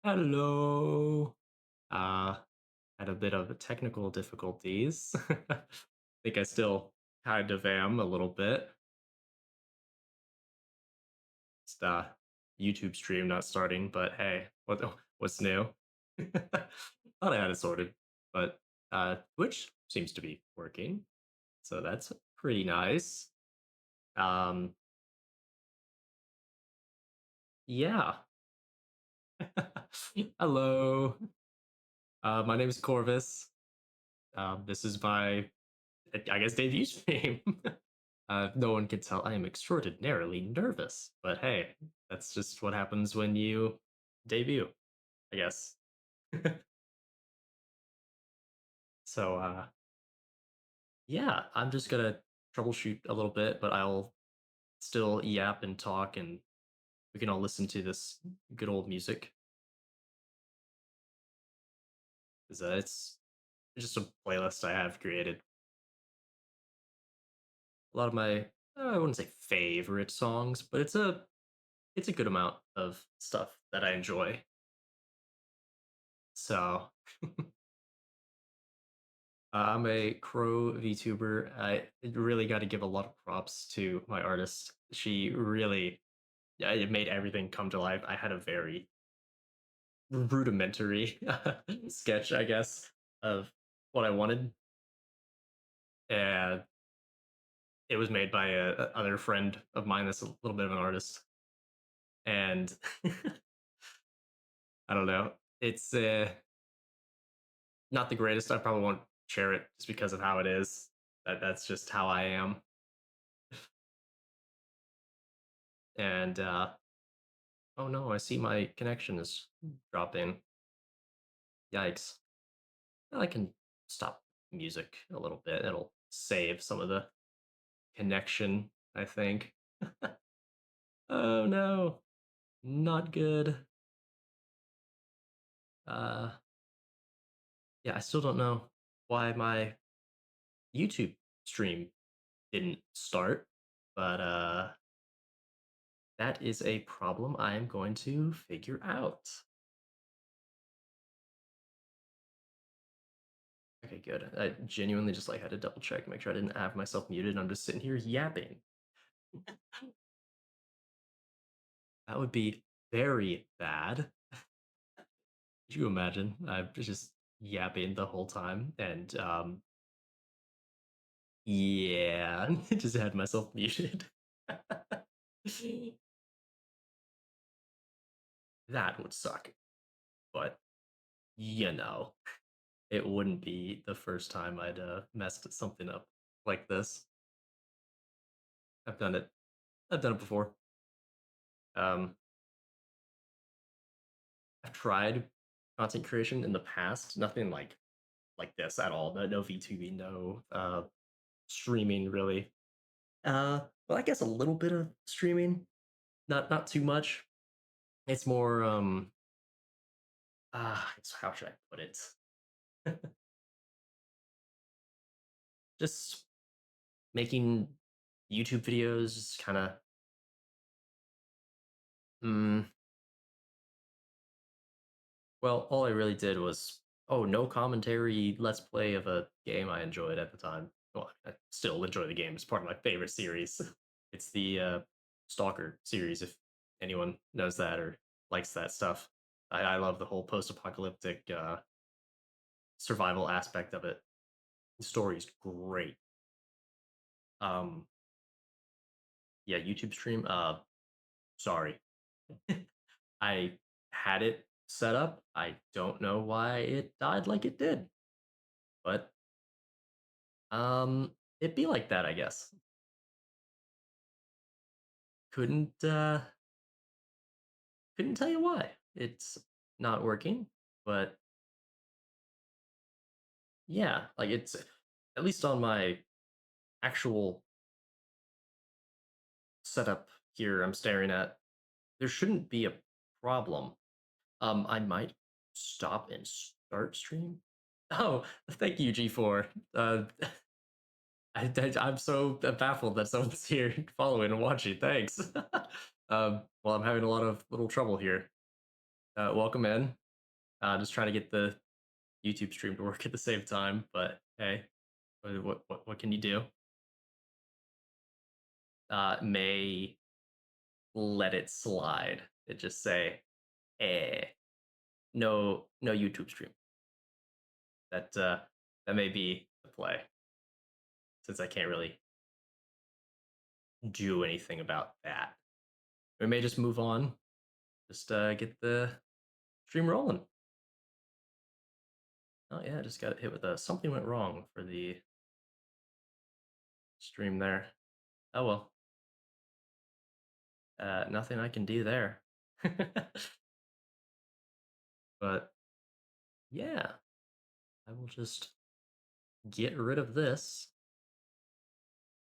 Hello. Uh, had a bit of technical difficulties. Think I still kind of am a little bit. Just YouTube stream not starting, but hey, what's new? Thought I had it sorted, but Twitch seems to be working, so that's pretty nice. Um, yeah. Hello. My name is Corvus. This is my, I guess, debut stream. No one can tell I am extraordinarily nervous, but hey, that's just what happens when you debut, I guess. So, yeah, I'm just gonna troubleshoot a little bit, but I'll still yap and talk, and we can all listen to this good old music. 'Cause, it's just a playlist I have created. A lot of my, I wouldn't say favorite songs, but it's a good amount of stuff that I enjoy. So, I'm a Crow VTuber. I really got to give a lot of props to my artist. She really, yeah, it made everything come to life. I had a very rudimentary sketch, I guess, of what I wanted, and it was made by a other friend of mine that's a little bit of an artist. And I don't know, it's not the greatest. I probably won't share it just because of how it is. That's just how I am. And oh no, I see my connection is dropping. Yikes. Well, I can stop music a little bit. It'll save some of the connection, I think. Oh no, not good. Uh, yeah, I still don't know why my YouTube stream didn't start, but that is a problem I am going to figure out. Okay, good. I genuinely just like had to double check, make sure I didn't have myself muted. I'm just sitting here yapping. That would be very bad. Could you imagine? I'm just yapping the whole time, and yeah, just had myself muted. That would suck, but you know, it wouldn't be the first time I'd messed something up like this. I've done it. I've done it before. Um, I've tried content creation in the past. Nothing like this at all. No VTubing, no streaming really. Well, I guess a little bit of streaming, not too much. It's more how should I put it? Just making YouTube videos, kind of. Mm, well, all I really did was no commentary, let's play of a game I enjoyed at the time. Well, I still enjoy the game. It's part of my favorite series. It's the Stalker series. If anyone knows that or likes that stuff, I love the whole post-apocalyptic survival aspect of it. The story is great. Um, yeah, YouTube stream. Sorry, I had it set up. I don't know why it died like it did, but it'd be like that, I guess. Couldn't couldn't tell you why. It's not working, but yeah, like it's at least on my actual setup here I'm staring at, there shouldn't be a problem. I might stop and start stream. Oh, thank you, G4. I'm so baffled that someone's here following and watching. Thanks. Well, I'm having a lot of little trouble here. Welcome in. Just trying to get the YouTube stream to work at the same time, but hey, what can you do? May let it slide. It just say, no YouTube stream. That may be the play since I can't really do anything about that. We may just move on. Just get the stream rolling. Oh yeah, just got hit with a something went wrong for the stream there. Oh well. Nothing I can do there. But yeah, I will just get rid of this.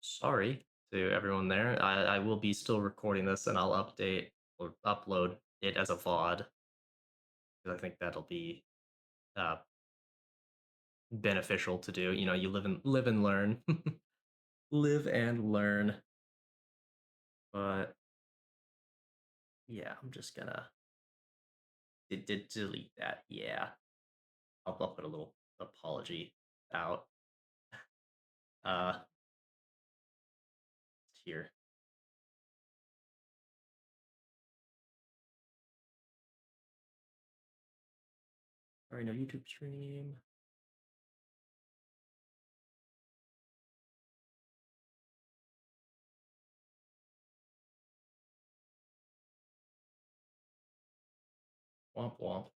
Sorry to everyone there. I will be still recording this and I'll update or upload it as a VOD because I think that'll be uh, beneficial to do. You know, you live and learn, live and learn. But yeah, I'm just gonna did delete that. Yeah, I'll put a little apology out here. Sorry, no YouTube stream. Womp womp.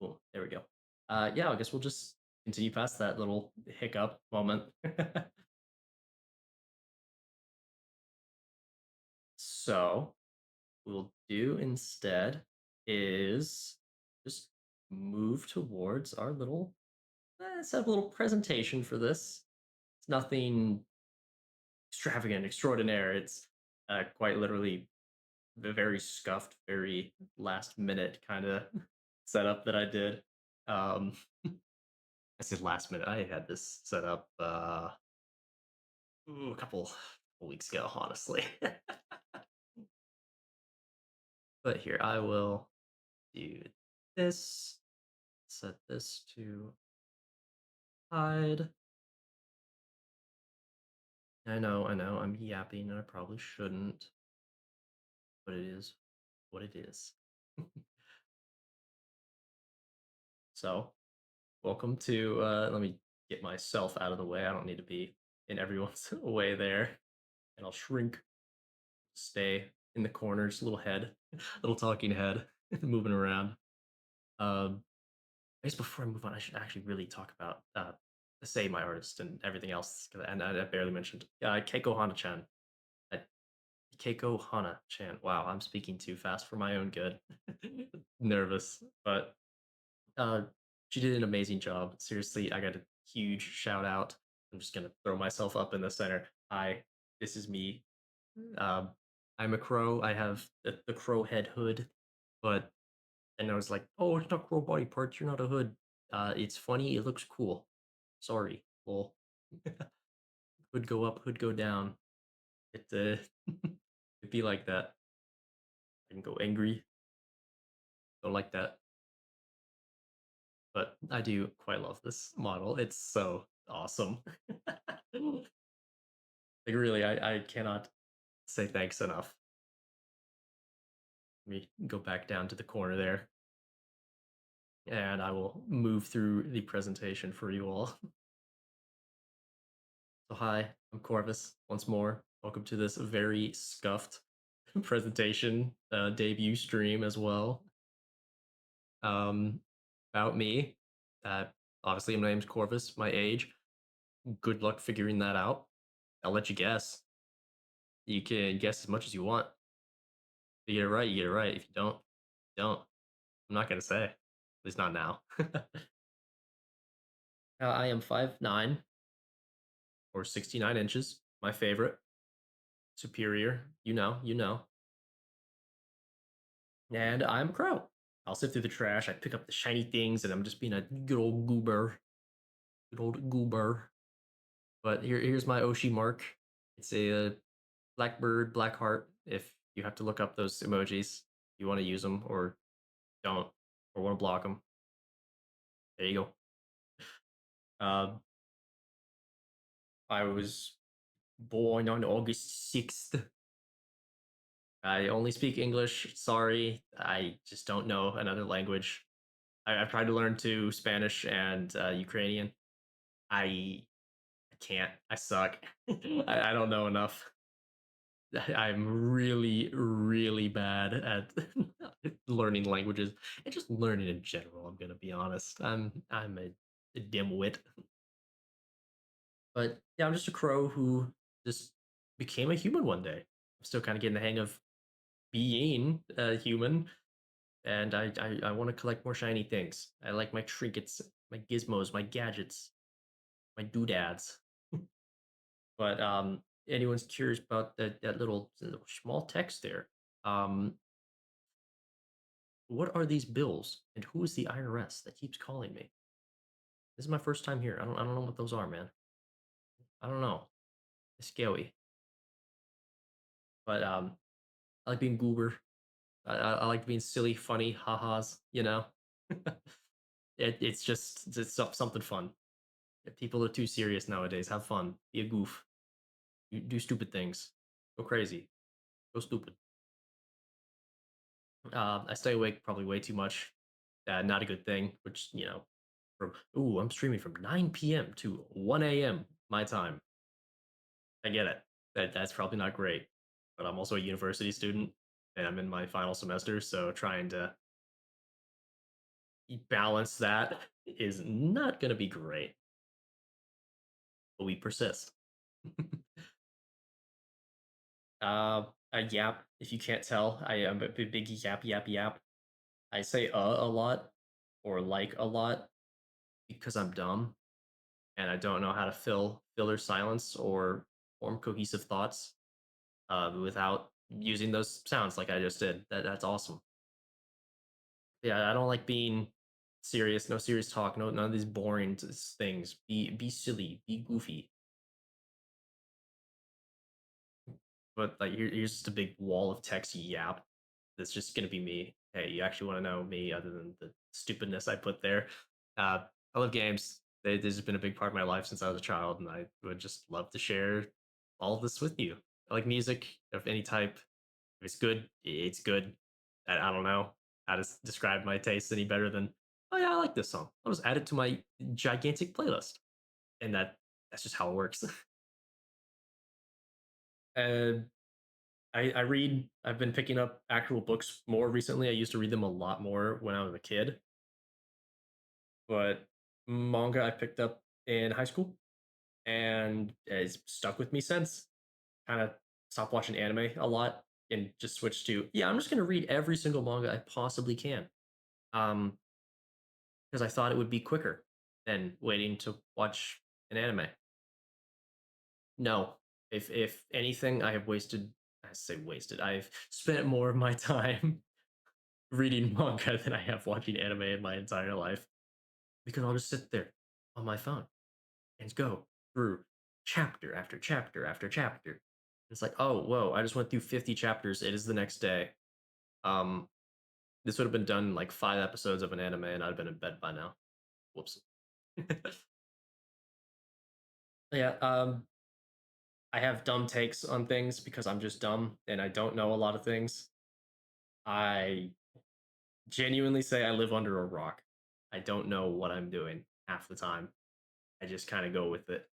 Cool. There we go. Yeah, I guess we'll just continue past that little hiccup moment. So, we'll do instead is just move towards our little set up a little presentation for this. It's nothing extravagant, extraordinaire. It's quite literally the very scuffed, very last minute kind of setup that I did. Um, I said last minute. I had this set up a couple weeks ago, honestly. But here, I will do this. Set this to hide. I know, I'm yapping and I probably shouldn't, but it is what it is. So, welcome to, let me get myself out of the way. I don't need to be in everyone's way there. And I'll shrink, stay in the corners, little head, little talking head, moving around. I guess before I move on, I should actually really talk about say my artist and everything else. And I barely mentioned Keiko Hana-chan. Uh, Keiko Hana-chan. Wow, I'm speaking too fast for my own good. Nervous, but uh, she did an amazing job. Seriously, I got a huge shout out. I'm just gonna throw myself up in the center. Hi, this is me. Um, I'm a crow. I have the crow head hood, but and I was like, "Oh, it's not crow body parts. You're not a hood. It's funny. It looks cool. Sorry, well, hood go up, hood go down. It it'd be like that. I can go angry. Don't like that, but I do quite love this model. It's so awesome. Like really, I cannot say thanks enough. Let me go back down to the corner there, and I will move through the presentation for you all. So hi, I'm Corvus once more. Welcome to this very scuffed presentation, debut stream as well. Um, about me, uh, obviously my name's Corvus. My age, good luck figuring that out. I'll let you guess. You can guess as much as you want. If you get it right, you get it right. If you don't, you don't. I'm not gonna say. At least not now. I am 5'9" or 69 inches. My favorite. Superior. You know. And I'm a crow. I'll sift through the trash. I pick up the shiny things, and I'm just being a good old goober. Good old goober. But here's my Oshi mark. It's a black bird, black heart. If you have to look up those emojis, you want to use them or don't, or want to block them. There you go. I was born on August 6th. I only speak English. Sorry, I just don't know another language. I've tried to learn to Spanish and Ukrainian. I can't. I suck. I don't know enough. I'm really, really bad at learning languages and just learning in general. I'm gonna be honest. I'm a dimwit, but yeah, I'm just a crow who just became a human one day. I'm still kind of getting the hang of being a human, and I want to collect more shiny things. I like my trinkets, my gizmos, my gadgets, my doodads. But anyone's curious about that little small text there, um, what are these bills, and who is the IRS that keeps calling me? This is my first time here. I don't know what those are, man. I don't know. It's scary, but I like being goober. I like being silly, funny, ha-has. It's just something fun. If people are too serious nowadays, have fun. Be a goof. Do stupid things. Go crazy. Go stupid. I stay awake probably way too much. Not a good thing. Which from I'm streaming from 9 p.m. to 1 a.m. my time. I get it. That's probably not great, but I'm also a university student and I'm in my final semester, so trying to balance that is not going to be great. But we persist. I yap. If you can't tell, I am a big yap yap yap. I say a lot or like a lot because I'm dumb and I don't know how to fill filler silence or form cohesive thoughts without using those sounds like I just did. That's awesome. Yeah, I don't like being serious. No serious talk. No, none of these boring things. Be silly. Be goofy. But like here's just a big wall of text yap. That's just gonna be me. Hey, you actually want to know me other than the stupidness I put there? Uh, I love games. This has been a big part of my life since I was a child, and I would just love to share all of this with you. I like music of any type. If it's good, it's good. I don't know how to describe my taste any better than, oh yeah, I like this song. I'll just add it to my gigantic playlist, and that's just how it works. And I read. I've been picking up actual books more recently. I used to read them a lot more when I was a kid, but manga I picked up in high school, and it's stuck with me since. Kind of stopped watching anime a lot and just switched to, yeah, I'm just gonna read every single manga I possibly can. Um, because I thought it would be quicker than waiting to watch an anime. No, if anything, I have wasted. I say wasted. I've spent more of my time reading manga than I have watching anime in my entire life because I'll just sit there on my phone and go through chapter after chapter after chapter. It's like, oh, whoa! I just went through 50 chapters. It is the next day. Um, this would have been done in like 5 episodes of an anime, and I'd have been in bed by now. Whoops. Yeah. I have dumb takes on things because I'm just dumb and I don't know a lot of things. I genuinely say I live under a rock. I don't know what I'm doing half the time. I just kind of go with it.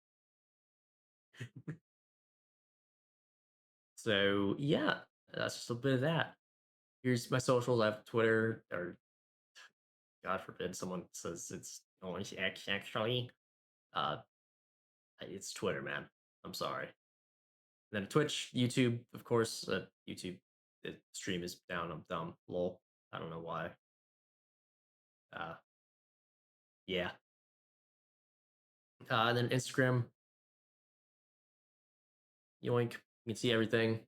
So yeah, that's just a bit of that. Here's my socials. I have Twitter, or God forbid someone says it's only X actually. Uh, it's Twitter, man. I'm sorry. And then Twitch, YouTube, of course. YouTube, the stream is down. I'm dumb. Lol. I don't know why. Uh, yeah. And then Instagram, yoink. You can see everything.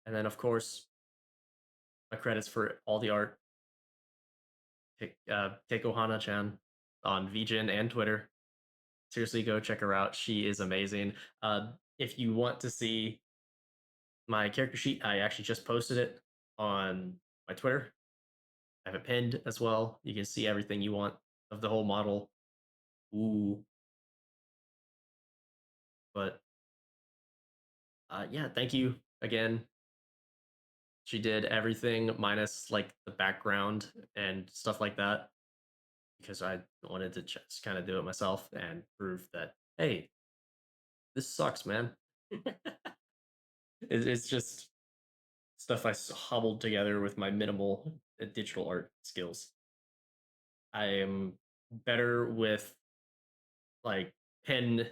And then, of course, my credits for all the art. Keiko Hana-chan on VJin and Twitter. Seriously, go check her out. She is amazing. If you want to see my character sheet, I actually just posted it on my Twitter. I have it pinned as well. You can see everything you want of the whole model. Ooh, but yeah, thank you again. She did everything minus like the background and stuff like that because I wanted to just kind of do it myself and prove that hey, this sucks, man. It's just stuff I hobbled together with my minimal digital art skills. I am better with like pen,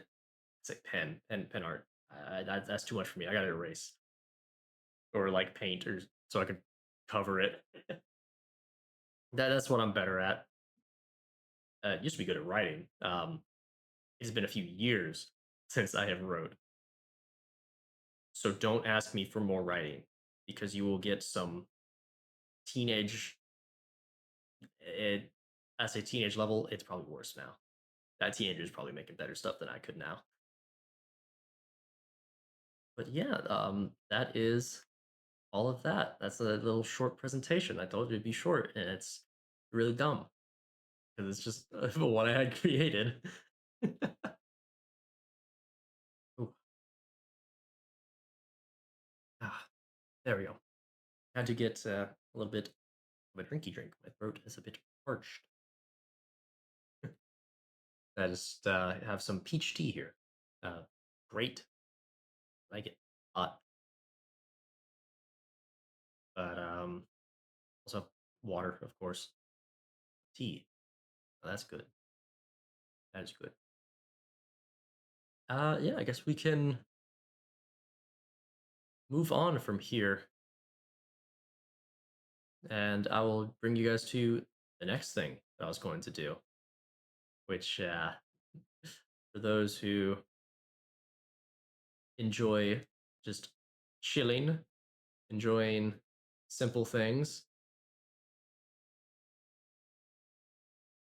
say pen art. That's too much for me. I gotta erase or like paint or so I can cover it. That's what I'm better at. Used to be good at writing. It's been a few years since I have wrote, so don't ask me for more writing because you will get some teenage. It, I say teenage level. It's probably worse now. That teenager is probably making better stuff than I could now. But yeah, that is all of that. That's a little short presentation. I told you it'd be short, and it's really dumb because it's just what I had created. Ooh, ah, there we go. Had to get a little bit of a drinky drink. My throat is a bit parched. I just have some peach tea here. Uh, great, like it hot, but also water, of course. Tea, oh, that's good. That is good. Yeah, I guess we can move on from here, and I will bring you guys to the next thing that I was going to do, which for those who enjoy just chilling, enjoying simple things.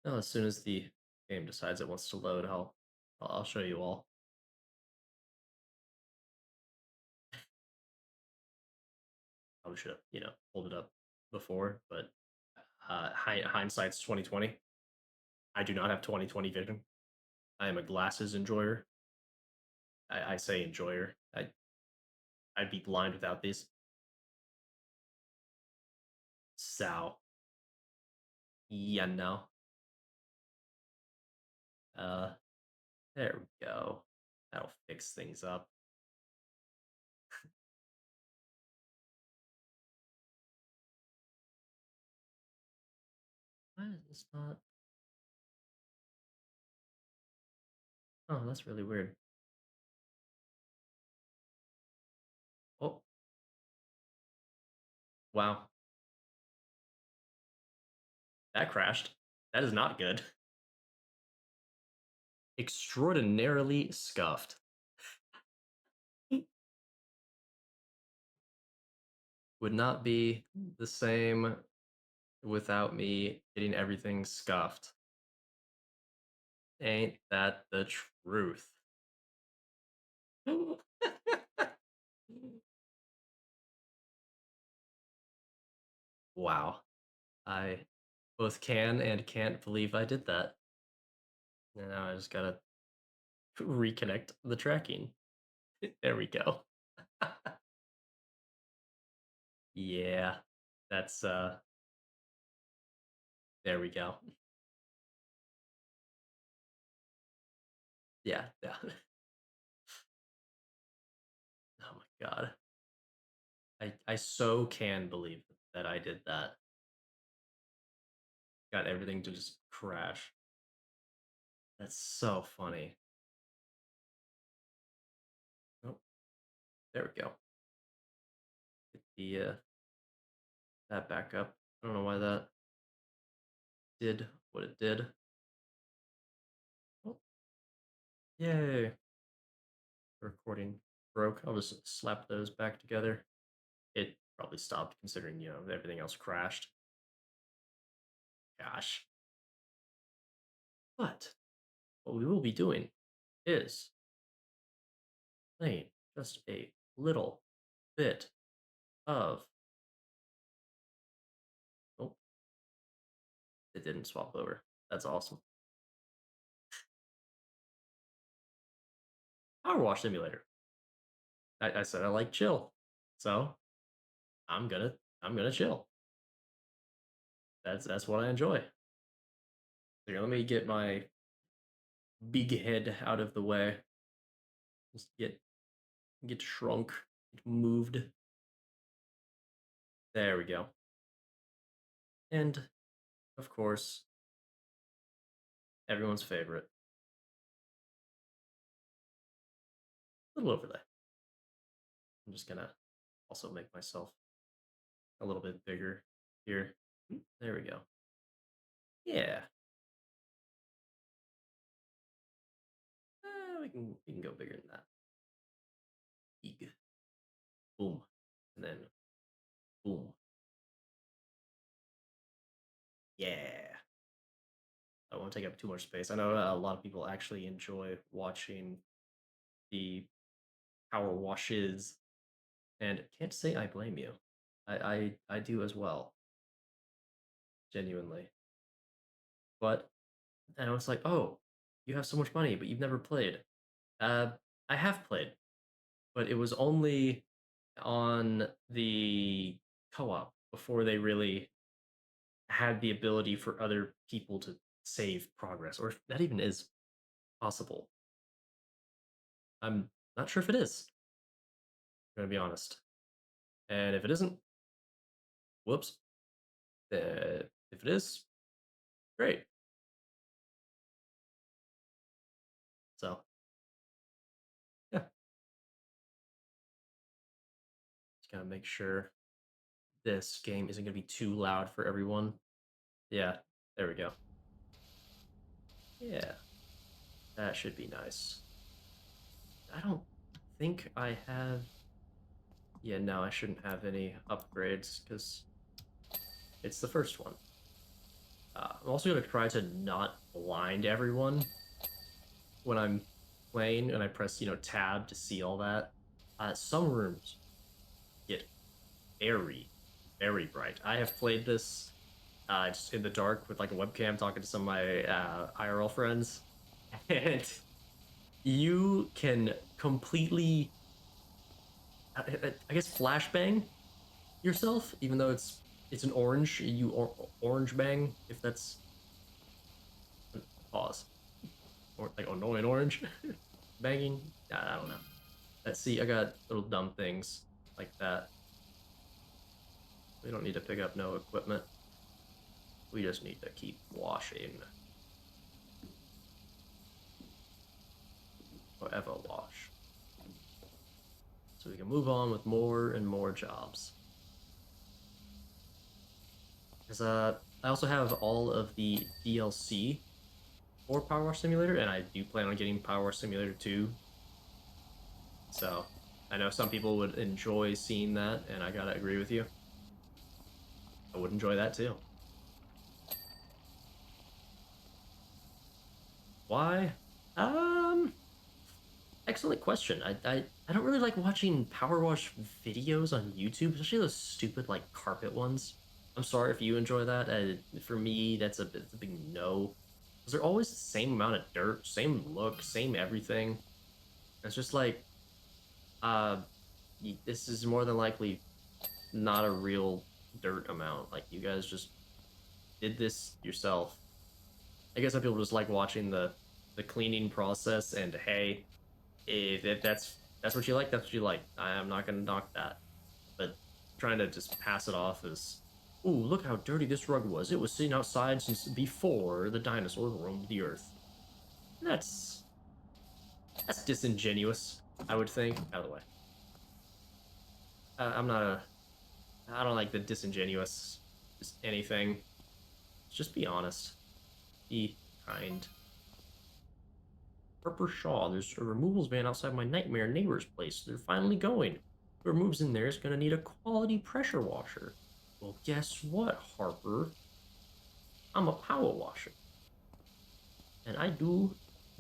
Well, as soon as the game decides it wants to load, I'll show you all. Probably should have pulled it up before, but hindsight's 2020. I do not have 2020 vision. I am a glasses enjoyer. I say enjoyer. I'd be blind without these. So yeah, no. Uh, there we go. That'll fix things up. Why is this not? Oh, that's really weird. Oh, wow. That crashed. That is not good. Extraordinarily scuffed. Would not be the same without me getting everything scuffed. Ain't that the truth? Wow. I both can and can't believe I did that. And now I just gotta reconnect the tracking. There we go. Yeah. That's there we go. Yeah, yeah. Oh my god. I so can believe that I did that. Got everything to just crash. That's so funny. Oh, there we go. Get the that back up. I don't know why that did what it did. Oh, yay. Recording broke. I'll just slap those back together. It probably stopped considering, everything else crashed. Gosh. But what we will be doing is playing just a little bit of. Oh, it didn't swap over. That's awesome. Power Wash Simulator. I said I like chill, so I'm gonna chill. That's what I enjoy. Here, let me get my big head out of the way. Just get shrunk, get moved. There we go. And of course, everyone's favorite, little overlay. I'm just gonna also make myself a little bit bigger here. There we go. Yeah, we can go bigger than that. Eeg. Boom, and then boom. Yeah. I won't take up too much space. I know a lot of people actually enjoy watching the power washes, and can't say I blame you. I do as well, genuinely. But and I was like, oh, you have so much money, but you've never played. Uh, I have played, but it was only on the co-op before they really had the ability for other people to save progress, or if that even is possible. I'm not sure if it is. I'm gonna be honest. And if it isn't, whoops. If it is, great. So yeah, just gotta make sure this game isn't gonna be too loud for everyone. Yeah, there we go. Yeah, that should be nice. I don't think I have. Yeah, no, I shouldn't have any upgrades because it's the first one. I'm also gonna try to not blind everyone when I'm playing and I press, tab to see all that. Some rooms get very, very bright. I have played this just in the dark with like a webcam talking to some of my IRL friends, and you can completely, I guess, flashbang yourself, even though it's an orange. Orange bang if that's pause or like annoying orange banging. I don't know. Let's see. I got little dumb things like that. We don't need to pick up no equipment. We just need to keep washing. Forever wash. So we can move on with more and more jobs. Because I also have all of the DLC for Power Wash Simulator, and I do plan on getting Power Wash Simulator 2. So I know some people would enjoy seeing that, and I gotta agree with you. I would enjoy that too. Why? Um, Excellent question. I don't really like watching power wash videos on YouTube, especially those stupid like carpet ones. I'm sorry if you enjoy that. For me, that's a big no. Because they're always the same amount of dirt, same look, same everything. It's just like, uh, this is more than likely not a real dirt amount. Like you guys just did this yourself. I guess some people just like watching the cleaning process. And hey, if that's what you like, that's what you like. I'm not gonna knock that. But trying to just pass it off as, ooh, look how dirty this rug was. It was sitting outside since before the dinosaurs roamed the earth. That's that's disingenuous, I would think. Out of the way. I'm not a. I don't like the disingenuous. Just anything. Just be honest. Be kind. Harper Shaw, there's a removals van outside my nightmare neighbor's place. They're finally going. Whoever moves in there is going to need a quality pressure washer. Well, guess what, Harper? I'm a power washer. And I do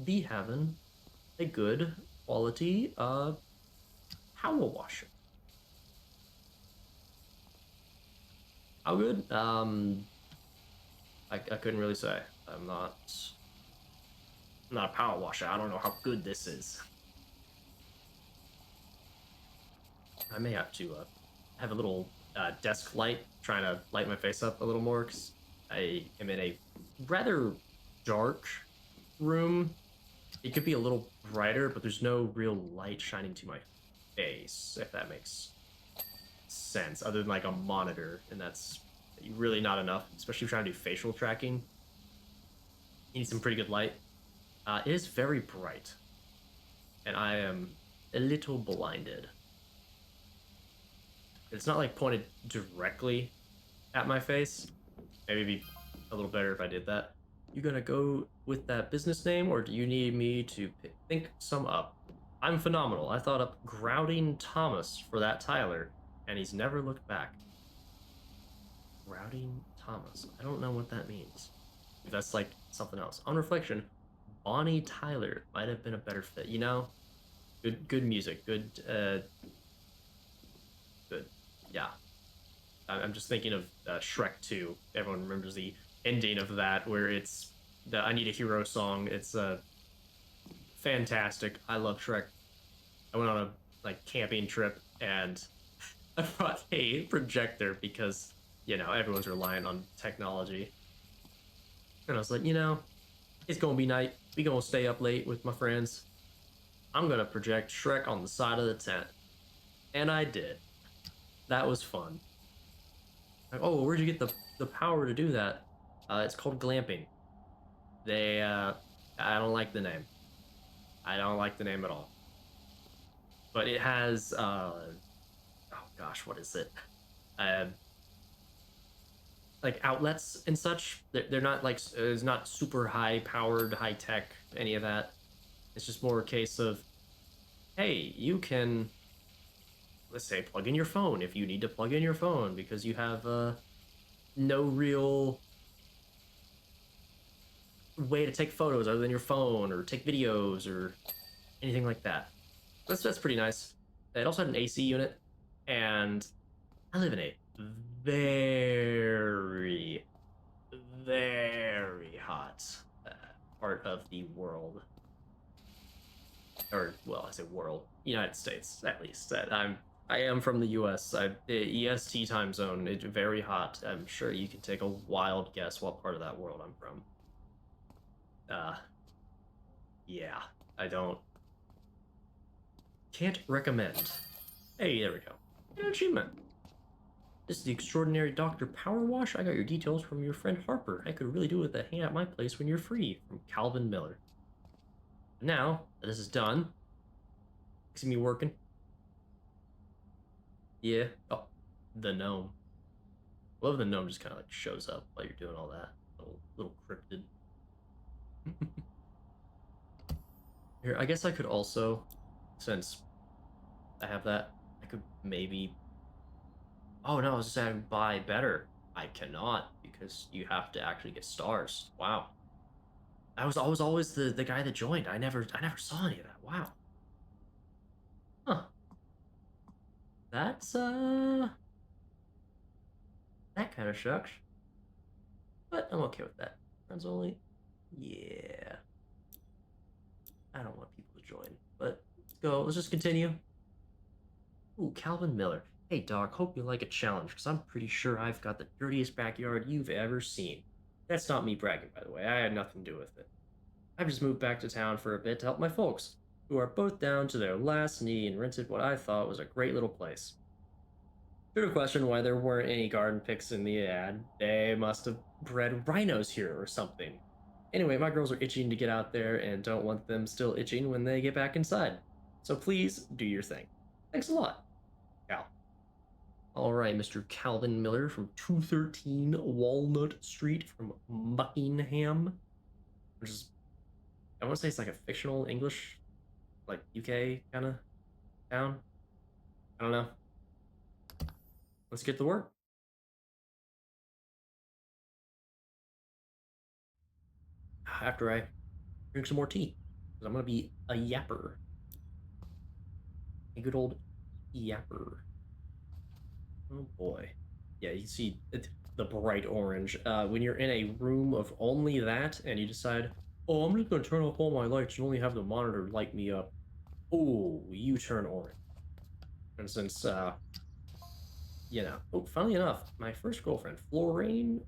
be having a good quality power washer. How good? I couldn't really say. I'm not a power washer. I don't know how good this is. I may have to have a little desk light trying to light my face up a little more because I am in a rather dark room. It could be a little brighter, but there's no real light shining to my face, if that makes sense, other than like a monitor, and that's really not enough, especially if you're trying to do facial tracking. You need some pretty good light. It is very bright, and I am a little blinded. It's not like pointed directly at my face. Maybe it'd be a little better if I did that. You gonna go with that business name, or do you need me to think some up? I'm phenomenal. I thought up Grouting Thomas for that Tyler, and he's never looked back. Grouting Thomas. I don't know what that means. That's like something else. On reflection, Bonnie Tyler might have been a better fit. You know, good music, good. Yeah, I'm just thinking of Shrek 2. Everyone remembers the ending of that, where it's the I Need a Hero song. It's fantastic. I love Shrek. I went on a like camping trip and I brought a projector because everyone's relying on technology. And I was like, it's gonna be night. We gonna stay up late with my friends. I'm gonna project Shrek on the side of the tent, and I did. That was fun. Like, oh, where'd you get the power to do that? It's called glamping. They I don't like the name. I don't like the name at all. But it has oh gosh, what is it? Uh like outlets and such. They're not like it's not super high powered, high tech, any of that. It's just more a case of, hey, you can, let's say, plug in your phone if you need to plug in your phone because you have no real way to take photos other than your phone or take videos or anything like that. That's pretty nice. It also had an AC unit, and I live in a very, very hot part of the world, or well, I say world, United States at least. That I am from the U.S. The EST time zone. It's very hot. I'm sure you can take a wild guess what part of that world I'm from. Uh, yeah, I can't recommend. Hey, there we go. An achievement. This is the extraordinary Dr. PowerWash. I got your details from your friend Harper. I could really do with a hang at my place when you're free. From Calvin Miller. Now that this is done, see me working. Yeah. Oh, the gnome. Love the gnome just kind of like shows up while you're doing all that. Little cryptid. Here, I guess I could also, since I have that, I could maybe. Oh no, I was just saying buy better. I cannot because you have to actually get stars. Wow. I was always the guy that joined. I never saw any of that. Wow. Huh. That's that kind of shucks. But I'm okay with that. Friends only. Yeah. I don't want people to join. But let's go. Let's just continue. Ooh, Calvin Miller. Hey, dog, hope you like a challenge, because I'm pretty sure I've got the dirtiest backyard you've ever seen. That's not me bragging, by the way. I had nothing to do with it. I've just moved back to town for a bit to help my folks, who are both down to their last knee and rented what I thought was a great little place. Should have questioned why there weren't any garden pics in the ad. They must have bred rhinos here or something. Anyway, my girls are itching to get out there and don't want them still itching when they get back inside. So please do your thing. Thanks a lot, Cal. All right, Mr. Calvin Miller from 213 Walnut Street from Buckingham, which is, I want to say it's like a fictional English, like UK kind of town. I don't know. Let's get to work. After I drink some more tea. I'm gonna be a yapper, a good old yapper. Oh boy, yeah. You see the bright orange. When you're in a room of only that, and you decide, oh, I'm just gonna turn off all my lights and only have the monitor light me up. Oh, you turn orange. For instance, oh, funnily enough, my first girlfriend, Florine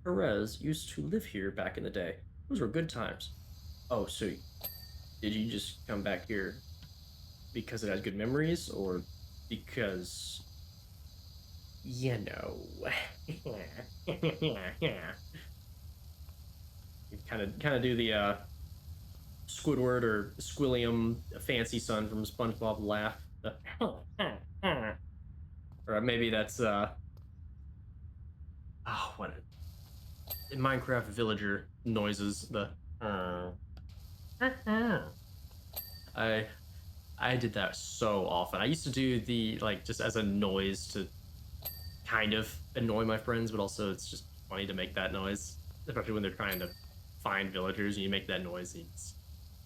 Perez, used to live here back in the day. Those were good times. Oh, so did you just come back here because it has good memories, or because you know? You kind of do the Squidward or Squilliam fancy son from SpongeBob laugh. Or maybe that's oh, what in Minecraft villager noises. The I I did that so often. I used to do the like just as a noise to kind of annoy my friends, but also it's just funny to make that noise, especially when they're trying to find villagers and you make that noise and you just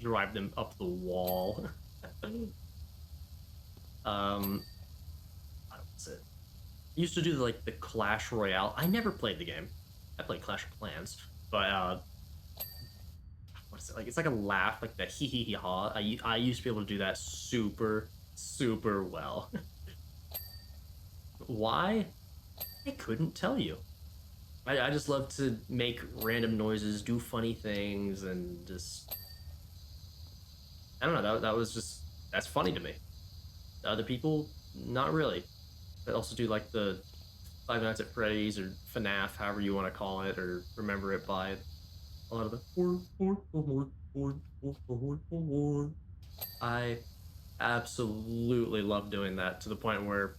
drive them up the wall. What was it? I used to do like the Clash Royale. I never played the game. I played Clash of Clans, but what is it like? It's like a laugh, like the hee hee hee ha. I used to be able to do that super well. Why? I couldn't tell you. I just love to make random noises, do funny things, and just I don't know. That was just that's funny to me. Other people, not really. I also do like the Five Nights at Freddy's or FNAF, however you want to call it, or remember it by a lot of the. I absolutely love doing that to the point where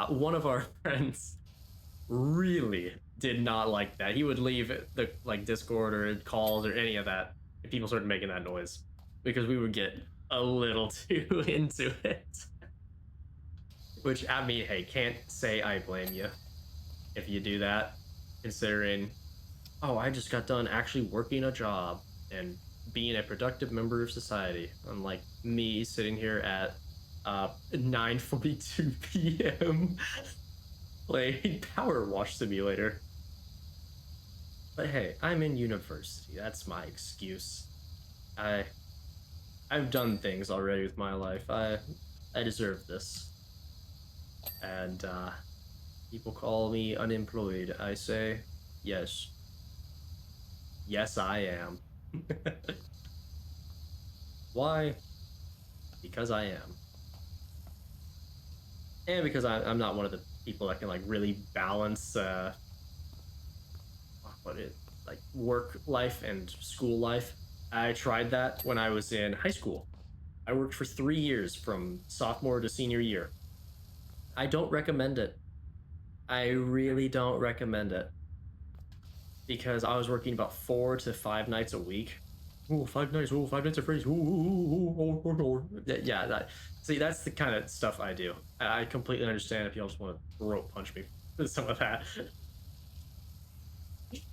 one of our friends really did not like that. He would leave the like Discord or calls or any of that if people started making that noise because we would get a little too into it. Which I mean, hey, can't say I blame you if you do that, considering oh, I just got done actually working a job and being a productive member of society, unlike me sitting here at 9:42 p.m. playing PowerWash Simulator. But hey, I'm in university. That's my excuse. I I've done things already with my life. I deserve this. And people call me unemployed. I say, yes. Yes, I am. Why? Because I am. And because I'm not one of the people that can like really balance what it like work life and school life. I tried that when I was in high school. I worked for 3 years from sophomore to senior year. I don't recommend it. I really don't recommend it because I was working about 4 to 5 nights a week. Oh, 5 nights. Oh, 5 nights of freeze. Yeah, see, that's the kind of stuff I do. I completely understand if y'all just want to throat punch me for some of that.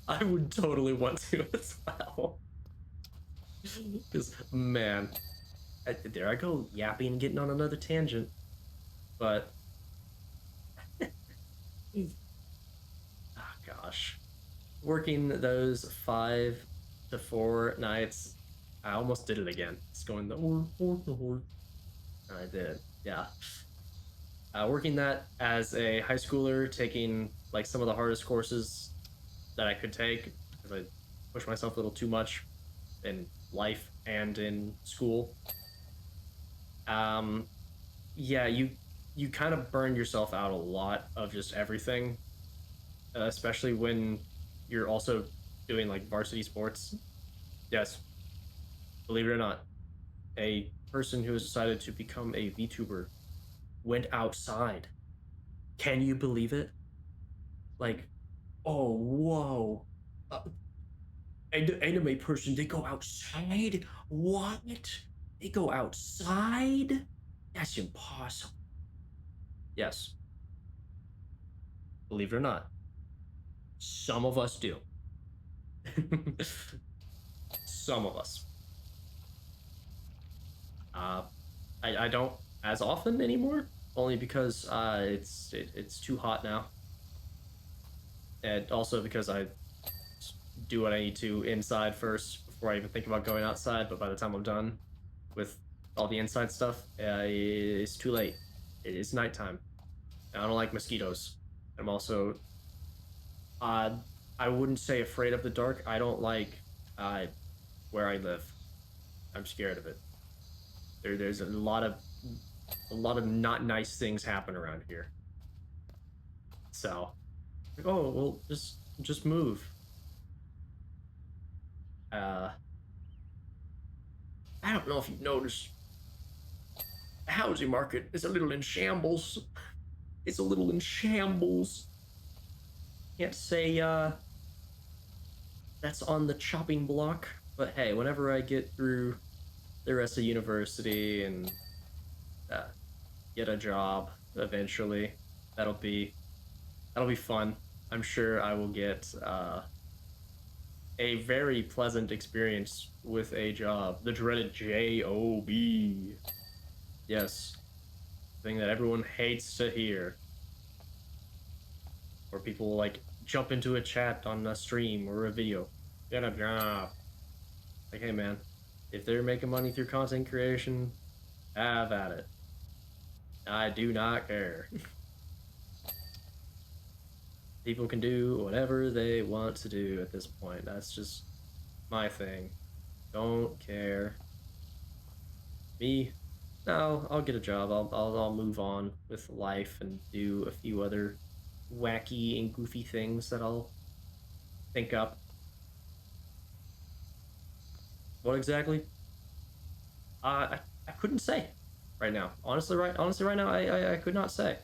I would totally want to as well. Because, man, there I go, yapping and getting on another tangent. But, oh gosh, working those 5 to 4 nights, I almost did it again. It's going the. I did, yeah. Working that as a high schooler, taking like some of the hardest courses that I could take because I pushed myself a little too much in life and in school. Um, yeah, you kind of burn yourself out a lot of just everything, especially when you're also doing like varsity sports. Yes, believe it or not, a person who has decided to become a VTuber went outside. Can you believe it? Like, oh, whoa. Uh, anime person, they go outside? What? They go outside? That's impossible. Yes, believe it or not, some of us do. Some of us. Uh, I don't as often anymore, only because it's too hot now, and also because I do what I need to inside first before I even think about going outside. But by the time I'm done with all the inside stuff, it's too late. It is nighttime. I don't like mosquitoes. I'm also uh, I wouldn't say afraid of the dark. I don't like uh, where I live. I'm scared of it. There's a lot of not nice things happen around here. So, like, oh well, just move. Uh, I don't know if you noticed, the housing market is a little in shambles. It's a little in shambles. Can't say that's on the chopping block, but hey, whenever I get through the rest of university and uh, get a job eventually, that'll be that'll be fun. I'm sure I will get a very pleasant experience with a job. The dreaded job. Yes, thing that everyone hates to hear. Or people like jump into a chat on a stream or a video. Get a job. Like, hey man, if they're making money through content creation, have at it. I do not care. People can do whatever they want to do at this point. That's just my thing. Don't care. Me, no, I'll get a job. I'll move on with life and do a few other wacky and goofy things that I'll think up. What exactly? I couldn't say right now. Honestly, right now, I could not say.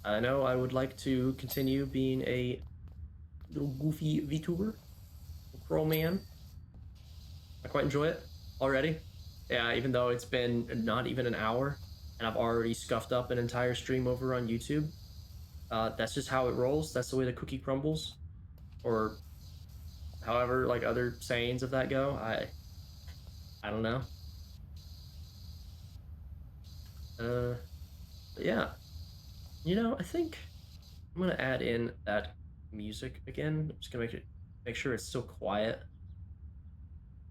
I know I would like to continue being a little goofy VTuber, Crow Man. I quite enjoy it already. Yeah, even though it's been not even an hour and I've already scuffed up an entire stream over on YouTube. That's just how it rolls. That's the way the cookie crumbles, or however like other sayings of that go. I don't know. Uh, but yeah, I think I'm gonna add in that music again. I'm just gonna make sure it's still quiet.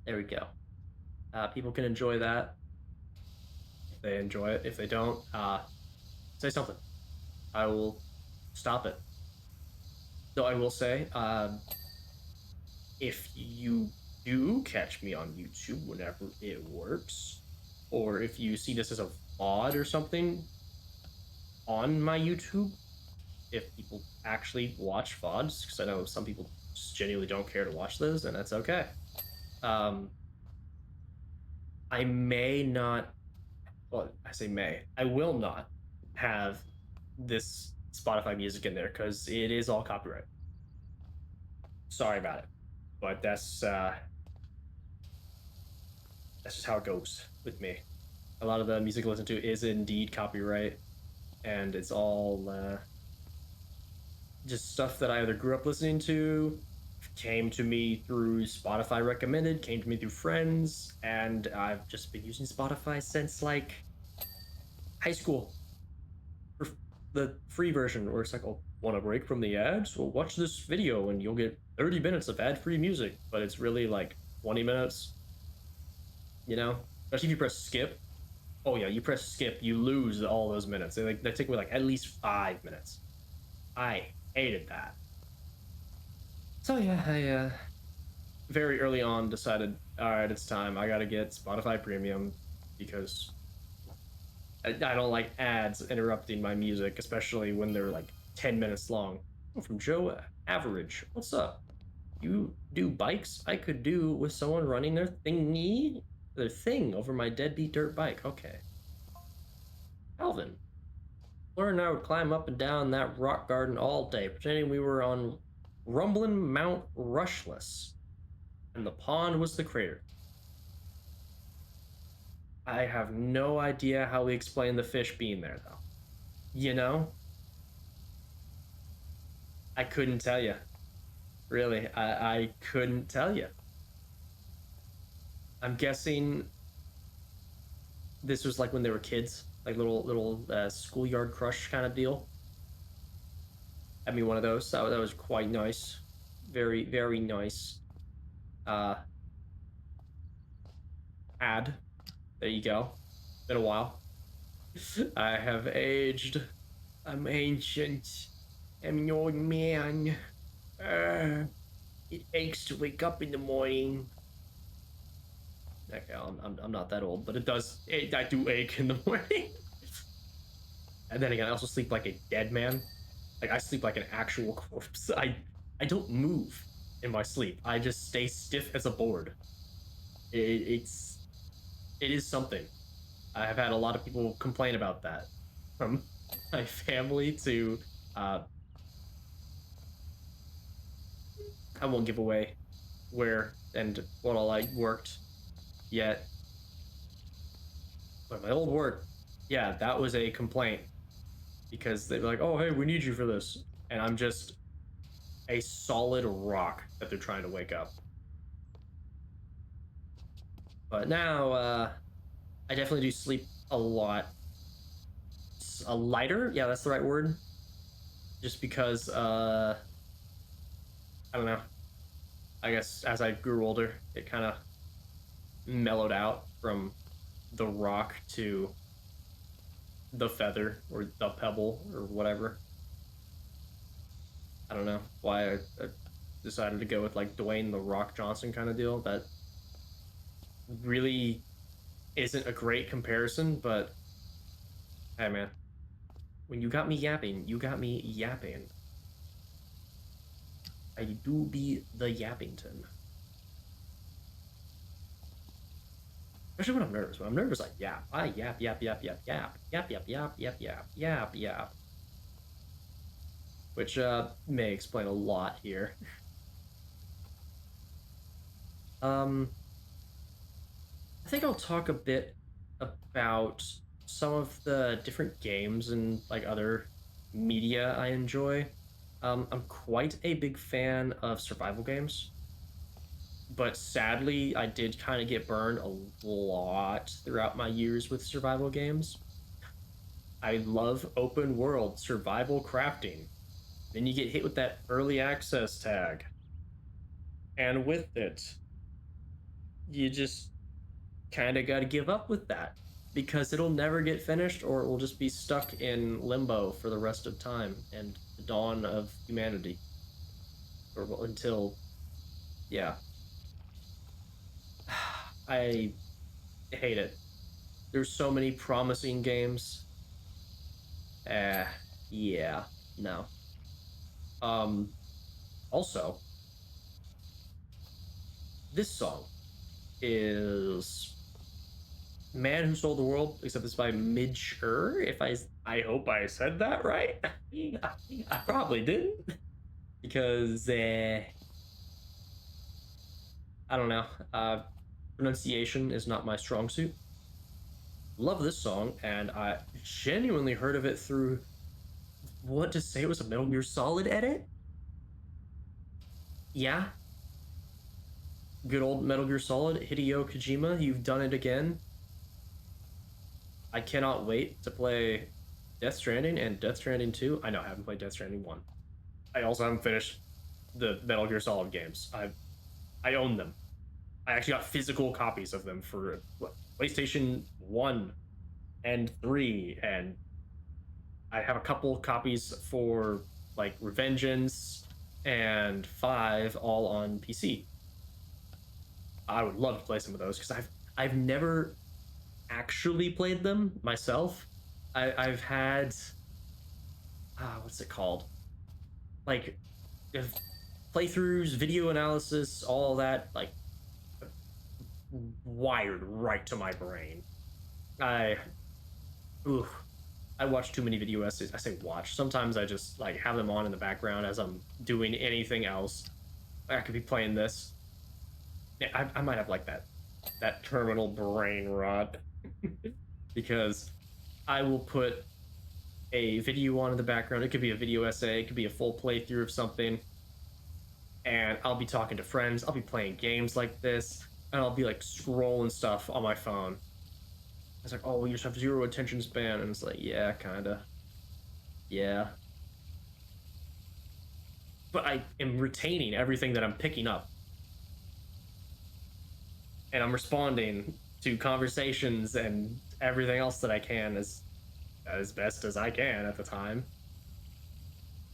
There we go. People can enjoy that if they enjoy it. If they don't, say something. I will stop it. Though I will say, if you do catch me on YouTube whenever it works, or if you see this as a VOD or something on my YouTube, if people actually watch VODs, because I know some people just genuinely don't care to watch those, and that's okay. Um, I may not, well, I say may, I will not have this Spotify music in there because it is all copyright. Sorry about it, but that's just how it goes with me. A lot of the music I listen to is indeed copyright, and it's all just stuff that I either grew up listening to, came to me through Spotify recommended, came to me through friends, and I've just been using Spotify since like high school for the free version, where it's like, oh, want a break from the ads? Well, watch this video and you'll get 30 minutes of ad-free music, but it's really like 20 minutes, Especially if you press skip. Oh yeah, you press skip, you lose all those minutes. They take me like at least 5 minutes. I hated that. So yeah, I very early on decided, all right, it's time. I gotta get Spotify Premium because I don't like ads interrupting my music, especially when they're like 10 minutes long. Oh, from Joe Average, what's up? You do bikes? I could do with someone running their thing over my deadbeat dirt bike. Okay. Alvin, Laura and I would climb up and down that rock garden all day, pretending we were on Rumbling Mount Rushless, and the pond was the crater. I have no idea how we explain the fish being there, though. You know, I couldn't tell you. Really, I couldn't tell you. I'm guessing this was like when they were kids, like little schoolyard crush kind of deal. I mean, one of those. That was quite nice, very nice. Uh, ad. There you go. Been a while. I have aged. I'm ancient. I'm an old man. Uh, it aches to wake up in the morning. Okay, I'm not that old, but it does. I do ache in the morning. And then again, I also sleep like a dead man. Like I sleep like an actual corpse. I don't move in my sleep. I just stay stiff as a board. It's it is something. I have had a lot of people complain about that, from my family to uh, I won't give away where and what all I worked yet. But my old work, yeah, that was a complaint because they were like, "Oh, hey, we need you for this," and I'm just a solid rock that they're trying to wake up. But now, I definitely do sleep a lot, a lighter. Yeah, that's the right word. Just because, I don't know. I guess as I grew older, it kind of mellowed out from the rock to the feather or the pebble or whatever. I don't know why I decided to go with like Dwayne the Rock Johnson kind of deal. That really isn't a great comparison, but hey man, when you got me yapping, you got me yapping. I do be the Yappington. Especially when I'm nervous. When I'm nervous, I yap. I yap, yap, yap, yap, yap, yap, yap, yap, yap, yap, yap, yap. Which may explain a lot here. Um, I think I'll talk a bit about some of the different games and like other media I enjoy. I'm quite a big fan of survival games, but sadly, I did kind of get burned a lot throughout my years with survival games. I love open world survival crafting. Then you get hit with that early access tag, and with it, you just kind of got to give up with that because it'll never get finished or it will just be stuck in limbo for the rest of time and the dawn of humanity or until yeah. I hate it. There's so many promising games. Eh, yeah, no. Um Also, this song is Man Who Sold the World, except it's by Midger. If I hope I said that right. I probably didn't because I don't know. Pronunciation is not my strong suit. Love this song, and I genuinely heard of it through what to say it was a Metal Gear Solid edit. Yeah, good old Metal Gear Solid, Hideo Kojima. You've done it again. I cannot wait to play Death Stranding and Death Stranding 2. I know I haven't played Death Stranding 1. I also haven't finished the Metal Gear Solid games. I own them. I actually got physical copies of them for what, PlayStation 1 and 3, and I have a couple copies for like Revengeance and 5 all on PC. I would love to play some of those because I've never actually played them myself. I've had what's it called? Like if playthroughs, video analysis, all that like wired right to my brain. I ooh, I watch too many video essays. I say watch. Sometimes I just like have them on in the background as I'm doing anything else. I could be playing this. Yeah, I might have like that terminal brain rot because I will put a video on in the background. It could be a video essay. It could be a full playthrough of something, and I'll be talking to friends. I'll be playing games like this, and I'll be like scrolling stuff on my phone. It's like, oh, you just have zero attention span, and it's like, yeah, kinda, yeah. But I am retaining everything that I'm picking up, and I'm responding to conversations and everything else that I can as best as I can at the time.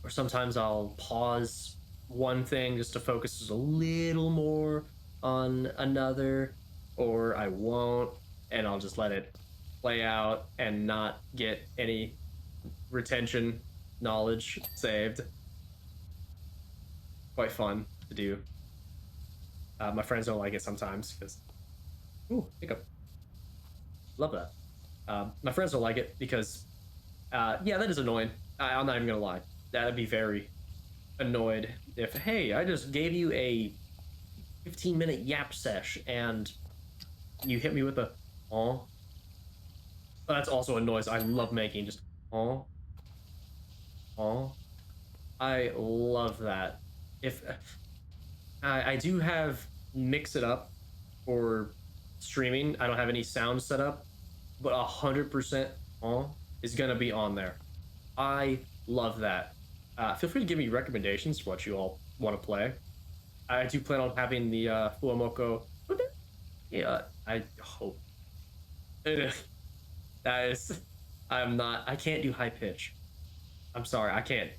Or sometimes I'll pause one thing just to focus just a little more on another, or I won't, and I'll just let it play out and not get any retention knowledge saved. Quite fun to do. My friends don't like it sometimes because, ooh, hiccup. Love that. My friends don't like it because, yeah, that is annoying. I'm not even gonna lie. That'd be very annoyed if, hey, I just gave you a 15-minute yap sesh and you hit me with a oh. That's also a noise I love making, just oh, oh. I love that. If I do have mix it up for streaming, I don't have any sound set up, but 100% oh is gonna be on there. I love that. Feel free to give me recommendations for what you all want to play. I do plan on having the Fuamoko. Yeah, I hope. That is, I'm not. I can't do high pitch. I'm sorry, I can't.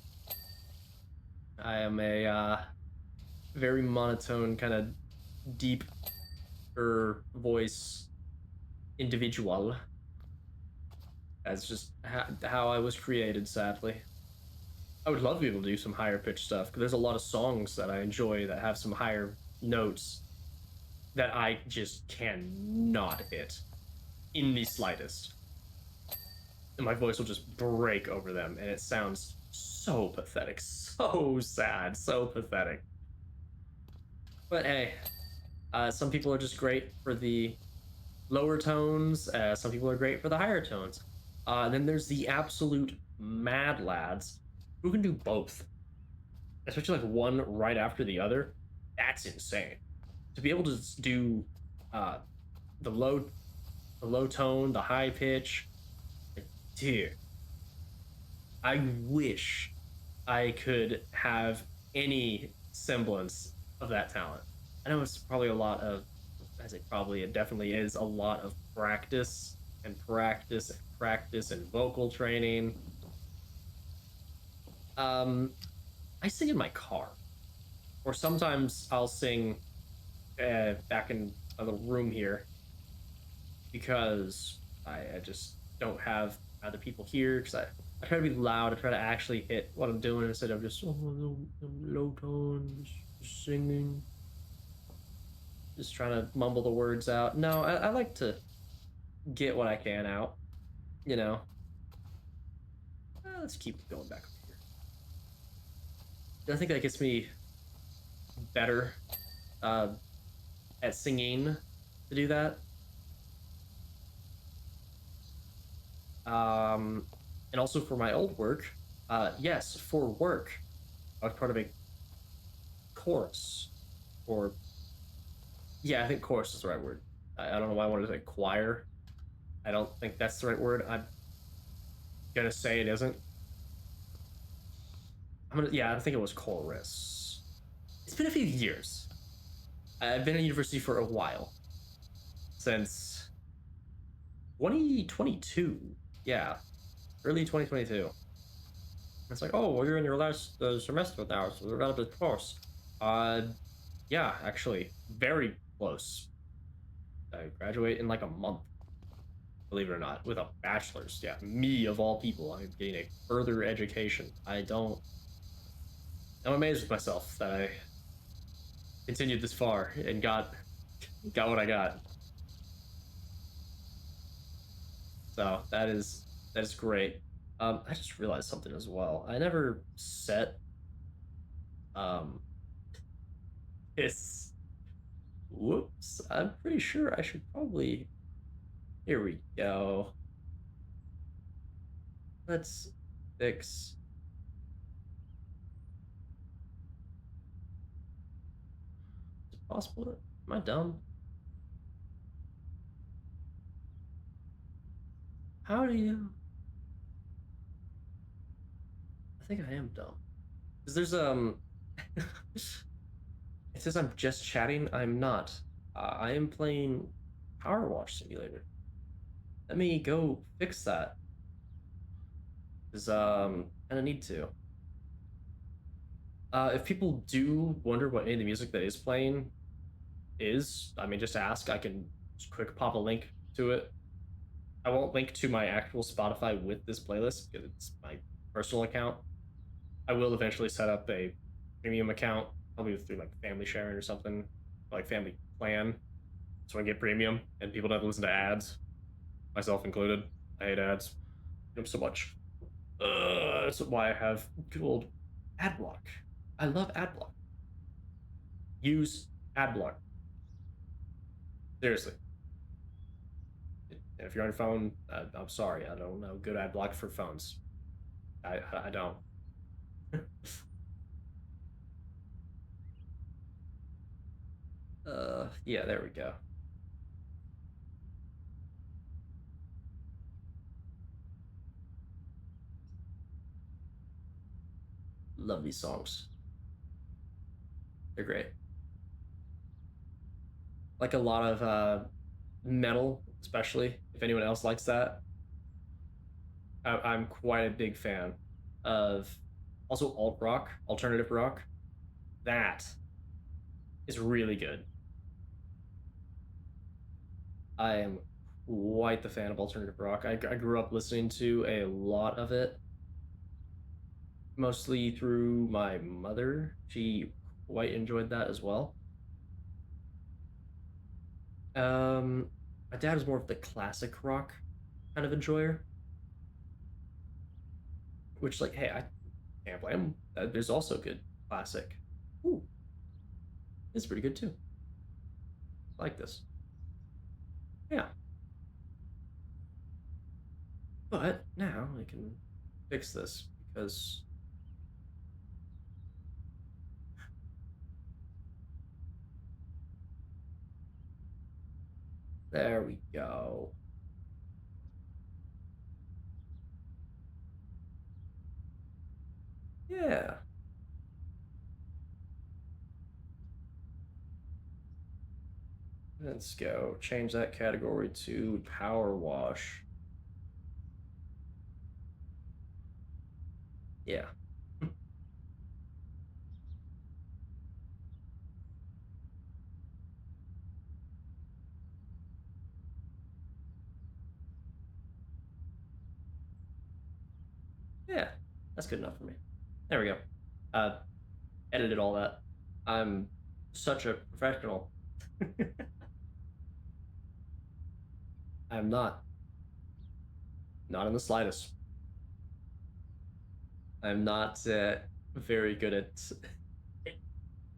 I am a very monotone, kind of deep voice individual. That's just how I was created. Sadly, I would love to be able to do some higher pitch stuff because there's a lot of songs that I enjoy that have some higher notes that I just cannot hit in the slightest. And my voice will just break over them, and it sounds so pathetic, so sad, so pathetic. But hey, some people are just great for the lower tones. Some people are great for the higher tones. Then there's the absolute mad lads who can do both, especially like one right after the other. That's insane. To be able to do uh, the low, the low tone, the high pitch, like, dude, I wish I could have any semblance of that talent. I know it's probably a lot of, as it probably, it definitely is a lot of practice and practice and practice and vocal training. Um, I sing in my car, or sometimes I'll sing back in a little room here because I just don't have other people here because I try to be loud. I try to actually hit what I'm doing instead of just low tones, just singing, just trying to mumble the words out. No, I like to get what I can out, you know. Let's keep going back over here. I think that gets me better uh, at singing to do that. And also for my old work, yes, for work, I was part of a chorus, or yeah, I think chorus is the right word. I don't know why I wanted to say choir. I don't think that's the right word. I'm gonna say it isn't. Yeah, I think it was chorus. It's been a few years. I've been at university for a while, since 2022. Yeah, early 2022. It's like, oh, well, you're in your last semester now, so we're about to course. Uh, yeah, actually, very close. I graduate in like a month, believe it or not, with a bachelor's. Yeah, me of all people, I'm getting a further education. I'm amazed with myself that I continued this far and got what I got. So that is great. I just realized something as well. I never set um this. Whoops. I'm pretty sure I should probably. Here we go. Let's fix. Is it possible? Am I dumb? How do you? I think I am dumb. Because there's it says I'm just chatting. I'm not. I am playing Power Wash Simulator. Let me go fix that. Because kind of need to. If people do wonder what any of the music that is playing is, I mean, just ask. I can just quick pop a link to it. I won't link to my actual Spotify with this playlist because it's my personal account. I will eventually set up a premium account, probably through like family sharing or something, like family plan, so I get premium and people don't have to listen to ads, myself included. I hate ads. I hate them so much. That's why I have good old ad block. I love ad block. Use ad block. Seriously. If you're on your phone, I'm sorry. I don't know good ad block for phones. I don't. Yeah, there we go. Love these songs. They're great. Like a lot of metal, especially if anyone else likes that. I'm quite a big fan of also alt rock, alternative rock. That is really good. I am quite the fan of alternative rock. I grew up listening to a lot of it, mostly through my mother. She quite enjoyed that as well. My dad was more of the classic rock kind of enjoyer, which like, hey, I can't blame him. There's also good classic. Ooh, it's pretty good too. I like this. Yeah, but now I can fix this because there we go. Yeah, let's go. Change that category to power wash. Yeah, yeah, that's good enough for me. There we go. Uh, Edited all that. I'm such a professional. I'm not, not in the slightest. I'm not very good at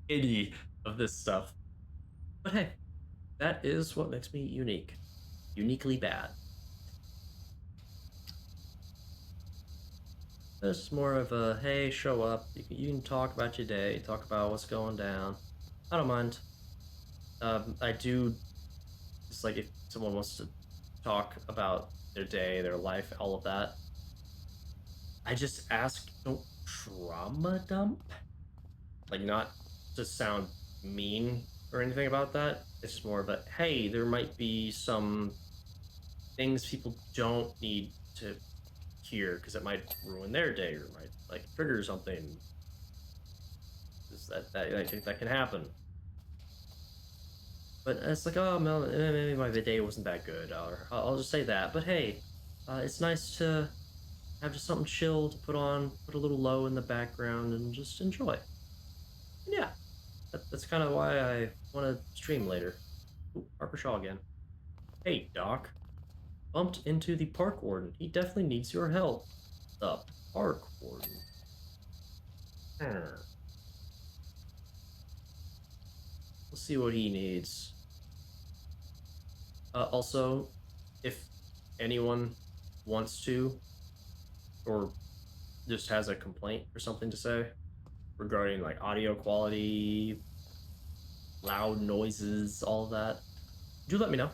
any of this stuff. But hey, that is what makes me unique. Uniquely bad. This is more of a hey, show up. You can talk about your day, talk about what's going down. I don't mind. I do just like if someone wants to talk about their day, their life, all of that. I just ask, don't trauma dump. Like not to sound mean or anything about that. It's just more of a hey, there might be some things people don't need to hear because it might ruin their day or might like trigger something. Is that I think that can happen. But it's like, oh, maybe my day wasn't that good, or I'll just say that. But hey, it's nice to have just something chill to put on, put a little low in the background, and just enjoy. And yeah, that's kind of why I want to stream later. Ooh, Harper Shaw again. Hey, Doc. Bumped into the park warden. He definitely needs your help. The park warden. Hmm. We'll see what he needs. Also, if anyone wants to, or just has a complaint or something to say regarding like audio quality, loud noises, all of that, do let me know.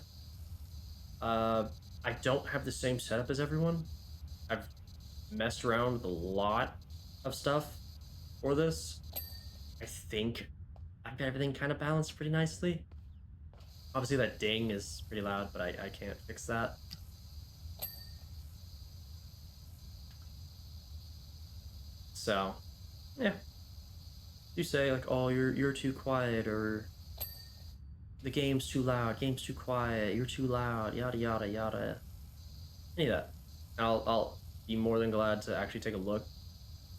I don't have the same setup as everyone. I've messed around with a lot of stuff for this. I think I've got everything kind of balanced pretty nicely. Obviously, that ding is pretty loud, but I can't fix that. So, yeah. You say like, "Oh, you're too quiet," or "The game's too loud, game's too quiet, you're too loud," yada yada yada. Any of that. I'll be more than glad to actually take a look,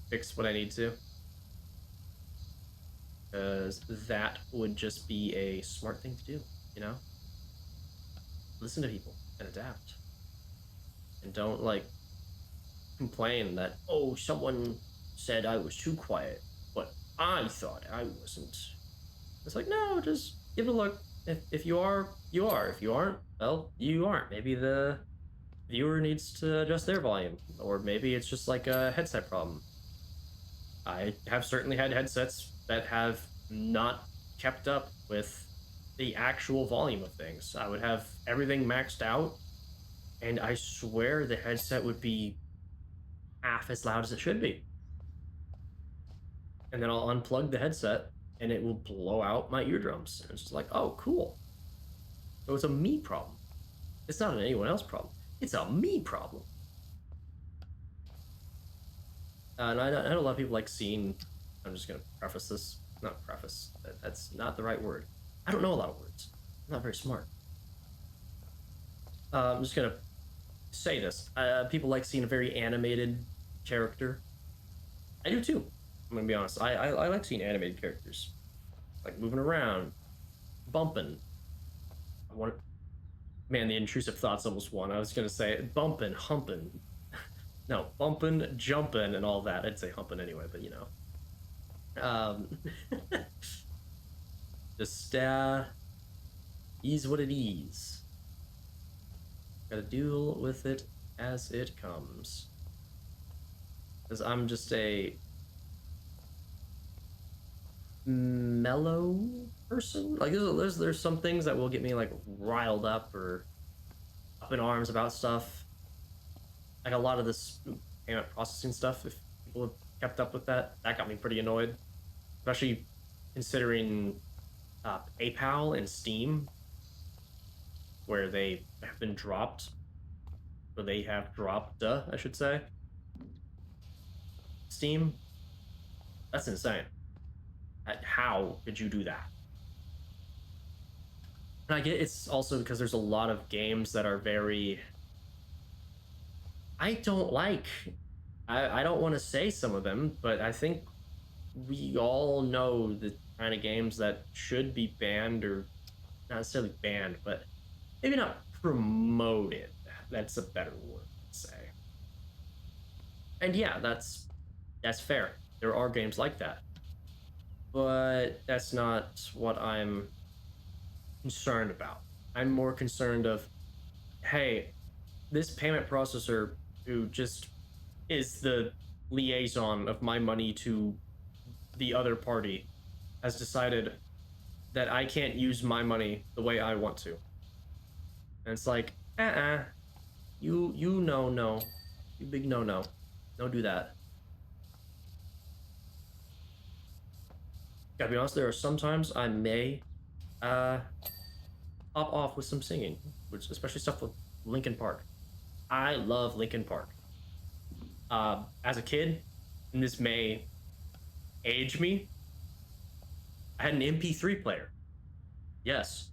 fix what I need to, because that would just be a smart thing to do. You know, listen to people and adapt, and don't like complain that, oh, someone said I was too quiet, but I thought I wasn't. It's like, no, just give it a look. If you are, you are. If you aren't, well, you aren't. Maybe the viewer needs to adjust their volume, or maybe it's just like a headset problem. I have certainly had headsets that have not kept up with the actual volume of things. I would have everything maxed out, and I swear the headset would be half as loud as it should be. And then I'll unplug the headset, and it will blow out my eardrums. And it's just like, oh, cool. So it's a me problem. It's not an anyone else problem. It's a me problem. And I know a lot of people like seeing. I'm just gonna preface this. Not preface. That's not the right word. I don't know a lot of words. I'm not very smart. I'm just gonna say this. People like seeing a very animated character. I do too. I'm gonna be honest. I like seeing animated characters, like moving around, bumping. I want. Man, the intrusive thoughts almost won. I was gonna say bumping, humping. No, bumping, jumping, and all that. I'd say humping anyway, but you know. Um, just ease what it is. Gotta deal with it as it comes. Because I'm just a mellow person. Like there's some things that will get me like riled up or up in arms about stuff. Like a lot of this payment processing stuff. If people have kept up with that, that got me pretty annoyed. Especially considering PayPal and Steam, where they have been dropped, or they have dropped, I should say. Steam, that's insane. How could you do that? And I get it's also because there's a lot of games that are very. I don't like. I don't want to say some of them, but I think we all know the kind of games that should be banned or not necessarily banned, but maybe not promoted. That's a better word to say. And yeah, that's fair. There are games like that, but that's not what I'm concerned about. I'm more concerned of, hey, this payment processor who just is the liaison of my money to the other party has decided that I can't use my money the way I want to. And it's like, you no. You big no. Don't do that. Gotta be honest, there are sometimes I may uh pop off with some singing, which especially stuff with Linkin Park. I love Linkin Park. As a kid, and this may age me, I had an MP3 player. Yes.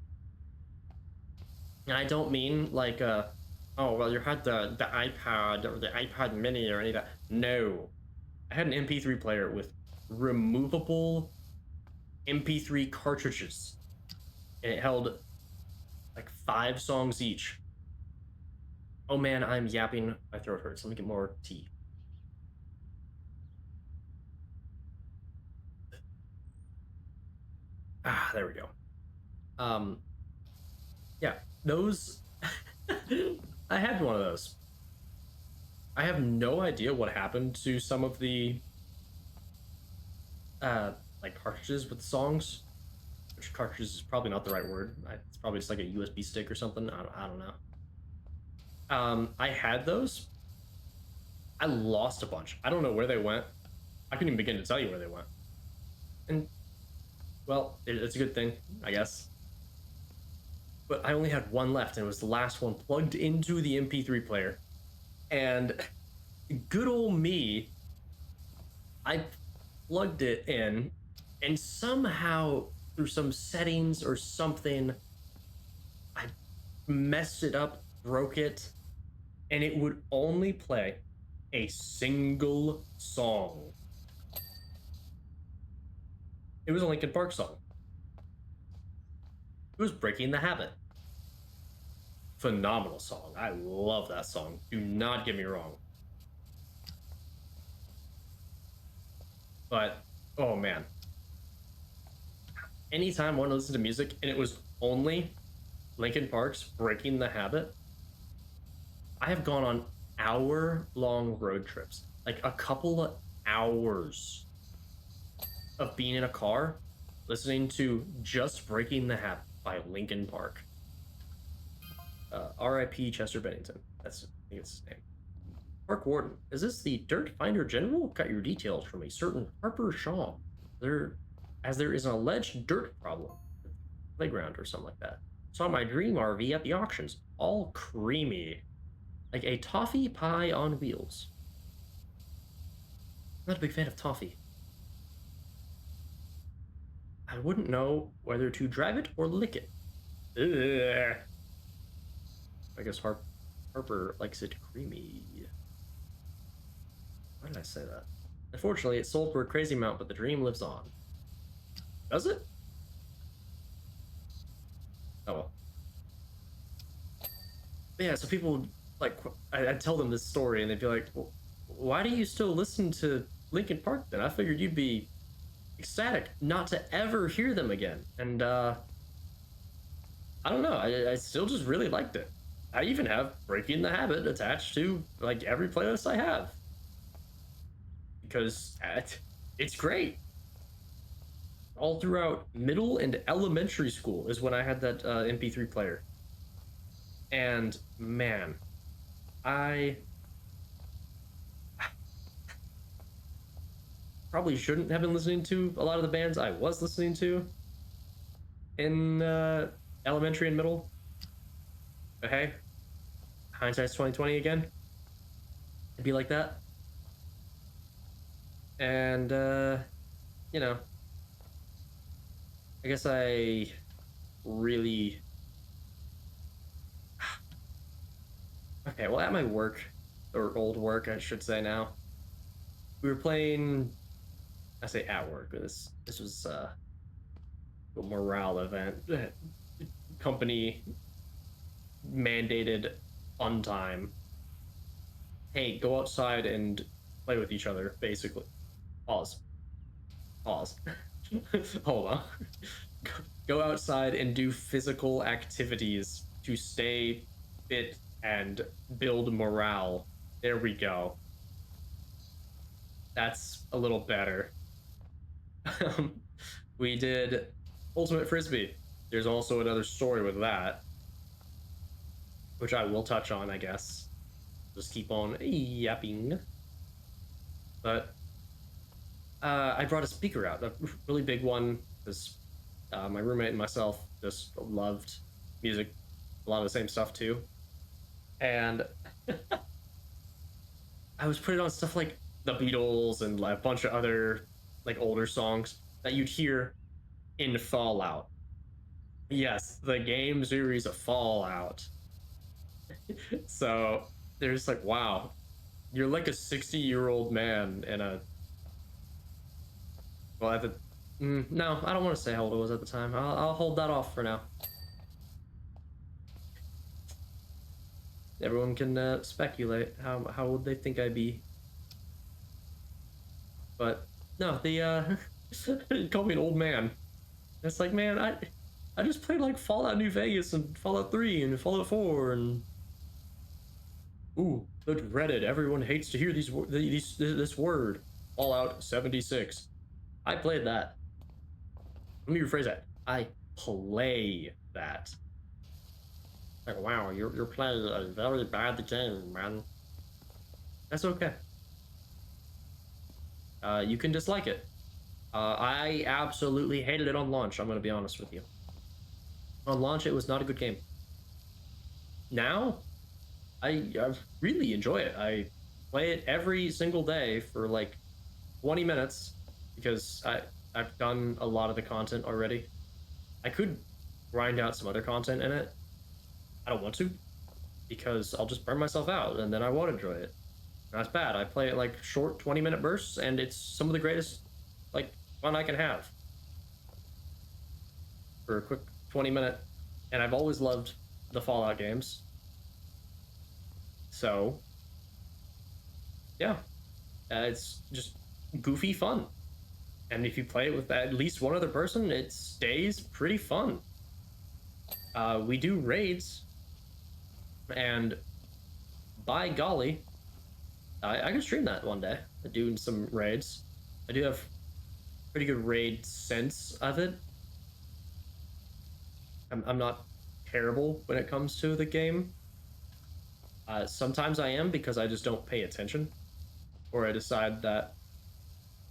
And I don't mean like oh well you had the iPad or the iPad mini or any of that. No. I had an MP3 player with removable MP3 cartridges. And it held like 5 songs each. Oh man, I'm yapping. My throat hurts. Let me get more tea. Ah, there we go. Um, yeah, those. I had one of those. I have no idea what happened to some of the uh like cartridges with songs. Which cartridges is probably not the right word. It's probably just like a USB stick or something. I don't know. I had those. I lost a bunch. I don't know where they went. I couldn't even begin to tell you where they went. And well, it's a good thing, I guess. But I only had one left, and it was the last one plugged into the MP3 player. And good old me, I plugged it in, and somehow through some settings or something, I messed it up, broke it, and it would only play a single song. It was a Linkin Park song. It was Breaking the Habit. Phenomenal song. I love that song. Do not get me wrong. But oh man, anytime I want to listen to music and it was only Linkin Park's Breaking the Habit, I have gone on hour-long road trips, like a couple of hours of being in a car listening to just Breaking the Habit by Linkin Park. R.I.P. Chester Bennington. That's, I think it's his name. Park Warden. Is this the Dirt Finder General? Got your details from a certain Harper Shaw. There is an alleged dirt problem at the playground or something like that. Saw my dream RV at the auctions, all creamy, like a toffee pie on wheels. I'm not a big fan of toffee. I wouldn't know whether to drive it or lick it. Ugh. I guess Harper likes it creamy. Why did I say that? Unfortunately, it sold for a crazy amount, but the dream lives on. Does it? Oh well. But yeah, so people like I'd tell them this story, and they'd be like, well, "Why do you still listen to Linkin Park? Then I figured you'd be ecstatic not to ever hear them again." And I don't know. I still just really liked it. I even have Breaking the Habit attached to like every playlist I have because it's great. All throughout middle and elementary school is when I had that MP3 player. And man, I probably shouldn't have been listening to a lot of the bands I was listening to in elementary and middle. But hey, hindsight's 2020 again. It'd be like that. And you know, I guess I really okay, well at my work, or old work I should say now, we were playing, I say at work, this was a morale event, company mandated fun time. Hey, go outside and play with each other, basically. Pause. Pause. Hold on. Go outside and do physical activities to stay fit and build morale. There we go. That's a little better. We did Ultimate Frisbee. There's also another story with that, which I will touch on, I guess. Just keep on yapping. But I brought a speaker out, a really big one, because my roommate and myself just loved music, a lot of the same stuff too. And I was putting on stuff like the Beatles and like a bunch of other like older songs that you'd hear in Fallout. Yes, the game series of Fallout. So there's like, wow, you're like a 60-year-old man in a well at the no, I don't want to say how old I was at the time. I'll hold that off for now. Everyone can speculate how old they think I'd be. But no, the call me an old man. It's like, man, I just played like Fallout New Vegas and Fallout 3 and Fallout 4 and ooh, the Reddit. Everyone hates to hear this word. Fallout 76. I played that. Let me rephrase that. I play that. Like, wow, you're playing a very bad game, man. That's okay. You can dislike it. I absolutely hated it on launch. I'm gonna be honest with you. On launch, it was not a good game. Now, I really enjoy it. I play it every single day for like 20 minutes because I've done a lot of the content already. I could grind out some other content in it. I don't want to because I'll just burn myself out and then I won't enjoy it. That's bad. I play it like short 20-minute bursts and it's some of the greatest like fun I can have for a quick 20-minute. And I've always loved the Fallout games. So, yeah, it's just goofy fun. And if you play it with at least one other person, it stays pretty fun. We do raids, and by golly, I can stream that one day. Doing some raids. I do have pretty good raid sense of it. I'm not terrible when it comes to the game. Sometimes I am because I just don't pay attention, or I decide that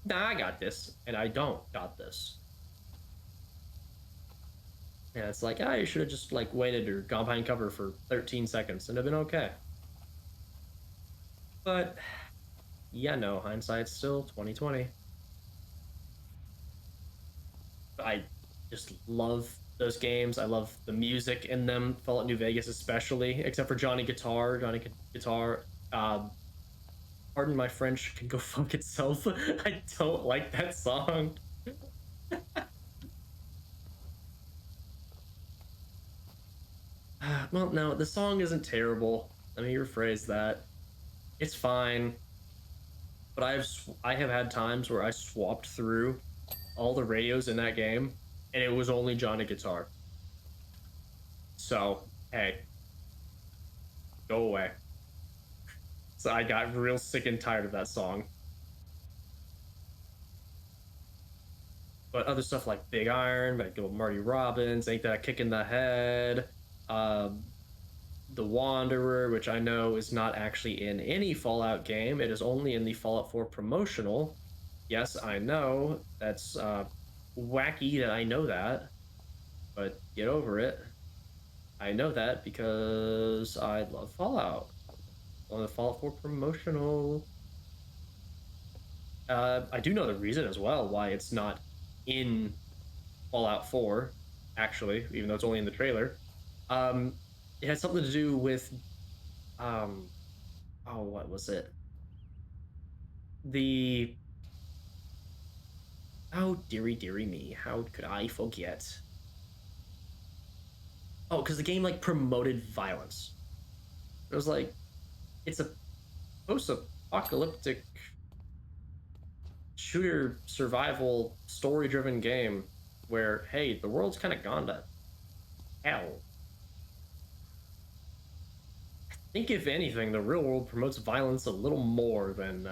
nah, I got this, and I don't got this. And it's like, ah, you should have just like waited or gone behind cover for 13 seconds and have been okay. But yeah, no, hindsight's still 2020. I just love those games. I love the music in them. Fallout New Vegas, especially, except for Johnny Guitar. Johnny Guitar. Pardon my French. Can go fuck itself. I don't like that song. Well, no, the song isn't terrible. Let me rephrase that. It's fine, but I have had times where I swapped through all the radios in that game, and it was only Johnny Guitar. So hey, go away. So I got real sick and tired of that song. But other stuff like Big Iron, like Marty Robbins, Ain't That a Kick in the Head, um, The Wanderer, which I know is not actually in any Fallout game. It is only in the Fallout 4 promotional. Yes, I know. That's wacky that I know that, but get over it. I know that because I love Fallout. On the Fallout 4 promotional. I do know the reason as well why it's not in Fallout 4, actually, even though it's only in the trailer. It has something to do with um, oh, what was it? The oh, dearie, dearie me, how could I forget? Oh, because the game like promoted violence. It was like it's a post-apocalyptic shooter survival story-driven game where hey, the world's kind of gone to hell. I think if anything, the real world promotes violence a little more than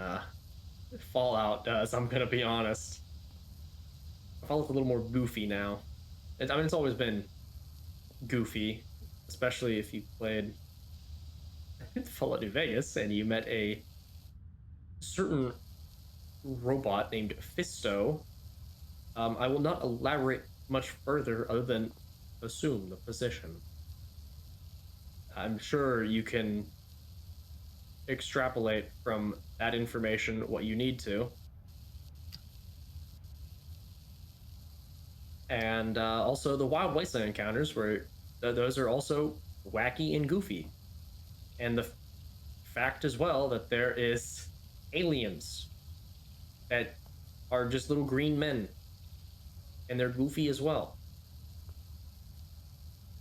Fallout does. I'm gonna be honest. Fallout's a little more goofy now. I mean, it's always been goofy, especially if you played Fallout New Vegas and you met a certain robot named Fisto. I will not elaborate much further other than assume the position. I'm sure you can extrapolate from that information what you need to. And also the Wild Wasteland encounters, where those are also wacky and goofy. And the fact as well that there is aliens that are just little green men, and they're goofy as well.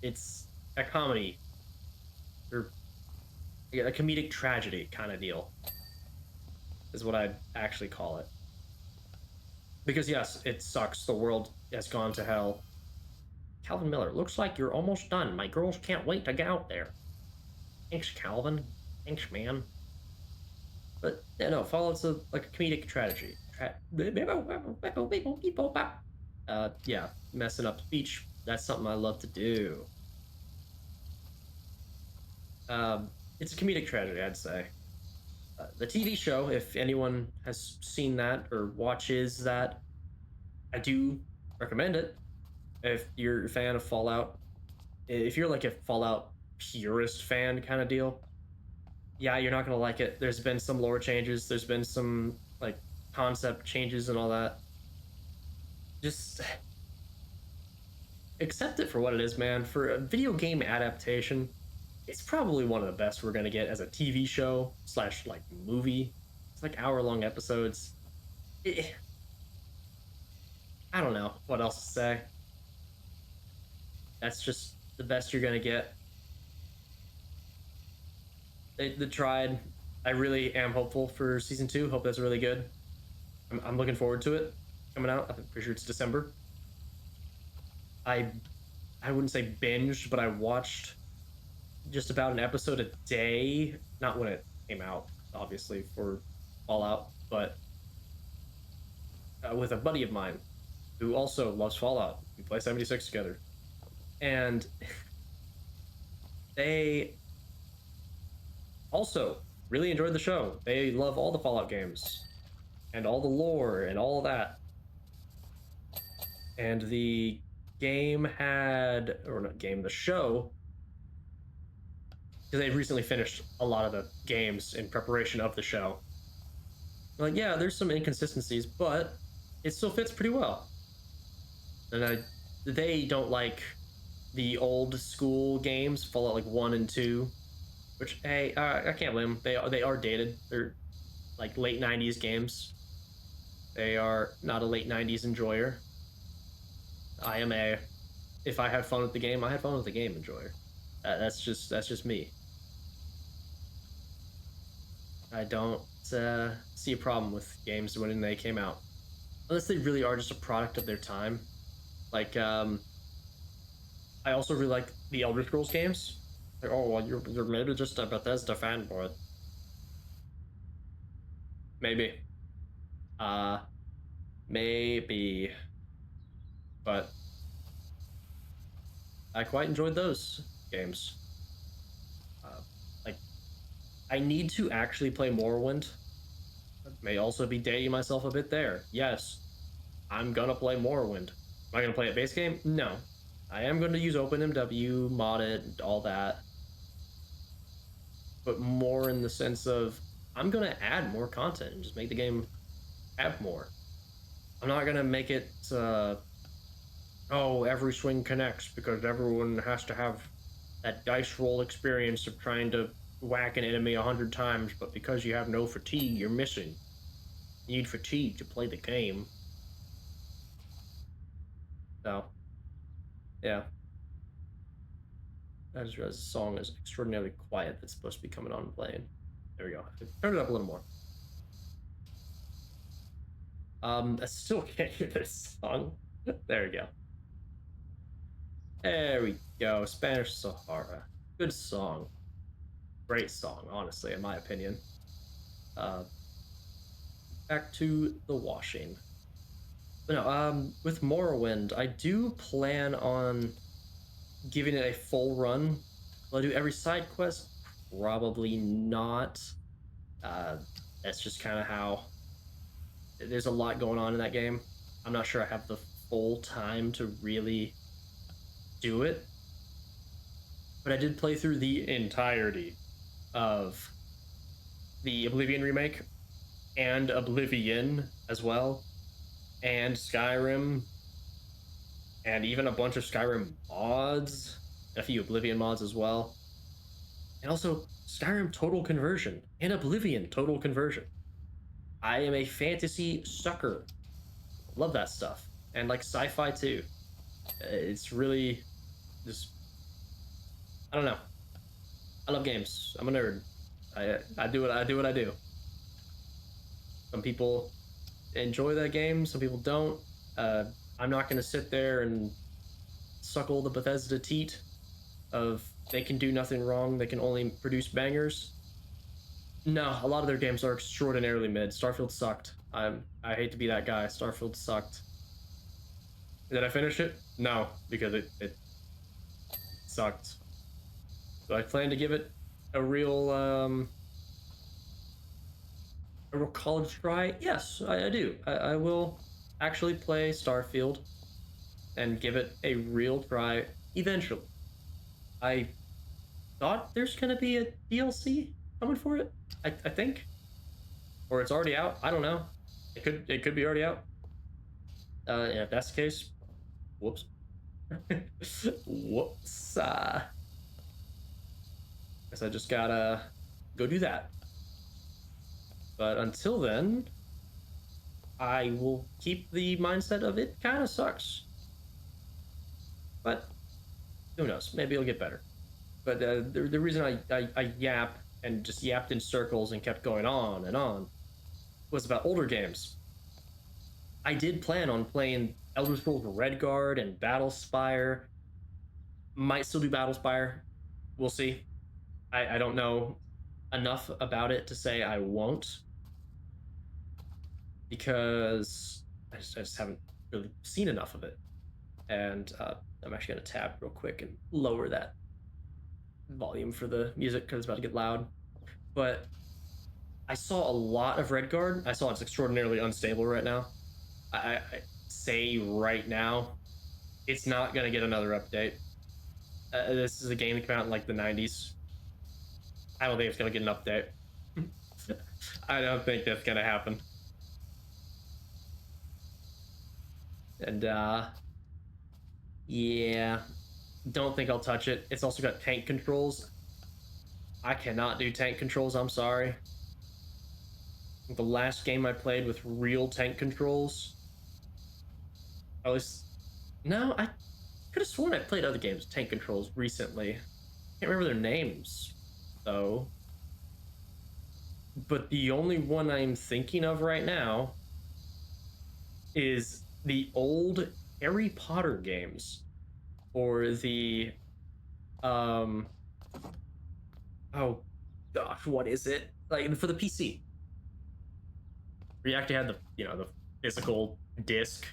It's a comedy or a comedic tragedy kind of deal is what I'd actually call it. Because yes, it sucks. The world has gone to hell. Calvin Miller, looks like you're almost done. My girls can't wait to get out there. Thanks, Calvin. Thanks, man. But yeah, no, Fallout's like a comedic tragedy. Yeah, messing up speech. That's something I love to do. It's a comedic tragedy, I'd say. The TV show, if anyone has seen that or watches that, I do recommend it. If you're a fan of Fallout, if you're like a Fallout purist fan kind of deal, yeah, you're not gonna like it. There's been some lore changes. There's been some like concept changes and all that. Just accept it for what it is, man. For a video game adaptation, it's probably one of the best we're gonna get as a TV show slash like movie. It's like hour-long episodes. Eh, I don't know what else to say. That's just the best you're gonna get. They tried. I really am hopeful for season two. Hope that's really good. I'm looking forward to it coming out. I'm pretty sure it's December. I I wouldn't say binged, but I watched just about an episode a day. Not when it came out, obviously for Fallout, but with a buddy of mine who also loves Fallout. We play 76 together, and they also really enjoyed the show. They love all the Fallout games and all the lore and all of that. And the game had, or not game, the show, because they recently finished a lot of the games in preparation of the show. Like, yeah, there's some inconsistencies, but it still fits pretty well. And they don't like the old school games, Fallout like 1 and 2, which, hey, I can't blame them. They are dated. They're like late 90s games. They are not a late 90s enjoyer. I am a, if I had fun with the game, I had fun with the game enjoyer. That's just me. I don't see a problem with games when they came out, unless they really are just a product of their time. Like, I also really like the Elder Scrolls games. Like, oh well, you're maybe just a Bethesda fanboy. Maybe, uh, maybe, but I quite enjoyed those games. Uh, like, I need to actually play Morrowind. I may also be dating myself a bit there. Yes, I'm gonna play Morrowind. Am I gonna play a base game? No. I am going to use OpenMW, mod it, all that, but more in the sense of I'm going to add more content and just make the game have more. I'm not going to make it, oh, every swing connects because everyone has to have that dice roll experience of trying to whack an enemy 100 times, but because you have no fatigue, you're missing. You need fatigue to play the game. So, yeah. I just realized the song is extraordinarily quiet that's supposed to be coming on and playing. There we go. Turn it up a little more. I still can't hear this song. There we go. There we go. Spanish Sahara. Good song. Great song, honestly, in my opinion. Uh, back to the washing. But no, with Morrowind, I do plan on giving it a full run. Will I do every side quest? Probably not. Uh, that's just kind of how. There's a lot going on in that game. I'm not sure I have the full time to really do it, but I did play through the entirety of the Oblivion remake and Oblivion as well, and Skyrim, and even a bunch of Skyrim mods, a few Oblivion mods as well, and also Skyrim Total Conversion and Oblivion Total Conversion. I am a fantasy sucker. Love that stuff. And like sci-fi too. It's really just, I don't know. I love games. I'm a nerd. I do what I do. Some people enjoy that game. Some people don't. I'm not gonna sit there and suckle the Bethesda teat of they can do nothing wrong. They can only produce bangers. No, a lot of their games are extraordinarily mid. Starfield sucked. I hate to be that guy. Starfield sucked. Did I finish it? No, because it sucked. So I plan to give it a real college try? Yes, I do. I will actually play Starfield and give it a real try eventually. I thought there's gonna be a DLC coming for it. I think, or it's already out. I don't know. It could be already out. Yeah, if that's the case, whoops, whoops. Guess I just gotta go do that. But until then, I will keep the mindset of it kind of sucks. But who knows? Maybe it'll get better. But the reason I yap and just yapped in circles and kept going on and on was about older games. I did plan on playing Elder Scrolls Redguard and Battlespire. Might still do Battlespire. We'll see. I don't know enough about it to say I won't because I just haven't really seen enough of it. And I'm actually going to tab real quick and lower that volume for the music because it's about to get loud. But I saw a lot of Redguard. I saw it's extraordinarily unstable right now. I say right now, it's not going to get another update. This is a game that came out in like the 90s. I don't think it's going to get an update. I don't think that's going to happen. And yeah, don't think I'll touch it. It's also got tank controls. I cannot do tank controls. I'm sorry. The last game I played with real tank controls, at least, no, I could have sworn I played other games with tank controls recently. Can't remember their names though. But the only one I'm thinking of right now is the old Harry Potter games or the um oh gosh, what is it? Like for the PC. Where you actually had the physical disc.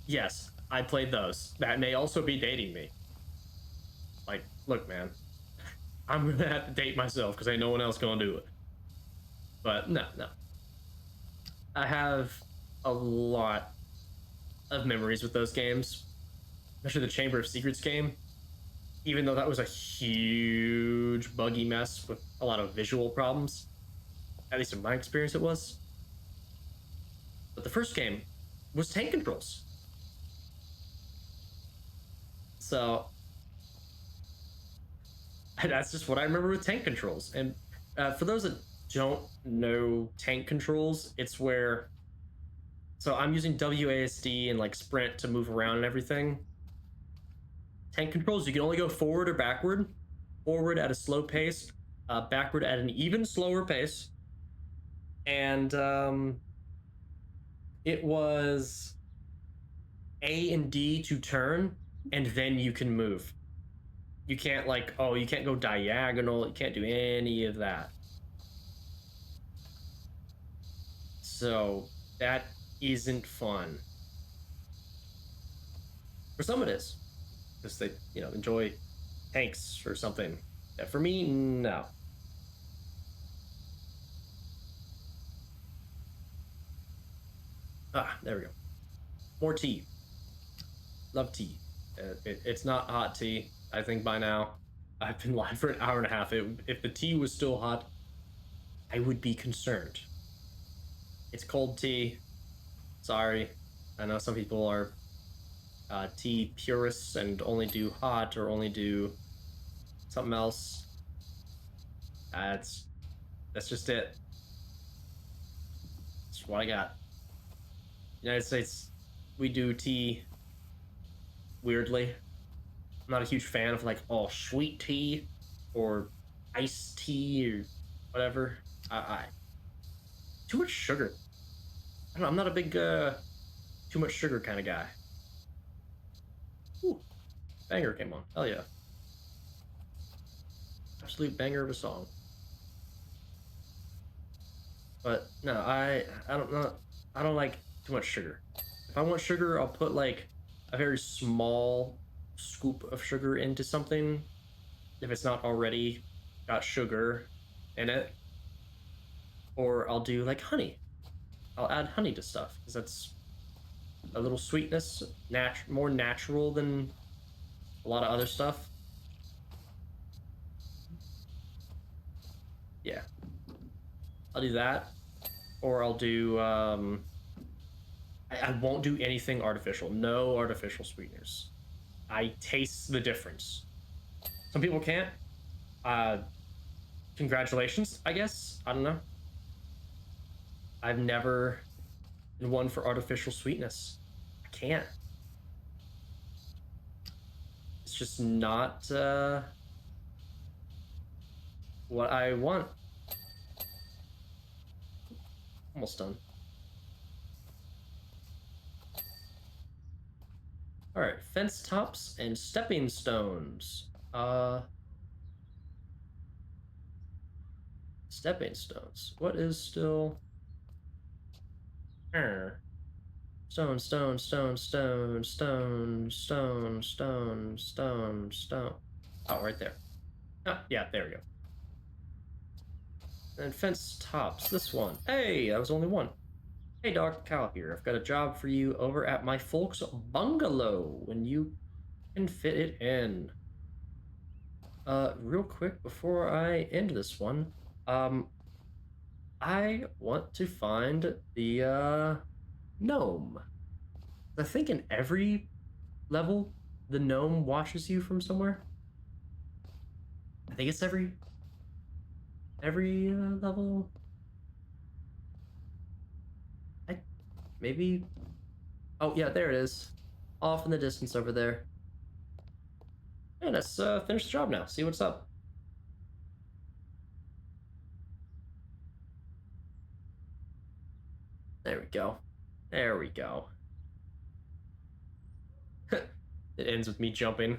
Yes, I played those. That may also be dating me. Like, look, man, I'm gonna have to date myself because ain't no one else gonna do it. But no, no. I have a lot of memories with those games, especially the Chamber of Secrets game. Even though that was a huge buggy mess with a lot of visual problems, at least in my experience, it was. But the first game was tank controls. So that's just what I remember with tank controls. And for those that don't know tank controls, it's where so I'm using WASD and like sprint to move around and everything. Tank controls, you can only go forward or backward. Forward at a slow pace, backward at an even slower pace. And it was A and D to turn, and then you can move. You can't like, oh, you can't go diagonal. You can't do any of that. So that isn't fun. For some it is, because they, enjoy tanks or something. Yeah, for me, no. Ah, there we go. More tea. Love tea. It's not hot tea. I think by now, I've been live for an hour and a half. If the tea was still hot, I would be concerned. It's cold tea. Sorry. I know some people are tea purists and only do hot or only do something else. That's just it. That's what I got. United States, we do tea weirdly. I'm not a huge fan of like sweet tea or iced tea or whatever. I too much sugar. I don't know. I'm not a big too much sugar kind of guy. Ooh, banger came on. Hell yeah, absolute banger of a song. But no, I don't know. I don't like too much sugar. If I want sugar, I'll put like a very small scoop of sugar into something if it's not already got sugar in it, or I'll do like honey. I'll add honey to stuff because that's a little sweetness, more natural than a lot of other stuff. Yeah, I'll do that, or I'll do. I won't do anything artificial. No artificial sweeteners. I taste the difference. Some people can't. Uh, Congratulations, I guess. I don't know. I've never been one for artificial sweetness. I can't. It's just not what I want. Almost done. All right, fence tops and stepping stones. Stepping stones. What is still? Stone, stone, stone, stone, stone, stone, stone, stone, stone. Oh, right there. Oh, yeah, there we go. And fence tops. This one. Hey, that was only one. Hey, Dr. Cal here. I've got a job for you over at my folks' bungalow when you can fit it in. Real quick before I end this one, I want to find the gnome. I think in every level, the gnome watches you from somewhere. I think it's every level. I maybe. Oh yeah, there it is, off in the distance over there. And let's finish the job now. See what's up. There we go. There we go. It ends with me jumping.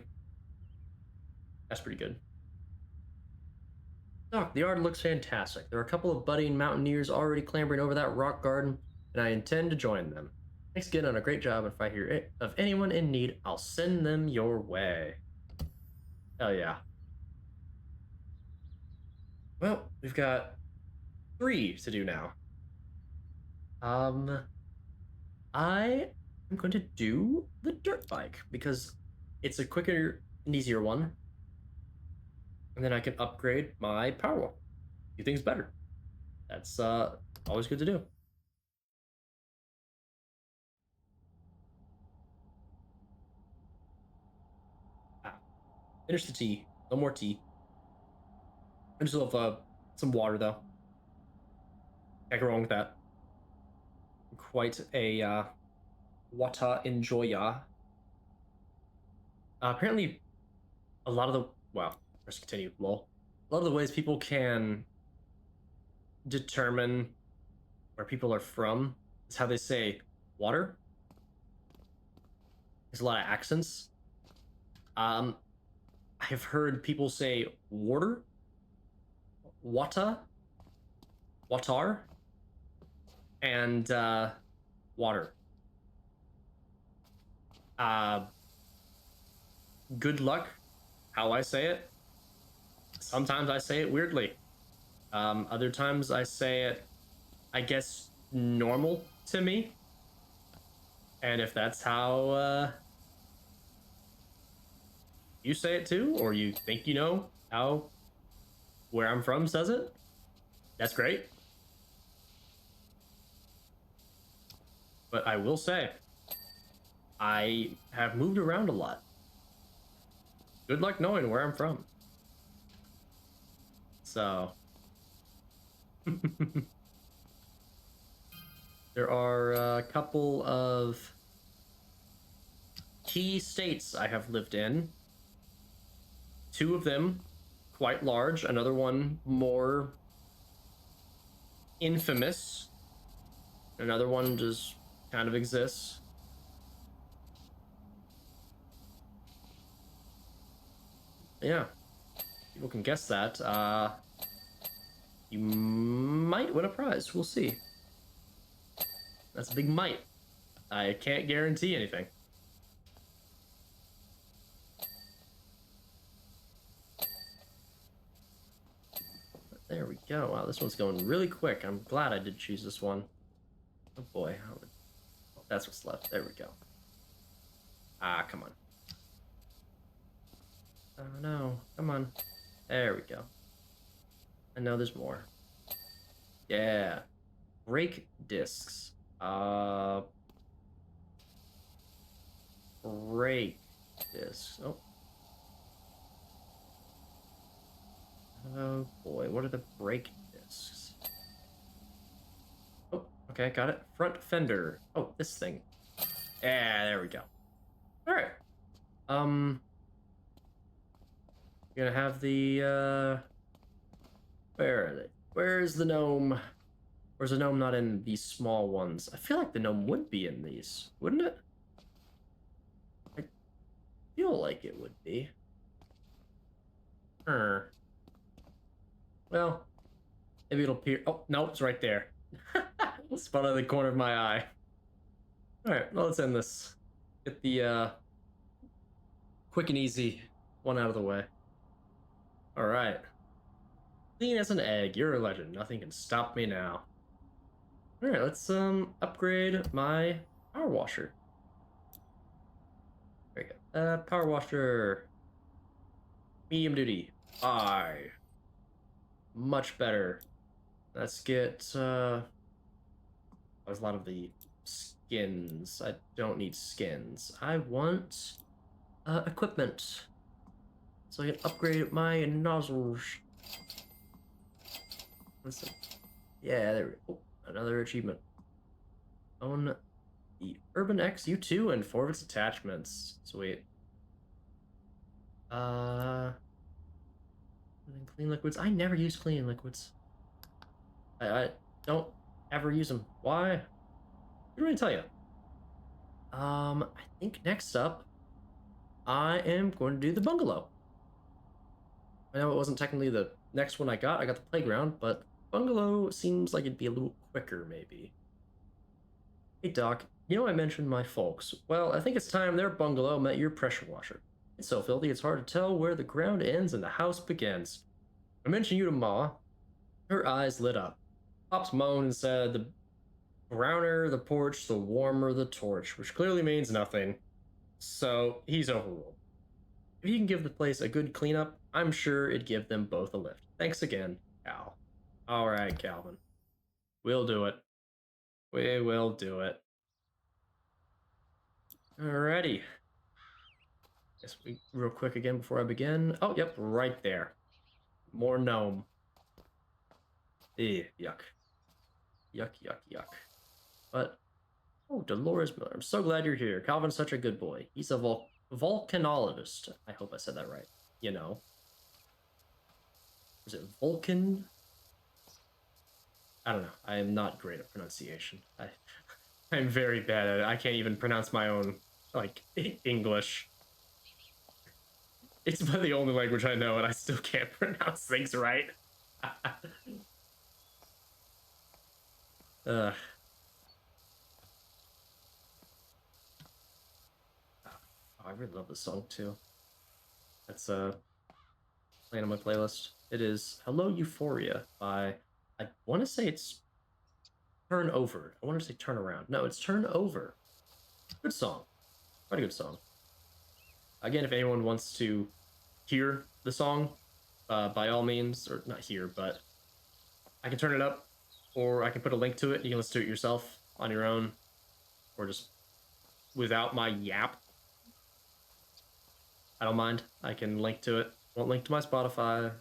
That's pretty good. Doc, the yard looks fantastic. There are a couple of budding mountaineers already clambering over that rock garden, and I intend to join them. Thanks again on a great job, and if I hear of anyone in need, I'll send them your way. Hell yeah. Well, we've got 3 to do now. Um, I am going to do the dirt bike because it's a quicker and easier one. And then I can upgrade my power. Do things better. That's always good to do. Ah, finish the tea. No more tea. I just love some water though. Can't go wrong with that. Quite a water enjoyer. Apparently, a lot of the let's continue. Lol. A lot of the ways people can determine where people are from is how they say water. There's a lot of accents. I've heard people say water, wata, watar, and water. Uh, Good luck, how I say it. Sometimes I say it weirdly. Other times I say it, I guess, normal to me. And if that's how you say it too, or you think you know how where I'm from says it, that's great. But I will say, I have moved around a lot. Good luck knowing where I'm from. So, there are a couple of key states I have lived in. 2 of them quite large, another one more infamous, another one just kind of exists. Yeah, people can guess that. You might win a prize. We'll see. That's a big might. I can't guarantee anything. go. Wow, this one's going really quick. I'm glad I did choose this one. Oh boy, oh, that's what's left. There we go. Ah, come on. Oh no, come on. There we go. I know there's more. Yeah. Break discs. Break discs. Oh. Oh boy, what are the brake discs? Oh, okay, got it. Front fender. Oh, this thing. Yeah, there we go. All right. Gonna have the where are they? Where's the gnome? Where's the gnome not in these small ones? I feel like the gnome would be in these, wouldn't it? I feel like it would be. Well, maybe it'll appear. Oh, no, it's right there. Spot out of the corner of my eye. All right, well, let's end this. Get the quick and easy one out of the way. All right. Clean as an egg. You're a legend. Nothing can stop me now. All right, let's upgrade my power washer. There we go. Power washer. Medium duty. Aye. Much better. Let's get there's a lot of the skins. I don't need skins. I want equipment. So I can upgrade my nozzles. Listen. Yeah, there we go. Oh, another achievement. Own the Urban X U2 and 4 of its attachments. Sweet. And then clean liquids. I never use clean liquids. I don't ever use them. Why? I don't really tell you. I think next up, I am going to do the bungalow. I know it wasn't technically the next one I got. I got the playground, but bungalow seems like it'd be a little quicker, maybe. Hey, Doc. You know I mentioned my folks. Well, I think it's time their bungalow met your pressure washer. It's so filthy it's hard to tell where the ground ends and the house begins. I mentioned you to Ma. Her eyes lit up. Pops moaned and said, the browner the porch, the warmer the torch, which clearly means nothing. So he's overruled. If you can give the place a good cleanup, I'm sure it'd give them both a lift. Thanks again, Cal. All right, Calvin. We'll do it. We will do it. Alrighty. Guess we real quick again before I begin. Oh, yep, right there. More gnome. Yuck. Yuck, yuck, yuck. But, oh, Dolores Miller. I'm so glad you're here. Calvin's such a good boy. He's a volcanologist. I hope I said that right. You know. Is it Vulcan? I don't know. I am not great at pronunciation. I'm very bad at it. I can't even pronounce my own, like, English. It's about the only language I know, and I still can't pronounce things right. Oh, I really love this song too. That's playing on my playlist. It is "Hello Euphoria" by, I want to say it's Turn Over. I want to say Turn Around. No, it's Turn Over. Good song. Quite a good song. Again, if anyone wants to hear the song, by all means, or not hear, but I can turn it up, or I can put a link to it. You can listen to it yourself on your own, or just without my yap. I don't mind. I can link to it. Won't link to my Spotify.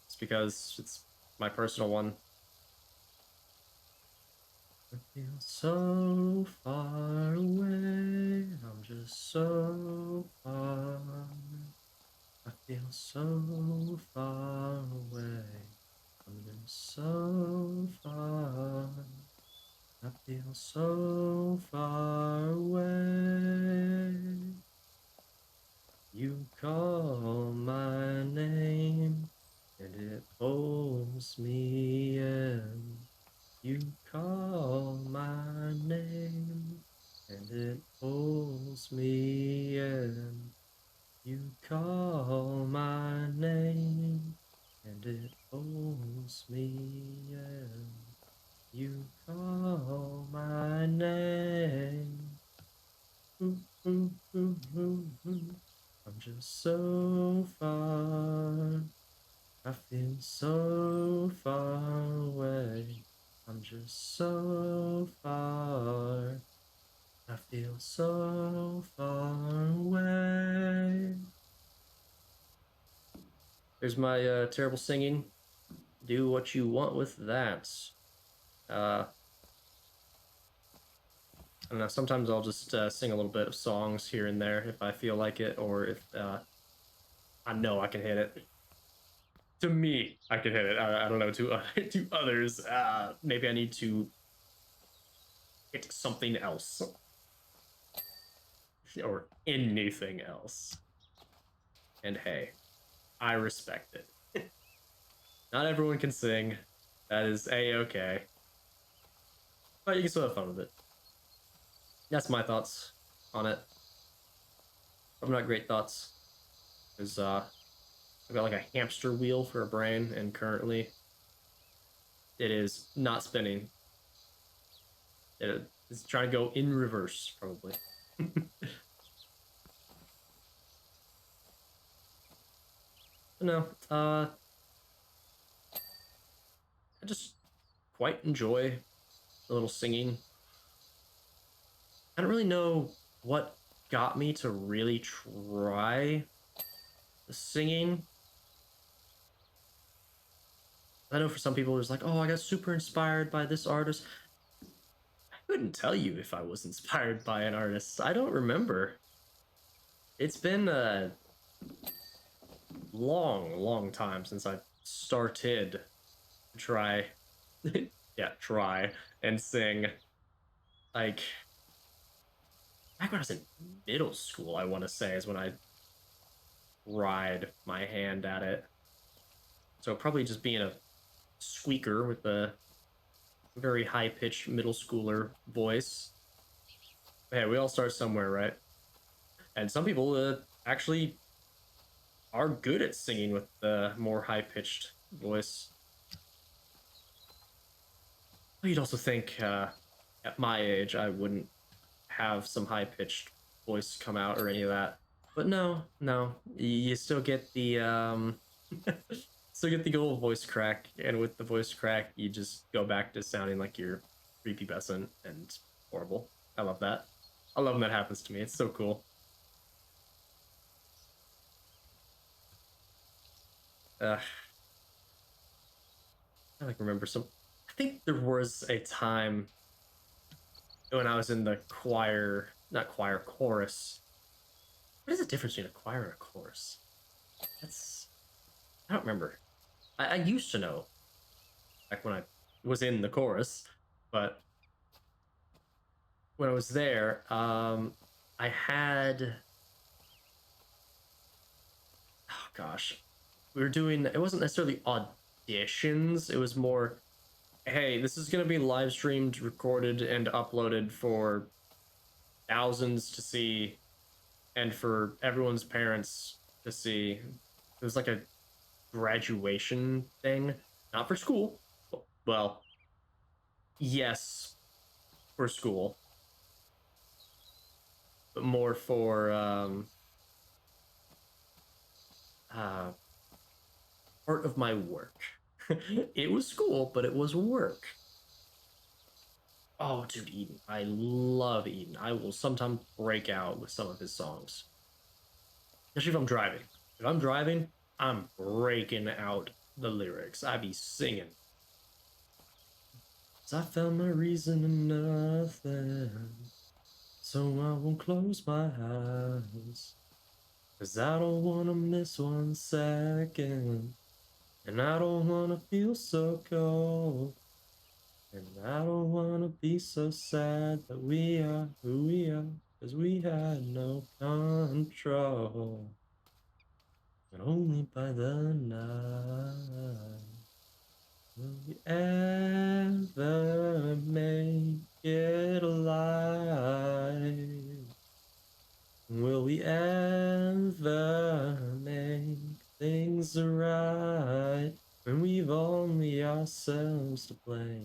It's because it's my personal one. I feel so far away. I'm just so far. I feel so far away. I'm just so far. I feel so far away. You call my name and it pulls me in. You call my name and it pulls me in. You call my name and it calls me and you call my name. I'm just so far. I feel so far away. I'm just so far. I feel so far away. There's my terrible singing. Do what you want with that. Uh, I don't know. Sometimes I'll just sing a little bit of songs here and there if I feel like it, or if I know I can hit it. To me, I can hit it. I don't know. To to others, maybe I need to hit something else or anything else. And hey, I respect it. Not everyone can sing. That is a-okay. But you can still have fun with it. That's my thoughts on it. I'm not great thoughts. Because I've got like a hamster wheel for a brain, and currently it is not spinning. It is trying to go in reverse, probably. No, I just quite enjoy a little singing. I don't really know what got me to really try the singing. I know for some people it's like, oh, I got super inspired by this artist. I couldn't tell you if I was inspired by an artist. I don't remember. It's been a long, long time since I started to try, yeah, try and sing. Like back when I was in middle school, I want to say is when I tried my hand at it. So probably just being a squeaker with a very high pitched middle schooler voice. Hey, we all start somewhere, right? And some people actually are good at singing with the more high pitched voice. But you'd also think at my age I wouldn't have some high pitched voice come out or any of that. But no, no, you still get the still get the old voice crack, and with the voice crack, you just go back to sounding like you're prepubescent and horrible. I love that. I love when that happens to me. It's so cool. Uh, I like remember some. I think there was a time when I was in the choir, not choir, chorus. What is the difference between a choir and a chorus? That's I don't remember. I used to know back when I was in the chorus, but when I was there, I had oh gosh, we were doing. It wasn't necessarily auditions. It was more, hey, this is gonna be live streamed, recorded, and uploaded for thousands to see, and for everyone's parents to see. It was like a graduation thing, not for school. Well, yes, for school, but more for uh, part of my work. It was school, but it was work. Oh, dude, Eden. I love Eden. I will sometimes break out with some of his songs, especially if I'm driving. If I'm driving, I'm breaking out the lyrics. I be singing. 'Cause I found my reason in nothing, so I won't close my eyes. 'Cause I don't wanna miss 1 second, and I don't wanna feel so cold. And I don't wanna be so sad that we are who we are, 'cause we had no control, but only by the night will we ever make it alive. Will we ever make things right when we've to play.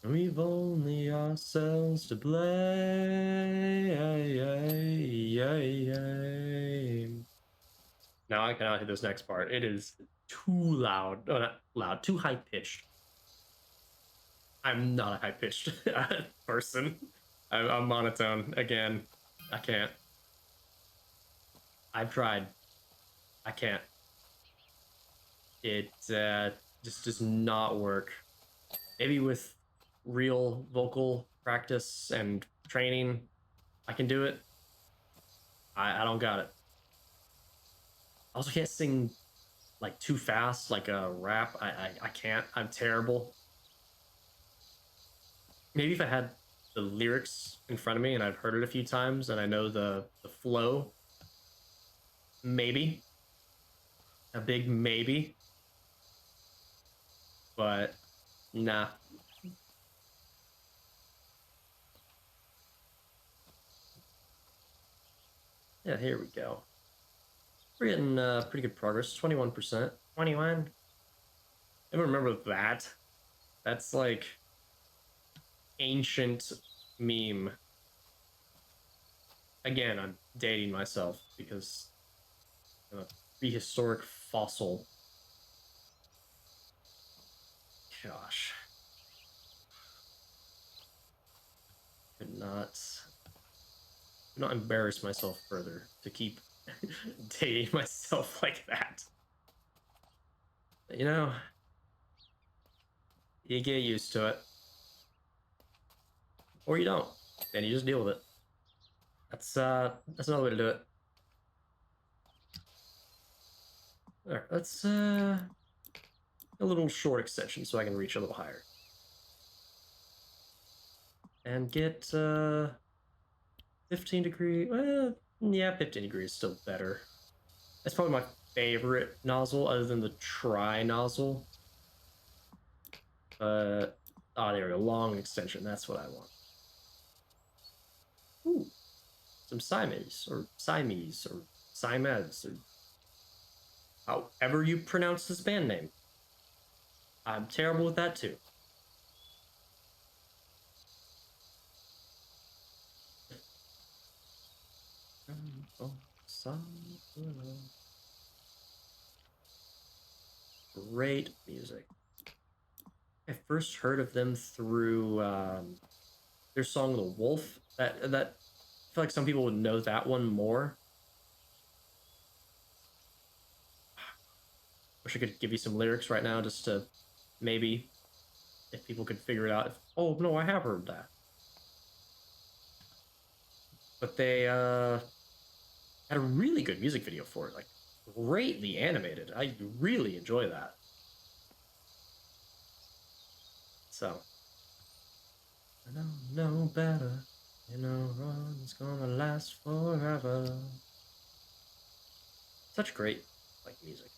We've only ourselves to blame. Now I cannot hit this next part. It is too loud. Oh, not loud. Too high pitched. I'm not a high pitched person. I'm monotone again. I can't. I've tried. I can't. It just does not work. Maybe with real vocal practice and training, I can do it. I don't got it. I also can't sing like too fast, like a rap. I can't. I'm terrible. Maybe if I had the lyrics in front of me and I've heard it a few times and I know the flow, maybe a big maybe, but nah. Yeah, here we go. We're getting pretty good progress. 21%. 21. I don't remember that. That's like ancient meme. Again, I'm dating myself because I'm a prehistoric fossil. Gosh. Could not embarrass myself further to keep dating myself like that. You know, you get used to it. Or you don't. And you just deal with it. That's another way to do it. Alright, let's a little short extension so I can reach a little higher. And get 15 degree. Yeah, 15 degrees is still better. That's probably my favorite nozzle other than the tri nozzle. Oh, there we go. Long extension. That's what I want. Ooh, some Siamese or Siamese or Siamese or however you pronounce this band name. I'm terrible with that too. Great music. I first heard of them through their song "The Wolf." That I feel like some people would know that one more. Wish I could give you some lyrics right now, just to maybe if people could figure it out. Oh no, I have heard that. But they had a really good music video for it, like greatly animated. I really enjoy that. So I know better. You know, run's gonna last forever. Such great like music.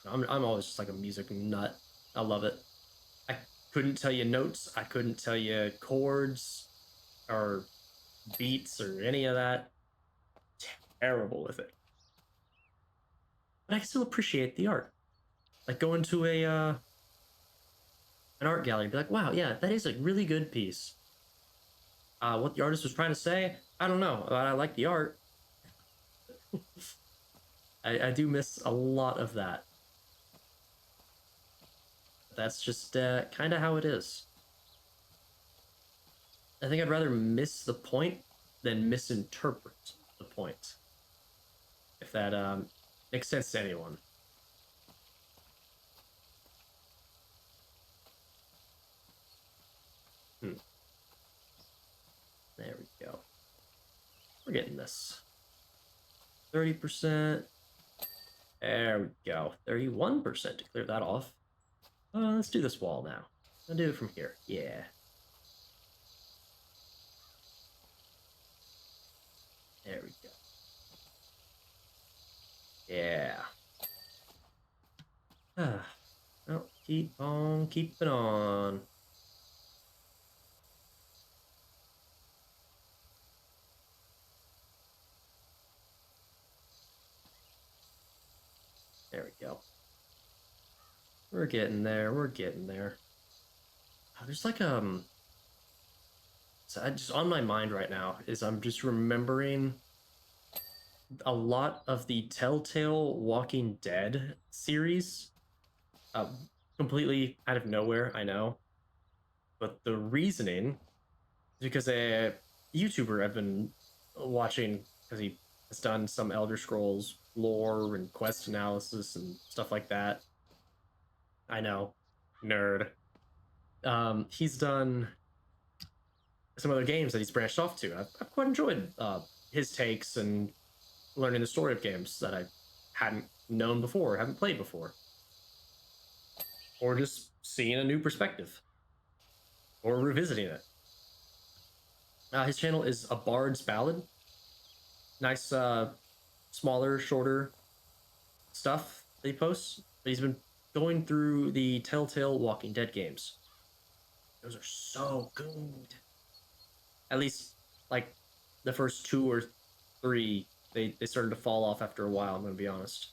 I'm always just like a music nut. I love it. I couldn't tell you notes. I couldn't tell you chords or beats or any of that. Terrible with it. But I can still appreciate the art. Like go into a an art gallery and be like, wow, yeah, that is a really good piece. What the artist was trying to say, I don't know, but I like the art. I do miss a lot of that. That's just kind of how it is. I think I'd rather miss the point than misinterpret the point. If that makes sense to anyone. There we go. We're getting this. 30%. There we go. 31% to clear that off. Let's do this wall now. I'll do it from here. Yeah. There we go. Yeah. Well, keep on keeping on. There we go. We're getting there. We're getting there. There's like so I just on my mind right now is I'm just remembering a lot of the Telltale Walking Dead series. Uh, Completely out of nowhere, I know, but the reasoning is because a YouTuber I've been watching because he has done some Elder Scrolls lore and quest analysis and stuff like that. I know, nerd. He's done some other games that he's branched off to. I've quite enjoyed his takes and learning the story of games that I hadn't known before, haven't played before, or just seeing a new perspective or revisiting it. His channel is A Bard's Ballad. Nice, smaller, shorter stuff that he posts. But he's been going through the Telltale Walking Dead games. Those are so good. At least, like, the first two or three, they started to fall off after a while, I'm going to be honest.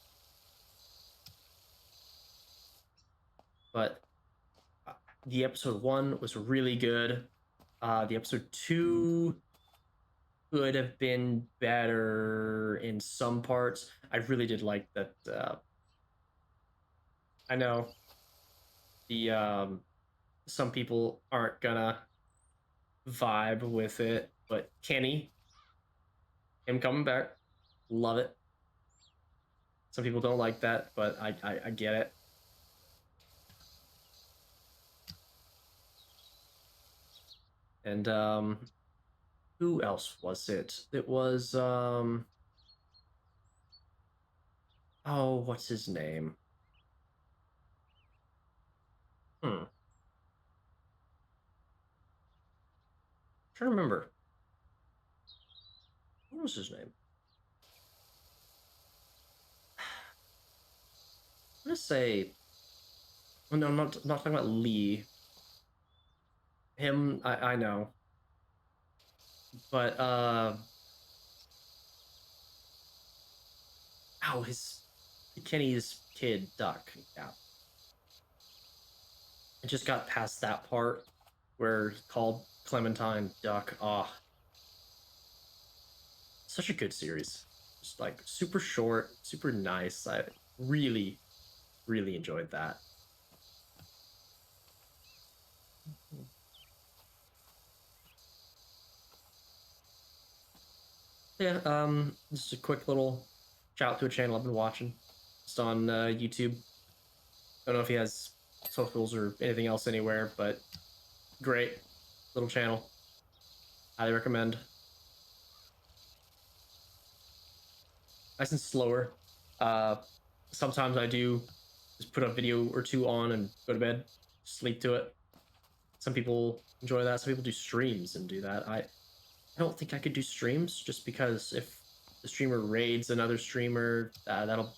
But the episode 1 was really good. The episode 2 could have been better in some parts. I really did like that. I know the some people aren't gonna vibe with it, but Kenny, him coming back, love it. Some people don't like that, but I get it. And who else was it? It was oh, what's his name? I'm trying to remember. What was his name? I'm gonna say. Oh, no, I'm not talking about Lee. Him, I know, but oh, his Kenny's kid, Duck. Yeah, I just got past that part where he called Clementine Duck. Oh, such a good series. Just like super short, super nice. I really, really enjoyed that. Yeah, just a quick little shout out to a channel I've been watching. Just on YouTube. Don't know if he has socials or anything else anywhere, but great little channel. Highly recommend. Nice and slower. Uh, Sometimes I do just put a video or two on and go to bed, sleep to it. Some people enjoy that. Some people do streams and do that. I don't think I could do streams just because if the streamer raids another streamer, that'll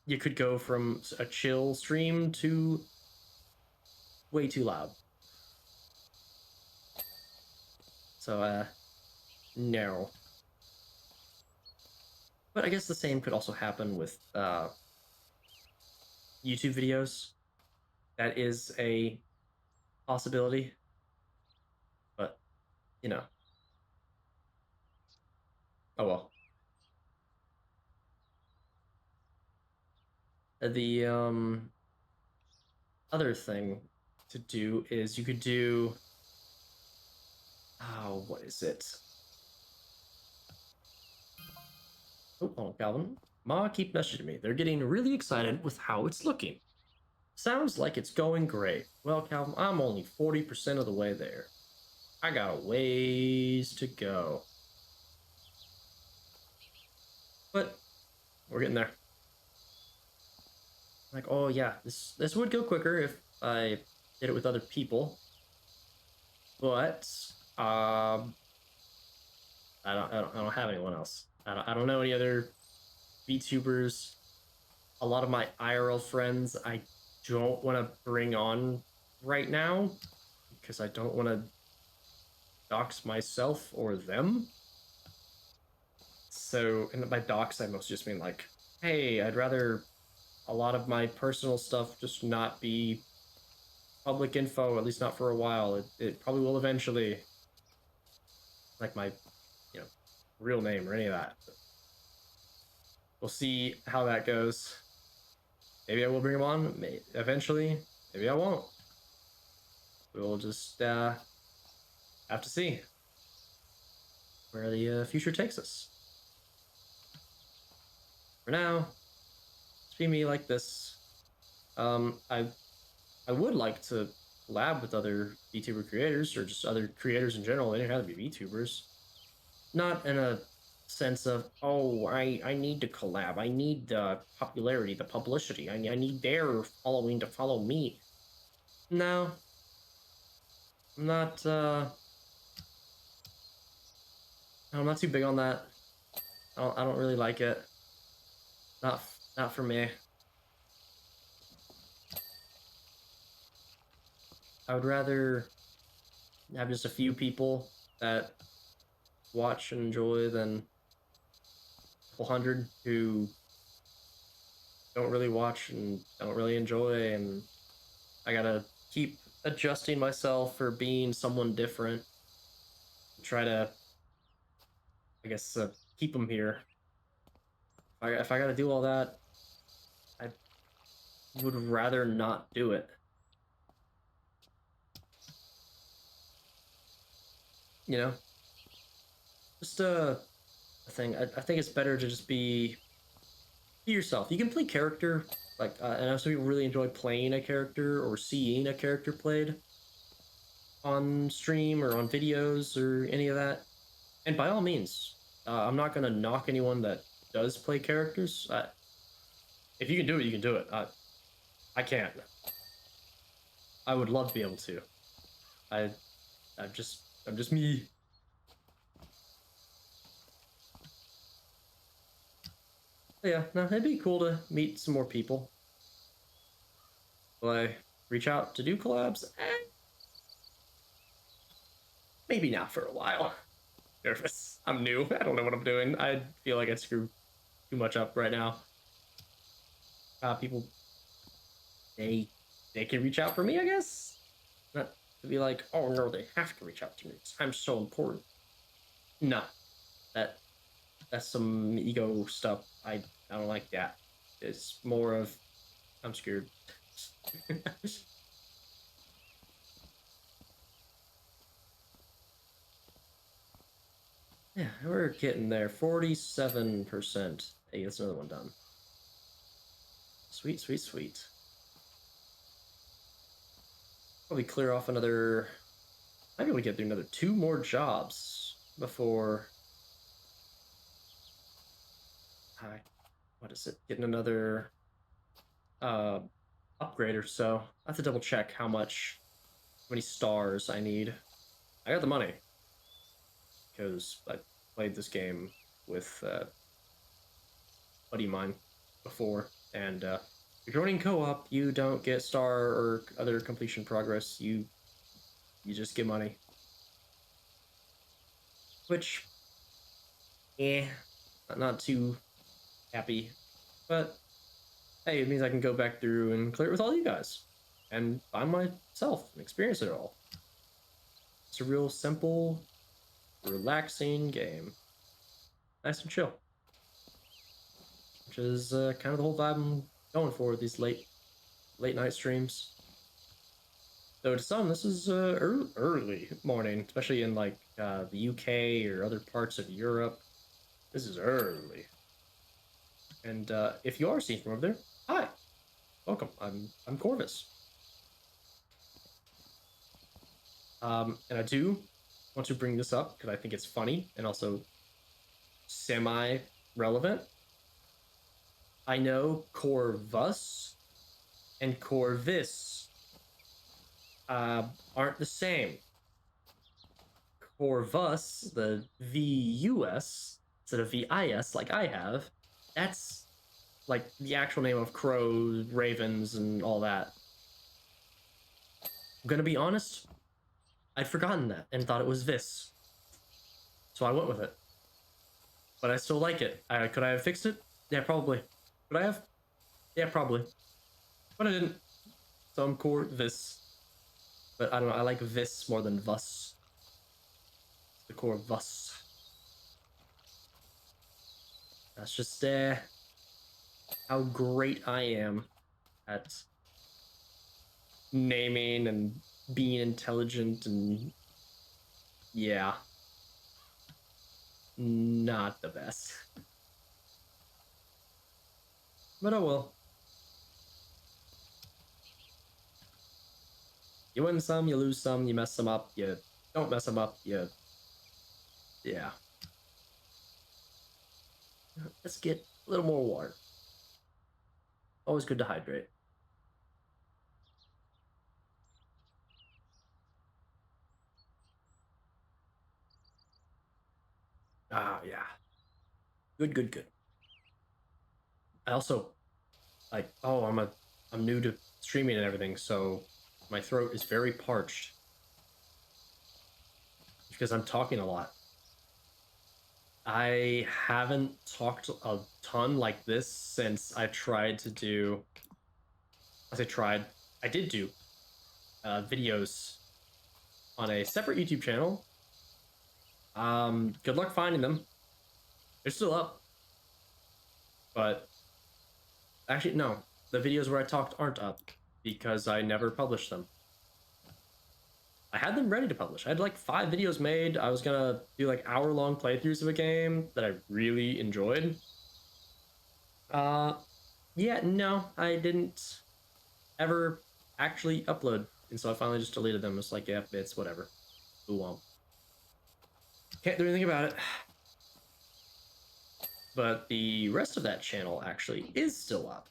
you could go from a chill stream to way too loud. So no. But I guess the same could also happen with YouTube videos. That is a possibility. But you know, oh well. The other thing to do is you could do oh, what is it? Oh, Calvin. Ma keep messaging me. They're getting really excited with how it's looking. Sounds like it's going great. Well, Calvin, I'm only 40% of the way there. I got a ways to go. But we're getting there. Like, oh yeah, this would go quicker if I did it with other people. But I don't have anyone else. I don't know any other VTubers. A lot of my IRL friends I don't want to bring on right now because I don't want to dox myself or them. So, and by dox, I must just mean like, hey, I'd rather a lot of my personal stuff just not be public info, at least not for a while. It probably will eventually, like my, you know, real name or any of that. But we'll see how that goes. Maybe I will bring him on eventually. Maybe I won't. We'll just have to see where the future takes us. For now, it's be me like this. I would like to collab with other VTuber creators or just other creators in general. They don't have to be VTubers. Not in a sense of, oh, I need to collab. I need the popularity, the publicity. I need their following to follow me. No, I'm not. I'm not too big on that. I don't really like it. Not not for me. I would rather have just a few people that watch and enjoy than a couple hundred who don't really watch and don't really enjoy, and I gotta keep adjusting myself for being someone different. Try to, I guess, keep them here. If I gotta do all that, I would rather not do it. You know, just a thing. I think it's better to just be yourself. You can play character, like, and I know some people really enjoy playing a character or seeing a character played on stream or on videos or any of that. And by all means, I'm not gonna knock anyone that does play characters. If you can do it, you can do it. I can't. I would love to be able to. I I'm just me. But yeah, no, it'd be cool to meet some more people. Will I reach out to do collabs? Maybe not for a while. Nervous. I'm new. I don't know what I'm doing. I feel like I screwed too much up right now. People, they they can reach out for me, I guess. Not to be like, oh no, they have to reach out to me. I'm so important. No, that that's some ego stuff. I don't like that. It's more of I'm scared. Yeah, we're getting there. 47%. Hey, that's another one done. Sweet, sweet, sweet. Probably clear off another. Might be able to get through another 2 more jobs before I. What is it? Getting another uh upgrade or so. I have to double check how many stars I need. I got the money because I played this game with buddy of mine before, and if you're running co-op, you don't get star or other completion progress. You just get money, which, eh, not too happy. But hey, it means I can go back through and clear it with all you guys, and by myself and experience it all. It's a real simple, relaxing game, nice and chill, which is kind of the whole vibe I'm going for with these late night streams. Though to some, this is early morning, especially in like the UK or other parts of Europe. This is early. And if you are seeing from over there, hi, welcome. I'm Corvus. And I do want to bring this up because I think it's funny and also semi-relevant. I know Corvus and Corvis aren't the same. Corvus, the VUS, instead of VIS, like I have, that's like the actual name of crows, ravens, and all that. I'm gonna be honest, I'd forgotten that and thought it was Vis. So I went with it. But I still like it. Could I have fixed it? Yeah, probably. Could I have? Yeah, probably. But I didn't. Some core this. But I don't know. I like this more than vus. It's the core vus. That's just how great I am at naming and being intelligent and yeah, not the best. But oh well. You win some, you lose some, you mess them up, you don't mess them up, yeah. Let's get a little more water. Always good to hydrate. Ah, yeah. Good, good, good. I also like, oh, I'm new to streaming and everything, so my throat is very parched because I'm talking a lot. I haven't talked a ton like this since I tried to do. I say tried. I did do videos on a separate YouTube channel. Good luck finding them. They're still up, but actually, no. The videos where I talked aren't up because I never published them. I had them ready to publish. I had like 5 videos made. I was gonna do like hour-long playthroughs of a game that I really enjoyed. Uh, yeah, no, I didn't ever actually upload, and so I finally just deleted them. It's like, yeah, it's whatever. Who won't? Can't do anything about it. But the rest of that channel actually is still up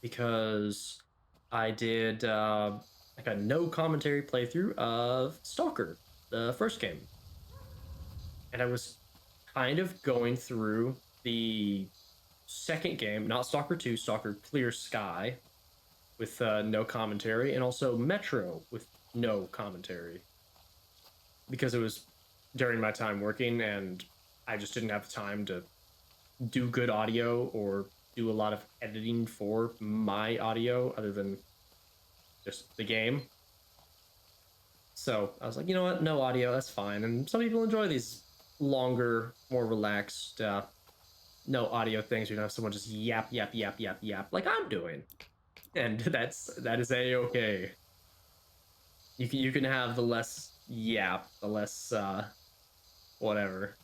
because I did like a no commentary playthrough of Stalker, the first game, and I was kind of going through the second game, not Stalker 2, Stalker Clear Sky, with no commentary, and also Metro with no commentary because it was during my time working and I just didn't have time to do good audio or do a lot of editing for my audio other than just the game. So I was like, you know what? No audio, that's fine. And some people enjoy these longer, more relaxed, no audio things. You don't have someone just yap, yap, yap, yap, yap, like I'm doing. And that is a okay. You can have the less yap, the less whatever.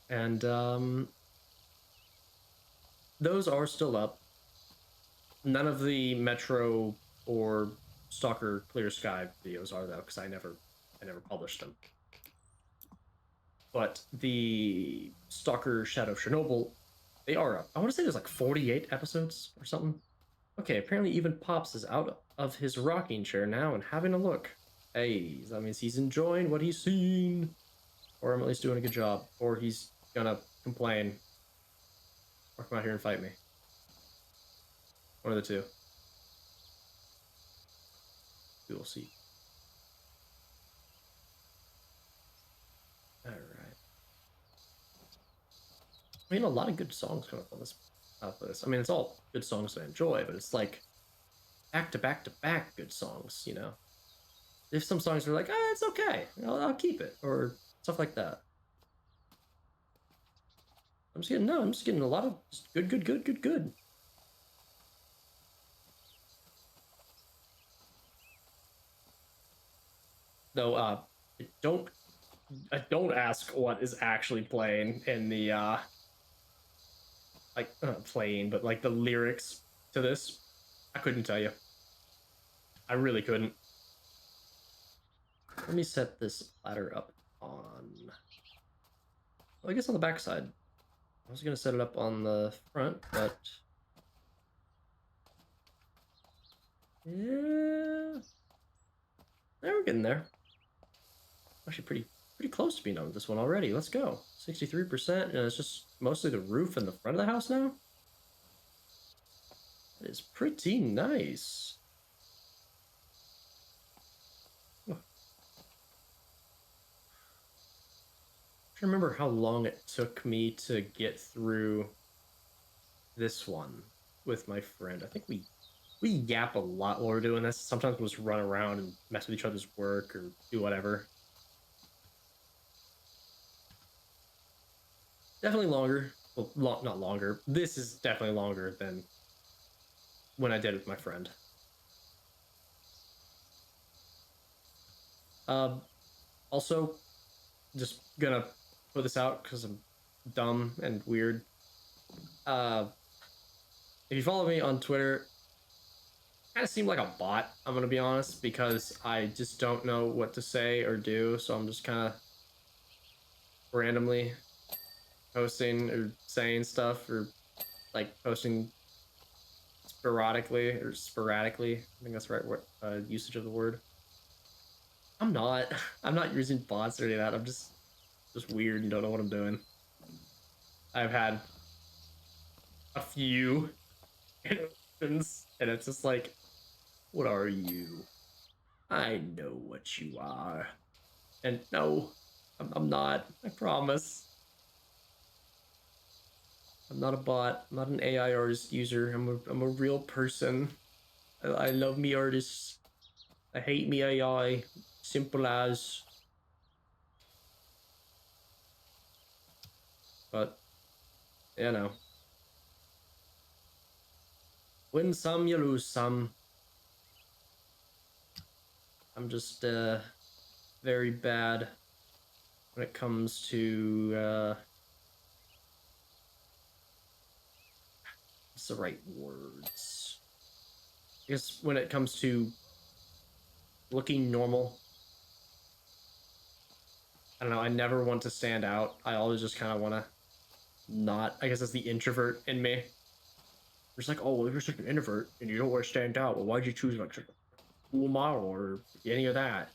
And those are still up. None of the Metro or Stalker Clear Sky videos are though, because I never published them. But the Stalker Shadow of Chernobyl, they are up. I want to say there's like 48 episodes or something. Okay, apparently even Pops is out of his rocking chair now and having a look. Hey, that means he's enjoying what he's seen. Or I'm at least doing a good job. Or he's gonna complain. Or come out here and fight me. One of the two. We will see. Alright. I mean, a lot of good songs come up on this playlist. I mean, it's all good songs that I enjoy, but it's like back to back to back good songs, you know? If some songs are like, it's okay, I'll keep it, or stuff like that. I'm just getting a lot of just good, good, good, good, good. Though, don't don't ask what is actually playing in the like playing, but like the lyrics to this. I couldn't tell you. I really couldn't. Let me set this ladder up on. Well, I guess on the back side. I was gonna set it up on the front, but yeah, we're getting there. Actually, pretty close to being done with this one already. Let's go. 63%, and it's just mostly the roof and the front of the house now. That is pretty nice. Oh. I remember how long it took me to get through this one with my friend. I think we yap a lot while we're doing this. Sometimes we'll just run around and mess with each other's work or do whatever. Definitely longer. Well, not longer. This is definitely longer than when I did it with my friend. Uh, Also, just gonna put this out because I'm dumb and weird. Uh, if you follow me on Twitter, kind of seem like a bot. I'm gonna be honest because I just don't know what to say or do, so I'm just kind of randomly posting or saying stuff or like posting sporadically. I think that's the right word, usage of the word. I'm not. I'm not using bots or any of that. I'm just weird and don't know what I'm doing. I've had a few interactions, and it's just like, what are you? I know what you are. And no, I'm not. I promise. I'm not a bot. I'm not an AI artist user. I'm a real person. I love me artists. I hate me AI. Simple as. But, you know, win some, you lose some. I'm just very bad when it comes to what's the right words? I guess when it comes to looking normal. I don't know. I never want to stand out. I always just kind of want to not. I guess that's the introvert in me. It's like, oh, well, if you're such an introvert and you don't want to stand out, well, why'd you choose like such a cool model or any of that?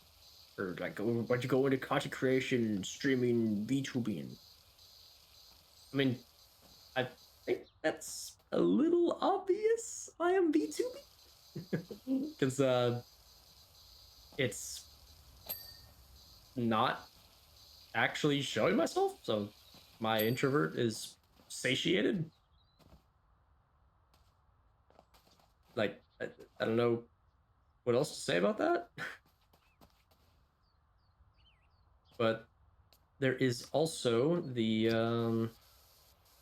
Or like, why'd you go into content creation, streaming, VTubing? I mean, I think that's a little obvious. I am VTubing because it's not actually showing myself. So my introvert is satiated. Like, I don't know what else to say about that. But there is also the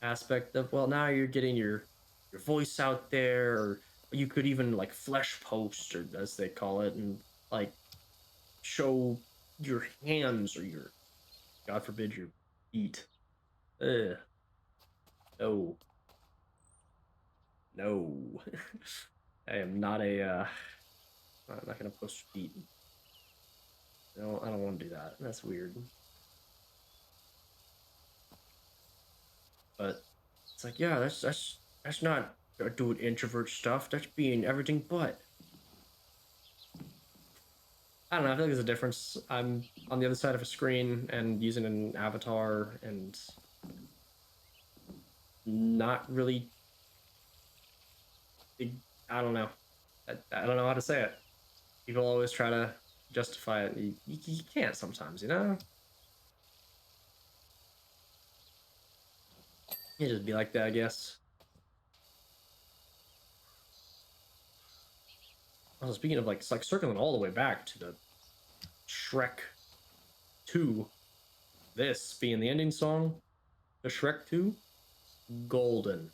aspect of, well, now you're getting your voice out there, or you could even like flesh post, or as they call it, and like show your hands or your, God forbid, your feet. Ugh, no, no. I am not a. I'm not gonna post feet. No, I don't want to do that. That's weird. But it's like, yeah, that's not doing introvert stuff. That's being everything but. I don't know. I feel like there's a difference. I'm on the other side of a screen and using an avatar and not really. I don't know. I don't know how to say it. People always try to justify it. You can't sometimes, you know? You just be like that, I guess. Also, speaking of like, it's like circling all the way back to the Shrek 2, this being the ending song, the Shrek 2, golden.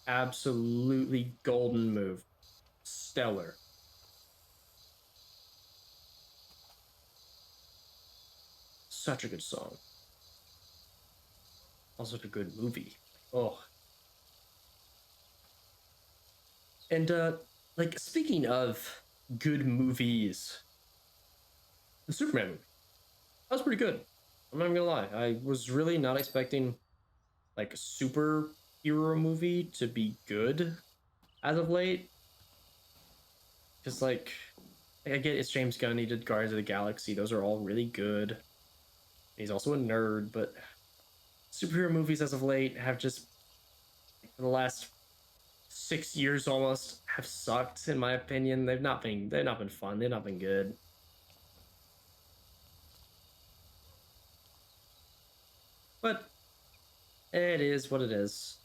Absolutely golden move. Stellar. Such a good song. Also a good movie. Oh. And like speaking of good movies, the Superman movie. That was pretty good. I'm not even gonna lie. I was really not expecting like a superhero movie to be good as of late. Just like I get it's James Gunn, he did Guardians of the Galaxy. Those are all really good. He's also a nerd, but superhero movies as of late have just for the last 6 years almost have sucked in my opinion. They've not been fun. They've not been good. But it is what it is.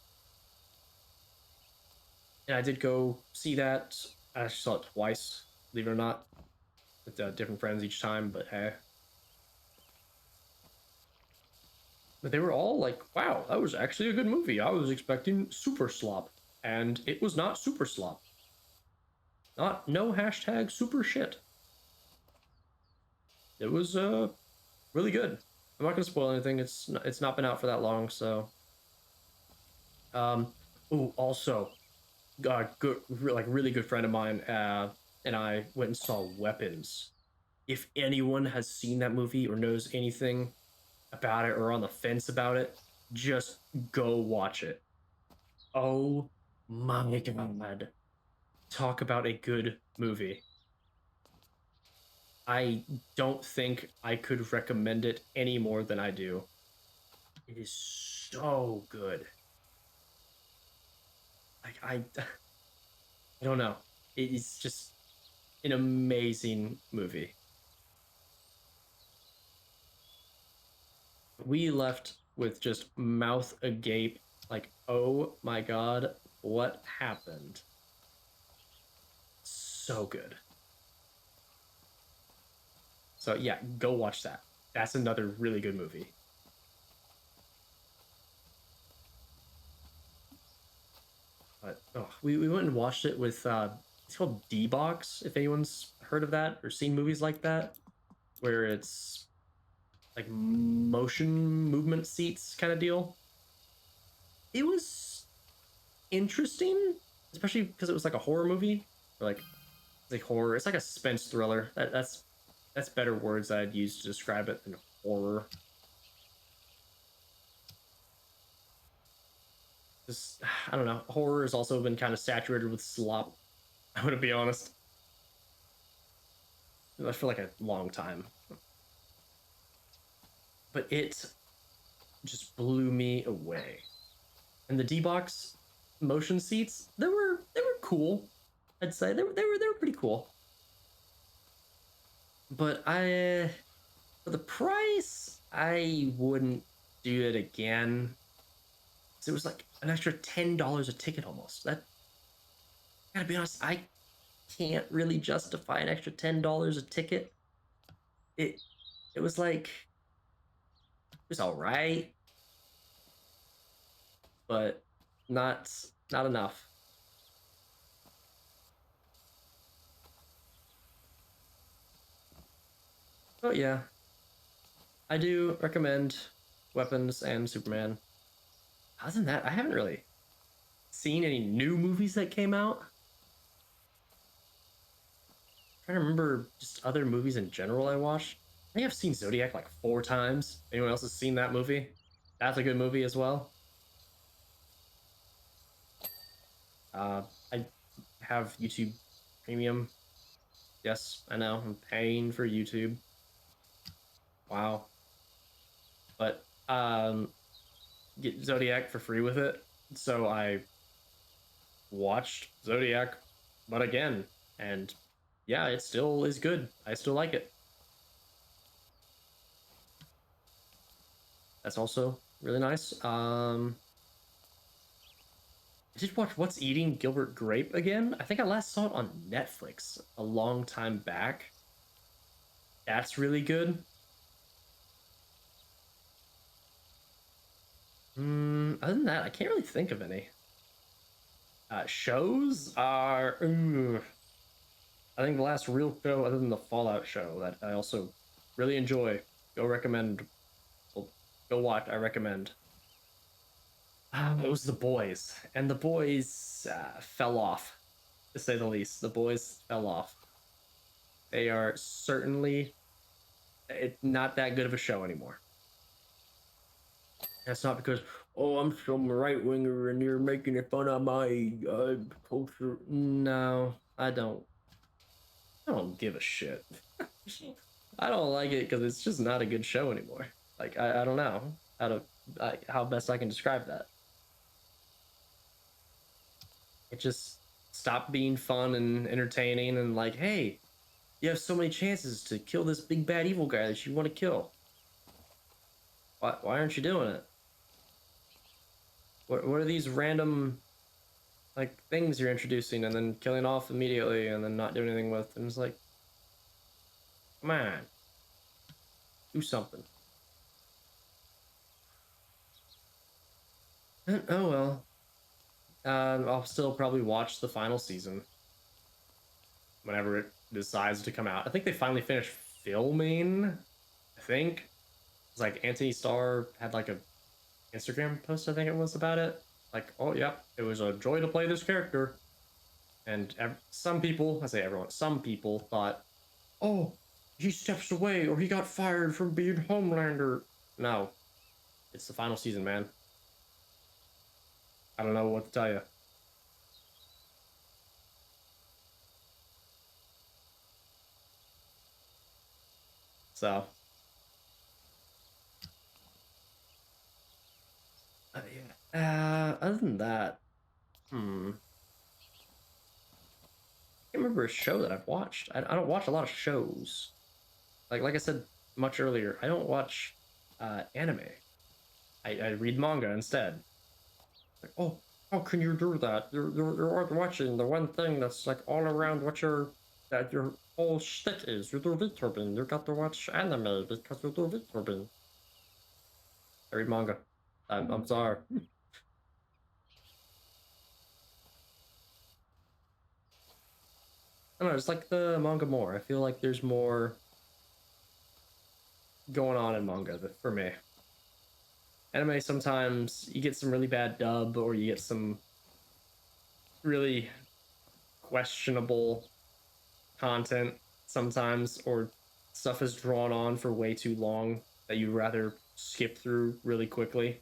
And I did go see that. I actually saw it twice, believe it or not, with different friends each time. But hey, but they were all like, "Wow, that was actually a good movie. I was expecting super slop, and it was not super slop. Not no hashtag super shit. It was really good. I'm not gonna spoil anything. It's not been out for that long, so um. Oh, also, good like really good friend of mine and I went and saw Weapons. If anyone has seen that movie or knows anything about it or on the fence about it, just go watch it. Oh my god. Talk about a good movie. I don't think I could recommend it any more than I do. It is so good. Like I don't know. It is just an amazing movie. We left with just mouth agape, like, oh my god, what happened? So good. So yeah, go watch that. That's another really good movie. But oh, we went and watched it with it's called D Box, if anyone's heard of that or seen movies like that, where it's like motion movement seats kind of deal. It was interesting, especially because it was like a horror movie. Or like it's like horror. It's like a suspense thriller. That's better words I'd use to describe it than horror. Just I don't know. Horror has also been kind of saturated with slop. I'm gonna be honest. For like a long time, but it just blew me away. And the D box motion seats, they were cool. I'd say they were pretty cool. But I for the price, I wouldn't do it again. So it was like an extra $10 a ticket almost. That gotta be honest, I can't really justify an extra $10 a ticket. It it was like it was all right, but not not enough. But yeah, I do recommend Weapons and Superman. Other than that, I haven't really seen any new movies that came out. I'm trying to remember just other movies in general I watched. I think I've seen Zodiac like 4 times. Anyone else has seen that movie? That's a good movie as well. I have YouTube Premium. Yes, I know. I'm paying for YouTube. Wow. But get Zodiac for free with it. So I watched Zodiac, but again, and yeah, it still is good. I still like it. That's also really nice. I did watch What's Eating Gilbert Grape again. I think I last saw it on Netflix a long time back. That's really good. Other than that, I can't really think of any. Shows are. I think the last real show, other than the Fallout show, that I also really enjoy. Go recommend. Well, go watch. I recommend. It was The Boys, and The Boys fell off, to say the least. The Boys fell off. They are certainly not that good of a show anymore. That's not because, oh, I'm some right winger and you're making fun of my culture. No, I don't. I don't give a shit. I don't like it because it's just not a good show anymore. Like I don't know how best I can describe that. It just stopped being fun and entertaining and like, hey, you have so many chances to kill this big bad evil guy that you want to kill. Why aren't you doing it? What are these random like things you're introducing and then killing off immediately and then not doing anything with. And it's like, come on, do something. Oh well. I'll still probably watch the final season whenever it decides to come out. I think they finally finished filming. I think it's like Anthony Starr had like a Instagram post, I think it was, about it. Like, oh yeah, it was a joy to play this character. And some people, I say everyone, some people thought, oh, he steps away or he got fired from being Homelander. No, it's the final season, man. I don't know what to tell you. So, yeah. Other than that, I can't remember a show that I've watched. I don't watch a lot of shows. Like I said much earlier, I don't watch anime. I read manga instead. Like, oh, how can you do that? You're watching the one thing that's like all around what your whole shtick is. You do VTubing. You got to watch anime because you do VTubing. I read manga. I'm sorry. I don't know, just like the manga more. I feel like there's more going on in manga for me. Anime, sometimes you get some really bad dub or you get some really questionable content sometimes, or stuff is drawn on for way too long that you'd rather skip through really quickly.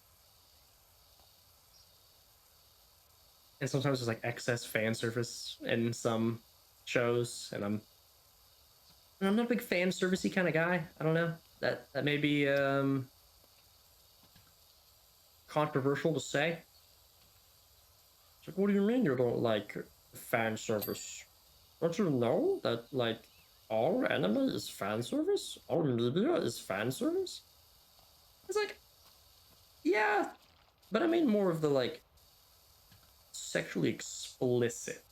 And sometimes there's like excess fan service in some shows, and I'm not a big fan servicey kind of guy. I don't know. That may be controversial to say. It's like, what do you mean you don't like fan service? Don't you know that like all anime is fan service? All media is fan service? It's like, yeah, but I mean more of the like sexually explicit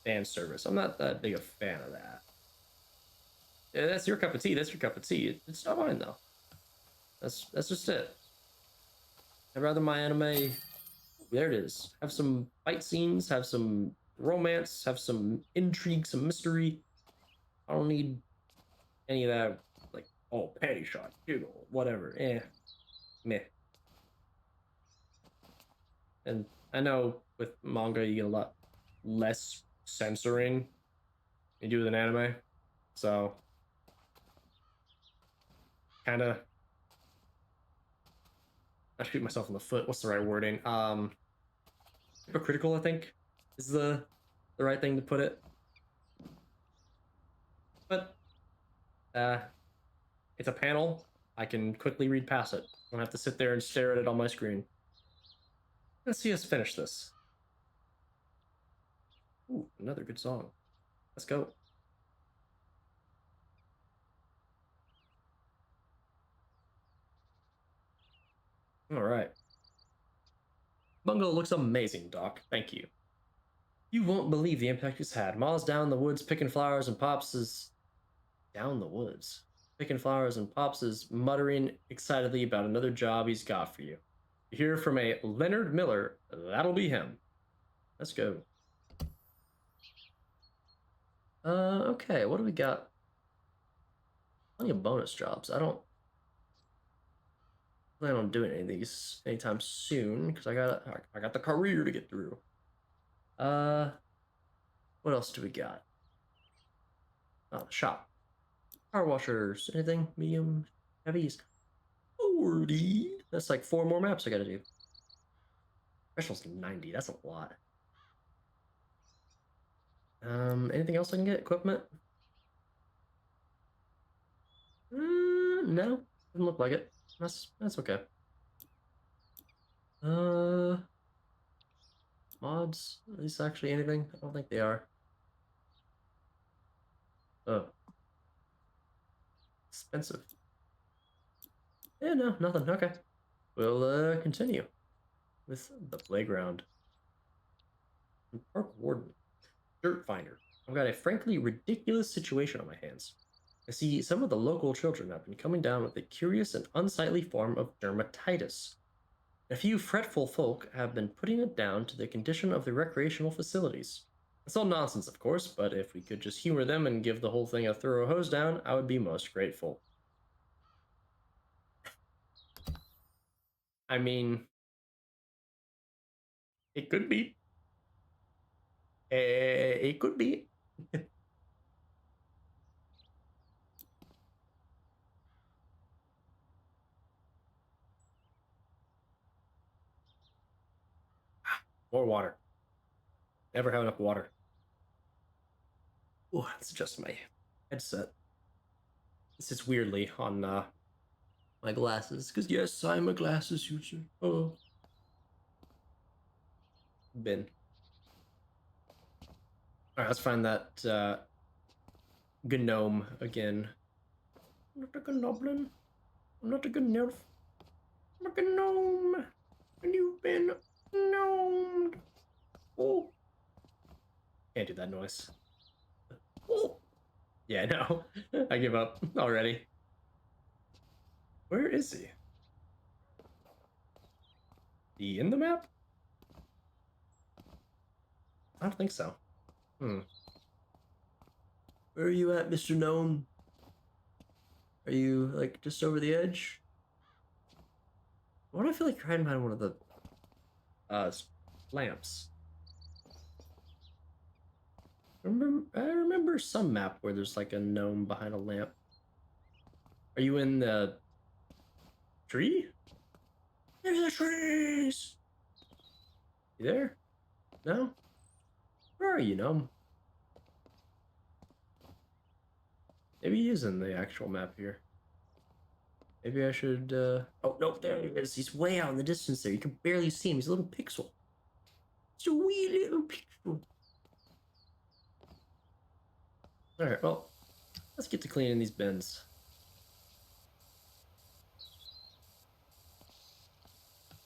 fan service. I'm not that big a fan of that. Yeah, that's your cup of tea. That's your cup of tea. It's not mine though. That's just it. I'd rather my anime. There it is. Have some fight scenes. Have some romance. Have some intrigue. Some mystery. I don't need any of that. Like, oh, panty shot, jiggle, whatever. Meh. And I know with manga you get a lot less censoring you do with an anime, so kind of I shoot myself in the foot. What's the right wording? Hypocritical, I think, is the right thing to put it. But uh, it's a panel. I can quickly read past it. I don't have to sit there and stare at it on my screen. Let's see us finish this. Ooh, another good song. Let's go. All right. Bungalow looks amazing, Doc. Thank you. You won't believe the impact it's had. Miles down in the woods picking flowers, and Pops is down the woods picking flowers, and Pops is muttering excitedly about another job he's got for you. You hear from a Leonard Miller. That'll be him. Let's go. Okay. What do we got? Plenty of bonus jobs. I don't plan on doing any of these anytime soon because I got the career to get through. Uh, what else do we got? Oh, shop. Power washers. Anything? Medium, heavies. 40. That's like 4 more maps I gotta do. Special's 90. That's a lot. Anything else I can get? Equipment? No, doesn't look like it. That's okay. Uh, mods? Are these actually anything? I don't think they are. Oh, expensive. Yeah, no, nothing. Okay. We'll continue with the playground. Park warden. Dirt finder. I've got a frankly ridiculous situation on my hands. I see some of the local children have been coming down with a curious and unsightly form of dermatitis. A few fretful folk have been putting it down to the condition of the recreational facilities. It's all nonsense, of course, but if we could just humor them and give the whole thing a thorough hose down, I would be most grateful. I mean, it could be. It could be. More water. Never have enough water. Oh, that's just my headset. This sits weirdly on my glasses. Because, yes, I'm a glasses user. Oh, bin. All right, let's find that gnome again. I'm not a gnoblin. I'm not a gnolf. I'm a gnome. And you've been gnomed. Oh, can't do that noise. Oh, yeah, no. I give up already. Where is he? He in the map? I don't think so. Hmm. Where are you at, Mr. Gnome? Are you like just over the edge? Why do I feel like you're hiding behind one of the uh lamps? I remember some map where there's like a gnome behind a lamp. Are you in the tree? There's the trees. You there? No? Where are you, gnome? Maybe he is in the actual map here. Maybe I should oh no, there he is. He's way out in the distance there. You can barely see him. He's a little pixel. It's a wee little pixel. Alright, well, let's get to cleaning these bins.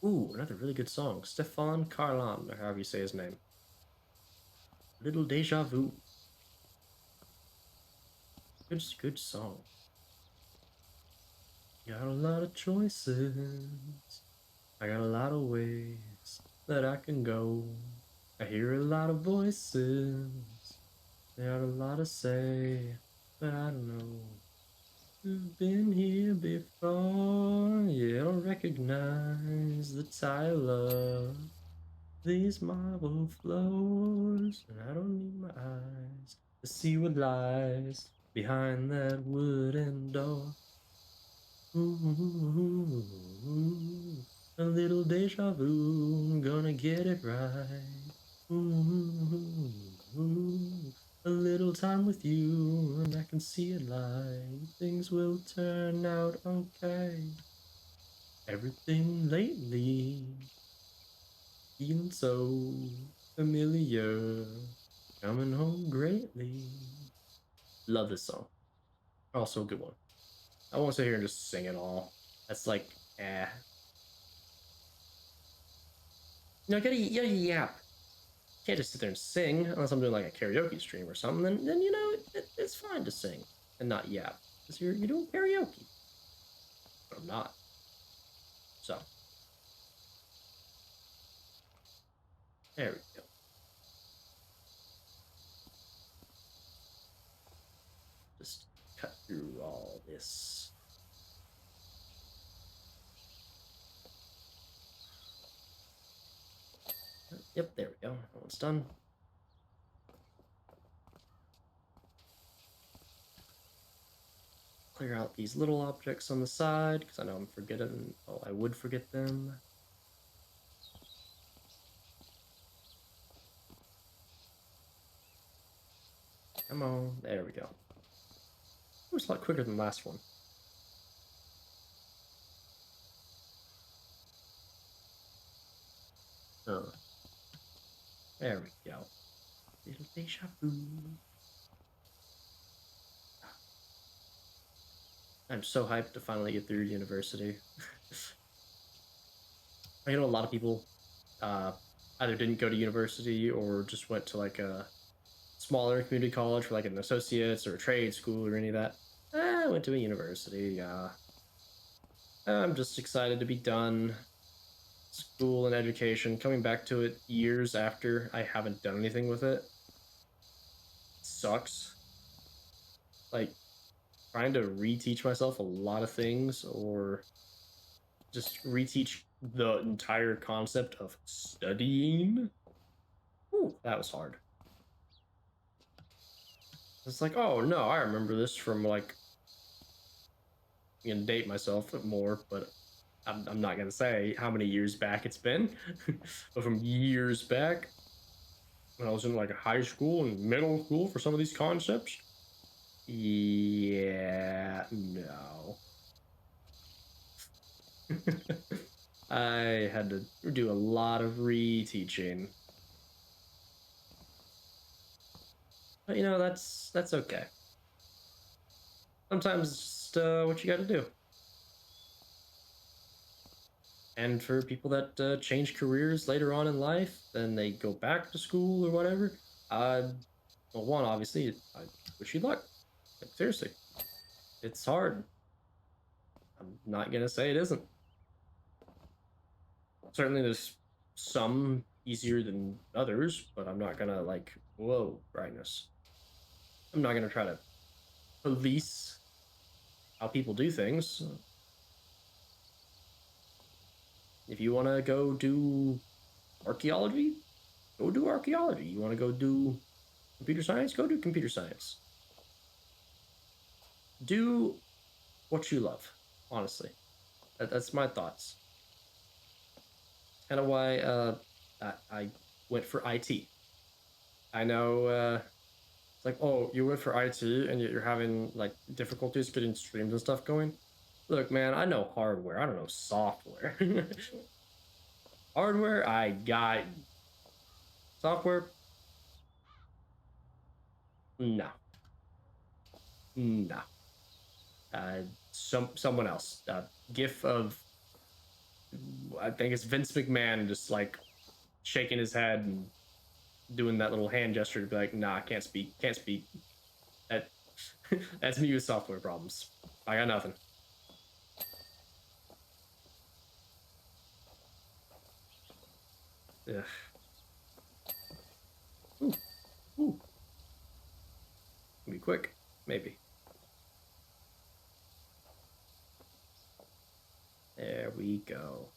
Ooh, another really good song. Stefan Carlan, or however you say his name. Little Deja Vu. Good song. Got a lot of choices. I got a lot of ways that I can go. I hear a lot of voices. They got a lot to say, but I don't know. You've been here before. You don't recognize the tile of these marble floors, and I don't need my eyes to see what lies behind that wooden door. Ooh, a little deja vu, gonna get it right. Ooh, a little time with you, and I can see it like things will turn out okay. Everything lately feeling so familiar, coming home greatly. Love this song. Also a good one. I won't sit here and just sing it all. That's like, you gotta yap. Can't just sit there and sing unless I'm doing like a karaoke stream or something. Then you know it's fine to sing and not yap because you're doing karaoke. But I'm not. So there we go. Just cut through all this. Yep, there we go. That one's done. Clear out these little objects on the side because I know I'm forgetting. Oh, I would forget them. Come on, there we go. It was a lot quicker than the last one. Oh, there we go. Little deja vu. I'm so hyped to finally get through university. I know a lot of people either didn't go to university or just went to like a smaller community college for like an associate's or a trade school or any of that. I went to a university. I'm just excited to be done. School and education, coming back to it years after I haven't done anything with it sucks. Like trying to reteach myself a lot of things or just reteach the entire concept of studying. Ooh, that was hard. It's like, oh no, I remember this from like, I'm gonna date myself more, but I'm not gonna say how many years back it's been, but from years back when I was in like high school and middle school for some of these concepts. Yeah, no. I had to do a lot of reteaching. But you know, that's okay. Sometimes it's just what you got to do. And for people that change careers later on in life, then they go back to school or whatever. Well, one obviously, I wish you luck. Like seriously, it's hard. I'm not gonna say it isn't. Certainly, there's some easier than others, but I'm not gonna like whoa brightness. I'm not gonna try to police how people do things. If you want to go do archaeology, go do archaeology. You want to go do computer science, go do computer science. Do what you love, honestly. That's my thoughts. Kind of why I went for IT. I know it's like, oh, you went for IT and yet you're having like difficulties getting streams and stuff going. Look, man, I know hardware. I don't know software. Hardware, I got. Software, no, no. Someone else. GIF of I think it's Vince McMahon just like shaking his head and doing that little hand gesture to be like, nah, can't speak, can't speak. That that's me with software problems. I got nothing. Ugh. Ooh, ooh. Be quick, maybe. There we go.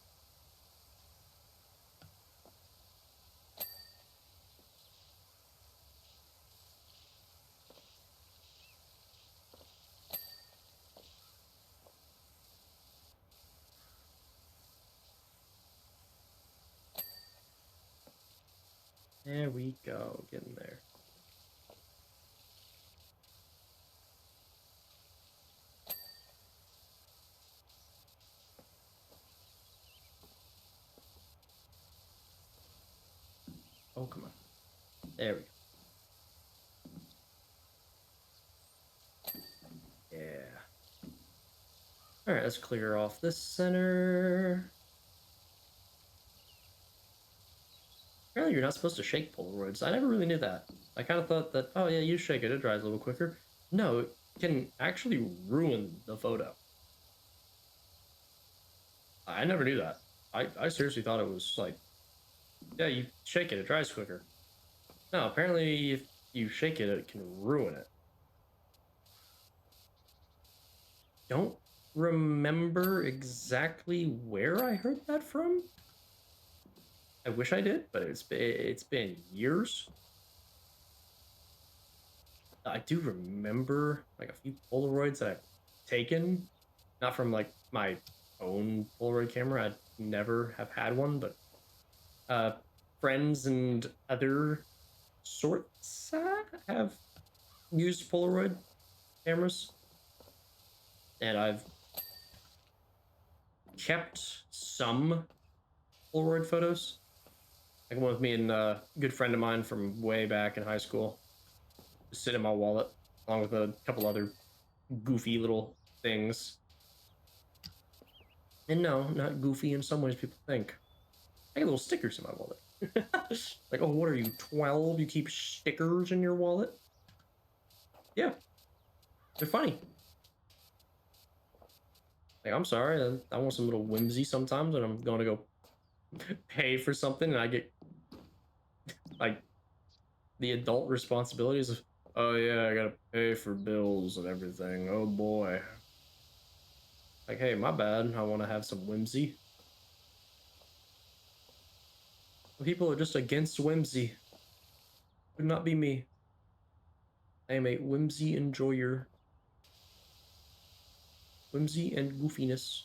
There we go. Getting there. Oh, come on. There we go. Yeah. All right, let's clear off this center. Apparently, you're not supposed to shake Polaroids. I never really knew that. I kind of thought that, oh yeah, you shake it, it dries a little quicker. No, it can actually ruin the photo. I never knew that. I seriously thought it was like, yeah, you shake it, it dries quicker. No, apparently if you shake it, it can ruin it. Don't remember exactly where I heard that from. I wish I did, but it's been years. I do remember like a few Polaroids that I've taken, not from like my own Polaroid camera. I never have had one, but uh, friends and other sorts have used Polaroid cameras, and I've kept some Polaroid photos. Like one with me and a good friend of mine from way back in high school, just sit in my wallet, along with a couple other goofy little things. And no, not goofy in some ways people think. I got little stickers in my wallet. Like, oh, what are you, 12? You keep stickers in your wallet? Yeah, they're funny. Like, I'm sorry, I want some little whimsy sometimes, and I'm going to go pay for something, and I get like the adult responsibilities of, oh yeah, I gotta pay for bills and everything. Oh boy. Like, hey, my bad. I want to have some whimsy. People are just against whimsy. Would not be me. I am a whimsy enjoyer. Whimsy and goofiness.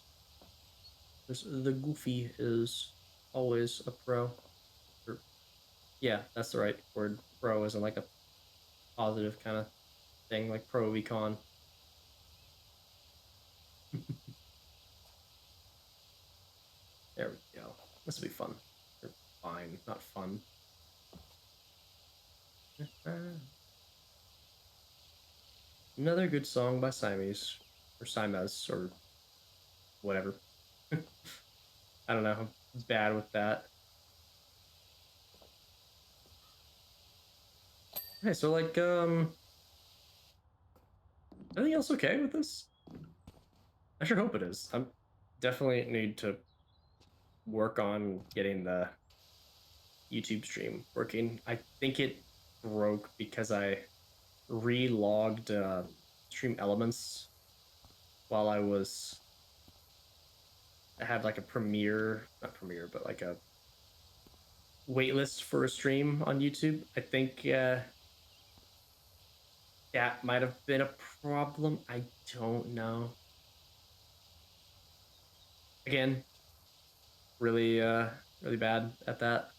The goofy is always a pro. Or, yeah, that's the right word. Pro isn't like a positive kind of thing, like pro econ. There we go. This will be fun. Or fine, not fun. Another good song by Siamese or Siamese or whatever. I don't know. I'm bad with that. Hey, so like, anything else okay with this? I sure hope it is. I'm definitely need to work on getting the YouTube stream working. I think it broke because I re-logged stream elements while I had like a premiere, not premiere, but like a waitlist for a stream on YouTube. I think that might have been a problem. I don't know. Again, really really bad at that.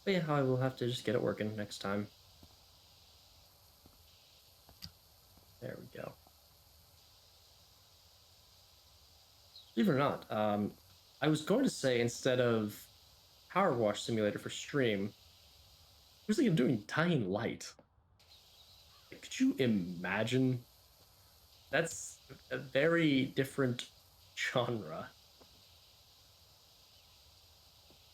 But yeah, I will have to just get it working next time. There we go. Believe it or not, I was going to say instead of PowerWash Simulator for stream, I was thinking of doing Dying Light. Like, could you imagine? That's a very different genre.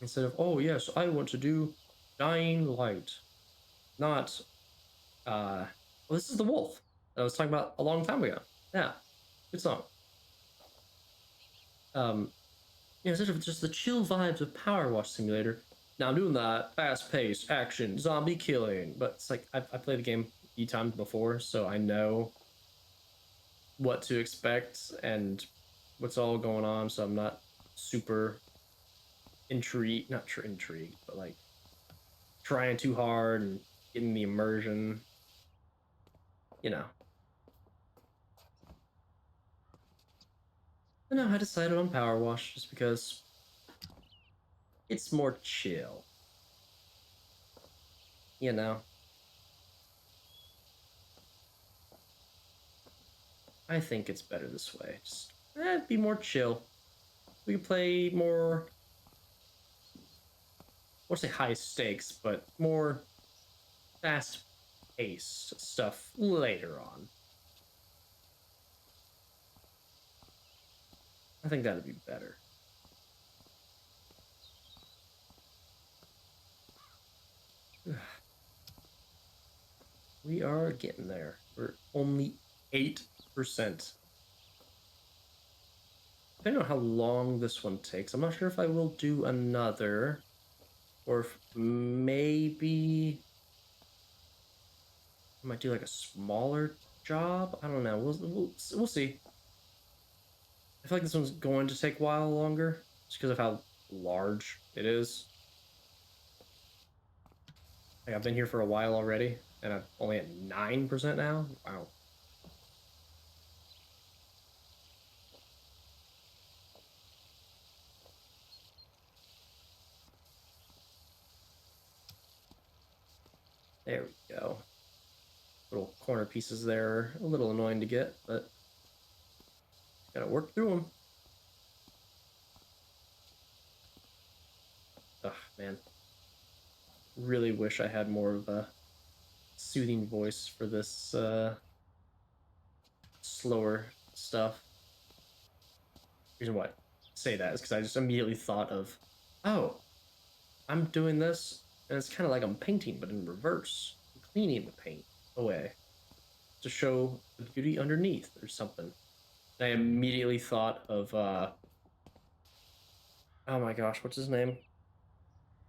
Instead of, oh yes, I want to do Dying Light, not well, this is the Wolf that I was talking about a long time ago. Yeah, good song. Instead of just the chill vibes of Power Wash Simulator, now I'm doing that fast-paced action zombie killing. But it's like I've played the game a few times before, so I know what to expect and what's all going on. So I'm not super intrigued, not sure intrigued, but like trying too hard and getting the immersion. You know. And now I decided on Power Wash just because it's more chill. You know. I think it's better this way. Just be more chill. We can play more, I won't say high stakes, but more fast paced stuff later on. I think that'd be better. We are getting there. We're only 8%. Depending on how long this one takes, I'm not sure if I will do another or if maybe I might do like a smaller job. I don't know. We'll see. I feel like this one's going to take a while longer just because of how large it is. Like I've been here for a while already, and I'm only at 9% now. Wow. There we go. Little corner pieces there, a little annoying to get, but gotta work through them. Ugh, man. Really wish I had more of a soothing voice for this slower stuff. reason why I say that is because I just immediately thought of, oh, I'm doing this, and it's kind of like I'm painting, but in reverse. I'm cleaning the paint away to show the beauty underneath or something. And I immediately thought of, oh my gosh, what's his name?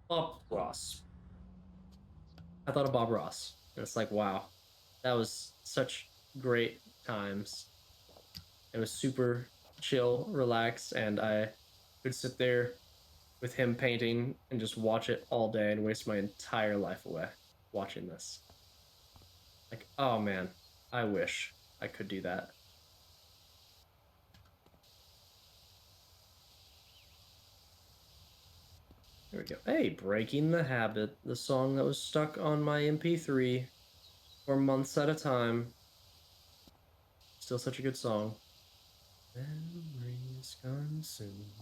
Bob Ross. I thought of Bob Ross. And it's like, wow, that was such great times. It was super chill, relaxed, and I could sit there with him painting and just watch it all day and waste my entire life away watching this. Like, oh man, I wish I could do that. There we go. Hey, Breaking the Habit, the song that was stuck on my MP3 for months at a time. Still such a good song. Memories consumed,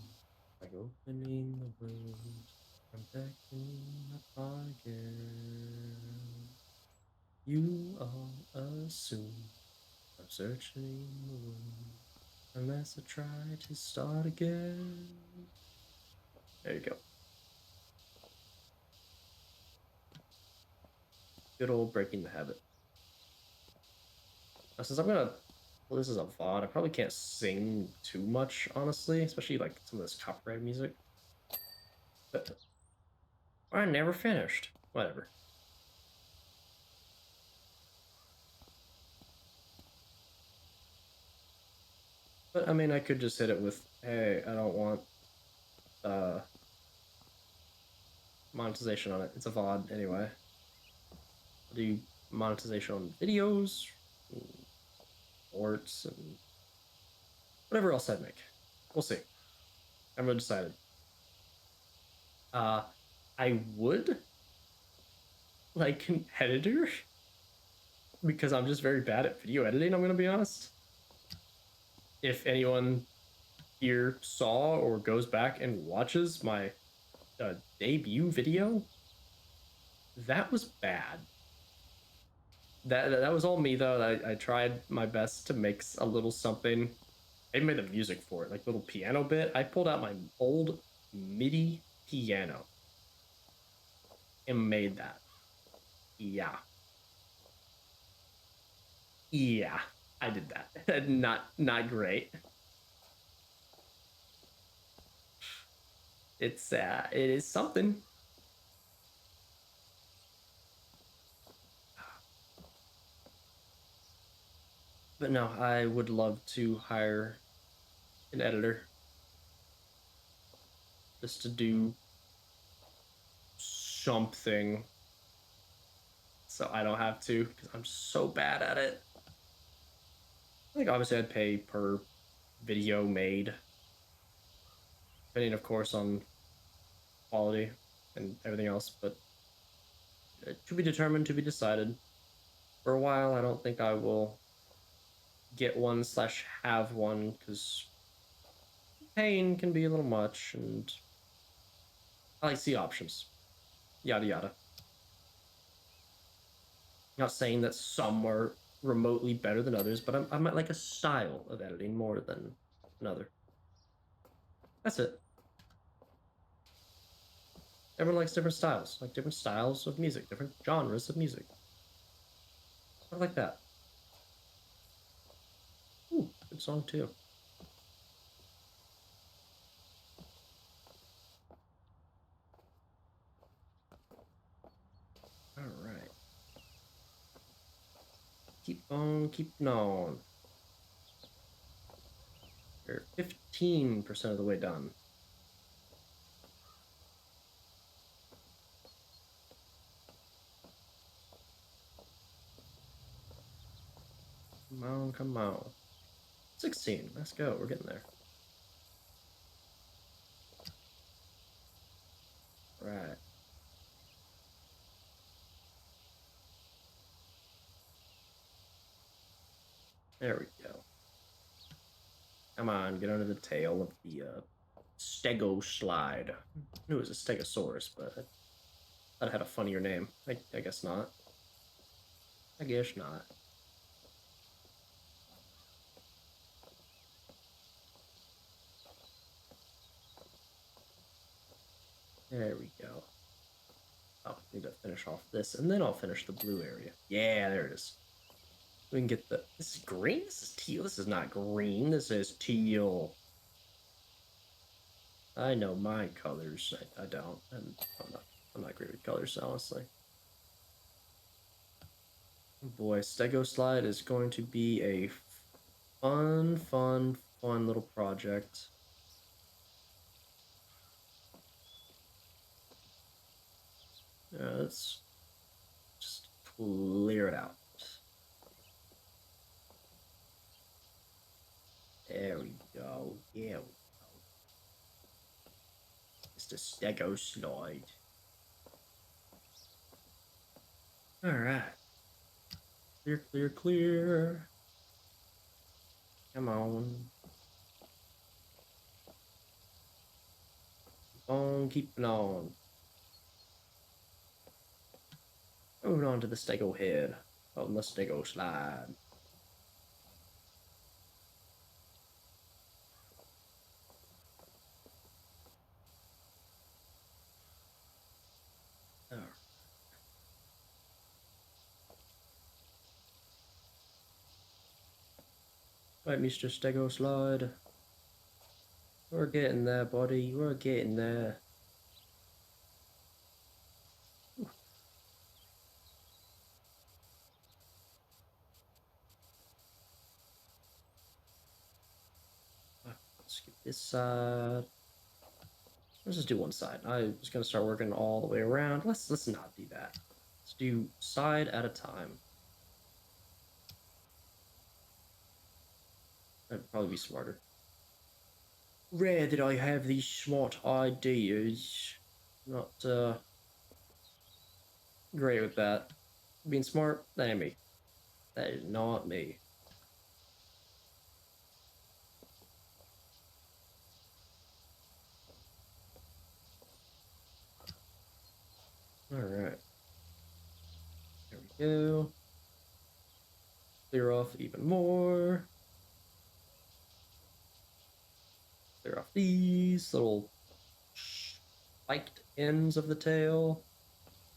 like opening the wound. I'm beckoning upon again. You all assume I'm searching the wound, unless I try to start again. There you go. Good old Breaking the Habit. Now, since I'm gonna, well, this is a VOD. I probably can't sing too much, honestly, especially like some of this copyright music. But I never finished. Whatever. But I mean, I could just hit it with, "Hey, I don't want uh monetization on it. It's a VOD anyway. I'll do monetization on videos, and sports, and whatever else I'd make. We'll see. I'm undecided. Uh, I would like an editor because I'm just very bad at video editing. I'm gonna be honest. If anyone here saw or goes back and watches my debut video, that was bad. That was all me though. I tried my best to make a little something. I made the music for it, like little piano bit. I pulled out my old MIDI piano and made that. Yeah, yeah, I did that. Not great. It is something. But no, I would love to hire an editor just to do something so I don't have to because I'm so bad at it. I think obviously I'd pay per video made, depending of course on quality and everything else, but to be determined, to be decided. For a while, I don't think I will get one slash have one because paying can be a little much, and I like to see options. Yada yada. Not saying that some are remotely better than others, but I might like a style of editing more than another. That's it. Everyone likes different styles, like different styles of music, different genres of music. I like that. Ooh, good song too. All right. Keep on, keeping on. We're 15% of the way done. Come on, come on. 16. Let's go. We're getting there. Right. There we go. Come on, get under the tail of the stego slide. I knew it was a stegosaurus, but I thought it had a funnier name. I guess not. I guess not. There we go. Oh, I need to finish off this, and then I'll finish the blue area. Yeah, there it is. We can get the... This is green? This is teal. This is not green. This is teal. I know my colors. I don't. And I'm not great with colors, honestly. Boy, Stego Slide is going to be a fun little project. Let's just clear it out. There we go. Yeah, we go. It's the Stego Slide. All right. Clear, clear, clear. Come on. Keep on keeping on. Moving on to the Stego head. Oh, the Stego Slide. All right. Right, Mr. Stego Slide. We're getting there, buddy. We're getting there. Let's skip this side. Let's just do one side. I was gonna start working all the way around. Let's not do that. Let's do side at a time. That'd probably be smarter. Rare that I have these smart ideas. Not great with that. Being smart, that ain't me. That is not me. All right. There we go. Clear off even more. Clear off these little spiked ends of the tail.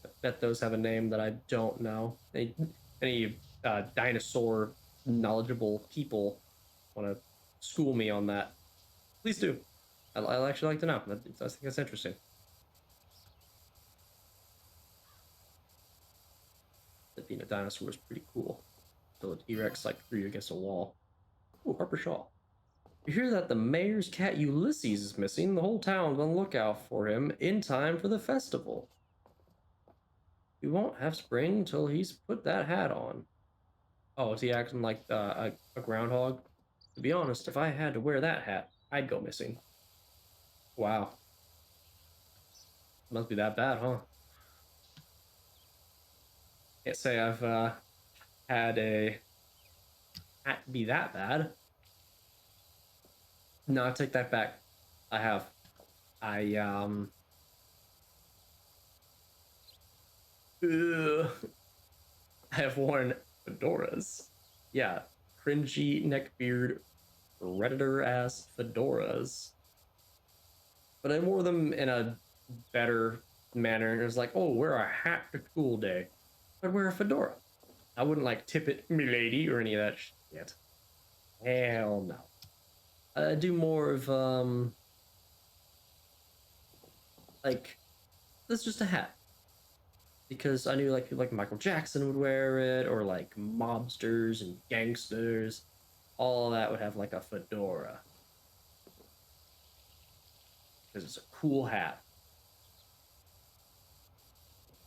I bet those have a name that I don't know. Any dinosaur knowledgeable people want to school me on that, please do. I actually like to know. I think that's interesting. That being a dinosaur is pretty cool. So an T-Rex like threw you against a wall. Ooh, Harper Shaw. You hear that the mayor's cat Ulysses is missing? The whole town's on the lookout for him in time for the festival. We won't have spring until he's put that hat on. Oh, is he acting like a groundhog? To be honest, if I had to wear that hat, I'd go missing. Wow. Must be that bad, huh? Can't say I've had a hat be that bad. No, I take that back. I have. I ugh, I have worn fedoras. Yeah, cringy neckbeard redditor ass fedoras. But I wore them in a better manner. It was like, oh, wear a hat to cool day. I'd wear a fedora. I wouldn't like tip it, milady, or any of that shit. Hell no. I do more of like that's just a hat because I knew like people like Michael Jackson would wear it or like mobsters and gangsters. All that would have like a fedora because it's a cool hat.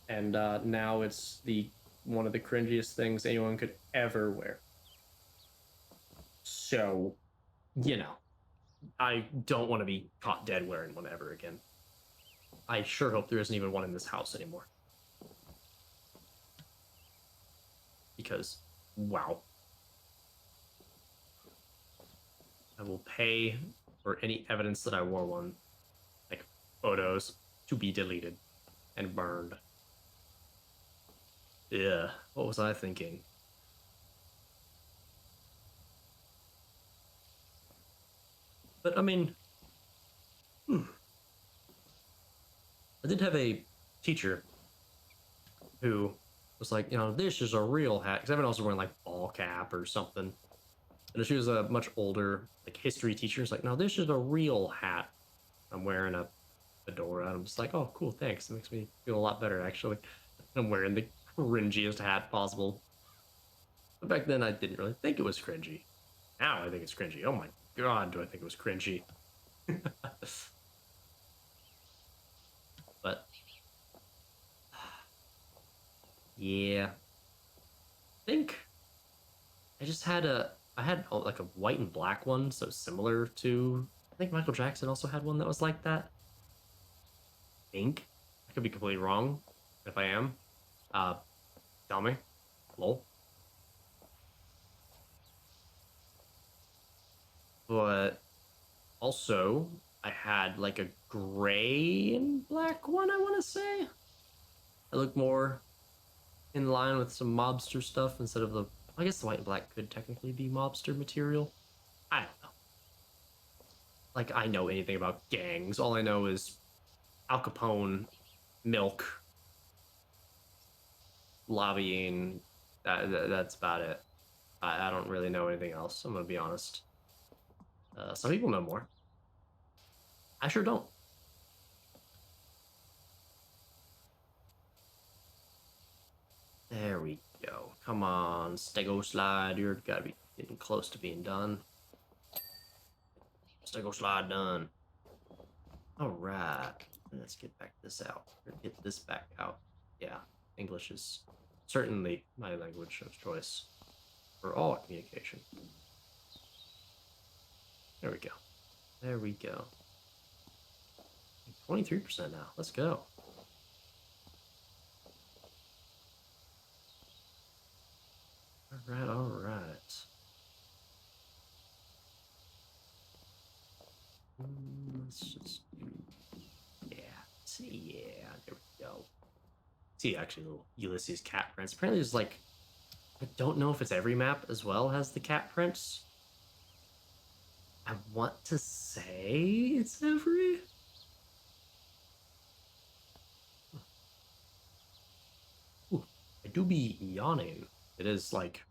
And now it's the one of the cringiest things anyone could ever wear. So, you know, I don't want to be caught dead wearing one ever again. I sure hope there isn't even one in this house anymore. Because, wow. I will pay for any evidence that I wore one, like photos, to be deleted and burned. Yeah, what was I thinking? But I mean, I did have a teacher who was like, this is a real hat. Because everyone else was wearing like ball cap or something. And she was a much older like history teacher. It's like, no, this is a real hat. I'm wearing a fedora. And I'm just like, oh, cool, thanks. It makes me feel a lot better actually. I'm wearing the cringiest hat possible. But back then, I didn't really think it was cringy. Now I think it's cringy. Oh my god, do I think it was cringy? But yeah, I think I had like a white and black one, so similar to I think Michael Jackson also had one that was like that. I think I could be completely wrong. If I am, uh, tell me. Lol. But also, I had like a gray and black one. I want to say I look more in line with some mobster stuff instead of the. I guess the white and black could technically be mobster material. I don't know. Like I know anything about gangs. All I know is Al Capone, milk, lobbying. That's about it. I don't really know anything else. I'm gonna be honest. Some people know more. I sure don't. There we go. Come on, Stego slide. You're gotta be getting close to being done. Stego slide done. All right. Let's get back this out. Or get this back out. Yeah, English is certainly my language of choice for all communication. There we go. There we go. 23% now. Let's go. All right, all right. Let's just do, yeah. See, yeah, there we go. See, actually, little Ulysses cat prints. Apparently, there's like, I don't know if it's every map as well has the cat prints. I want to say it's every. Ooh, I do be yawning. It is like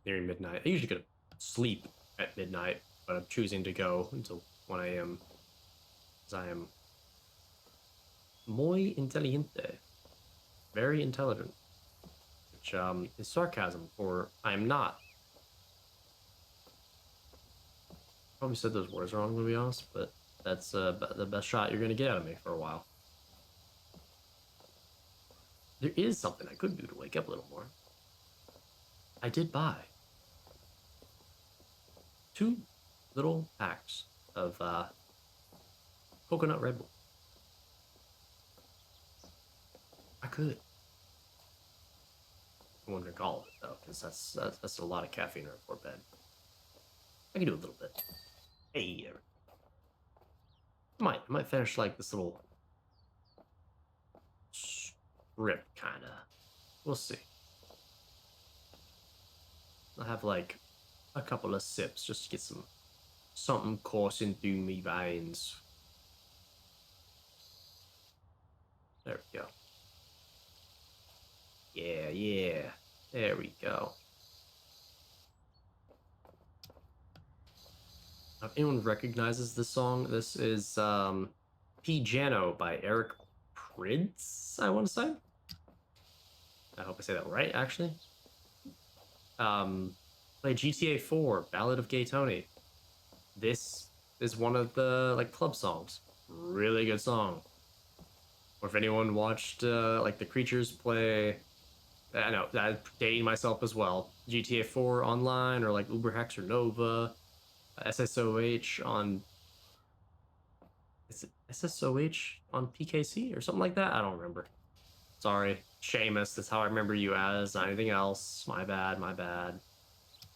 nearing midnight. I usually go to sleep at midnight, but I'm choosing to go until 1 a.m. because I am muy inteligente, very intelligent, which is sarcasm for I am not. Probably said those words wrong to be honest, but that's the best shot you're gonna get out of me for a while. There is something I could do to wake up a little more. I did buy 2 little packs of coconut Red Bull. I could. I wouldn't drink all of it though, because that's a lot of caffeine right before bed. I can do a little bit. Hey, I might finish like this little strip kind of. We'll see. I'll have like a couple of sips just to get something coursing through me veins. There we go. Yeah, yeah. There we go. If anyone recognizes this song, this is Piano by Eric Prydz, I want to say. I hope I say that right, actually. Play GTA 4, Ballad of Gay Tony. This is one of the like club songs. Really good song. Or if anyone watched like the Creatures play, I know I'm dating myself as well. GTA 4 online or like Uber Hacks or Nova, SSOH on is it SSOH on PKC or something like that? I don't remember. Sorry, Seamus. That's how I remember you as. Not anything else. My bad. My bad.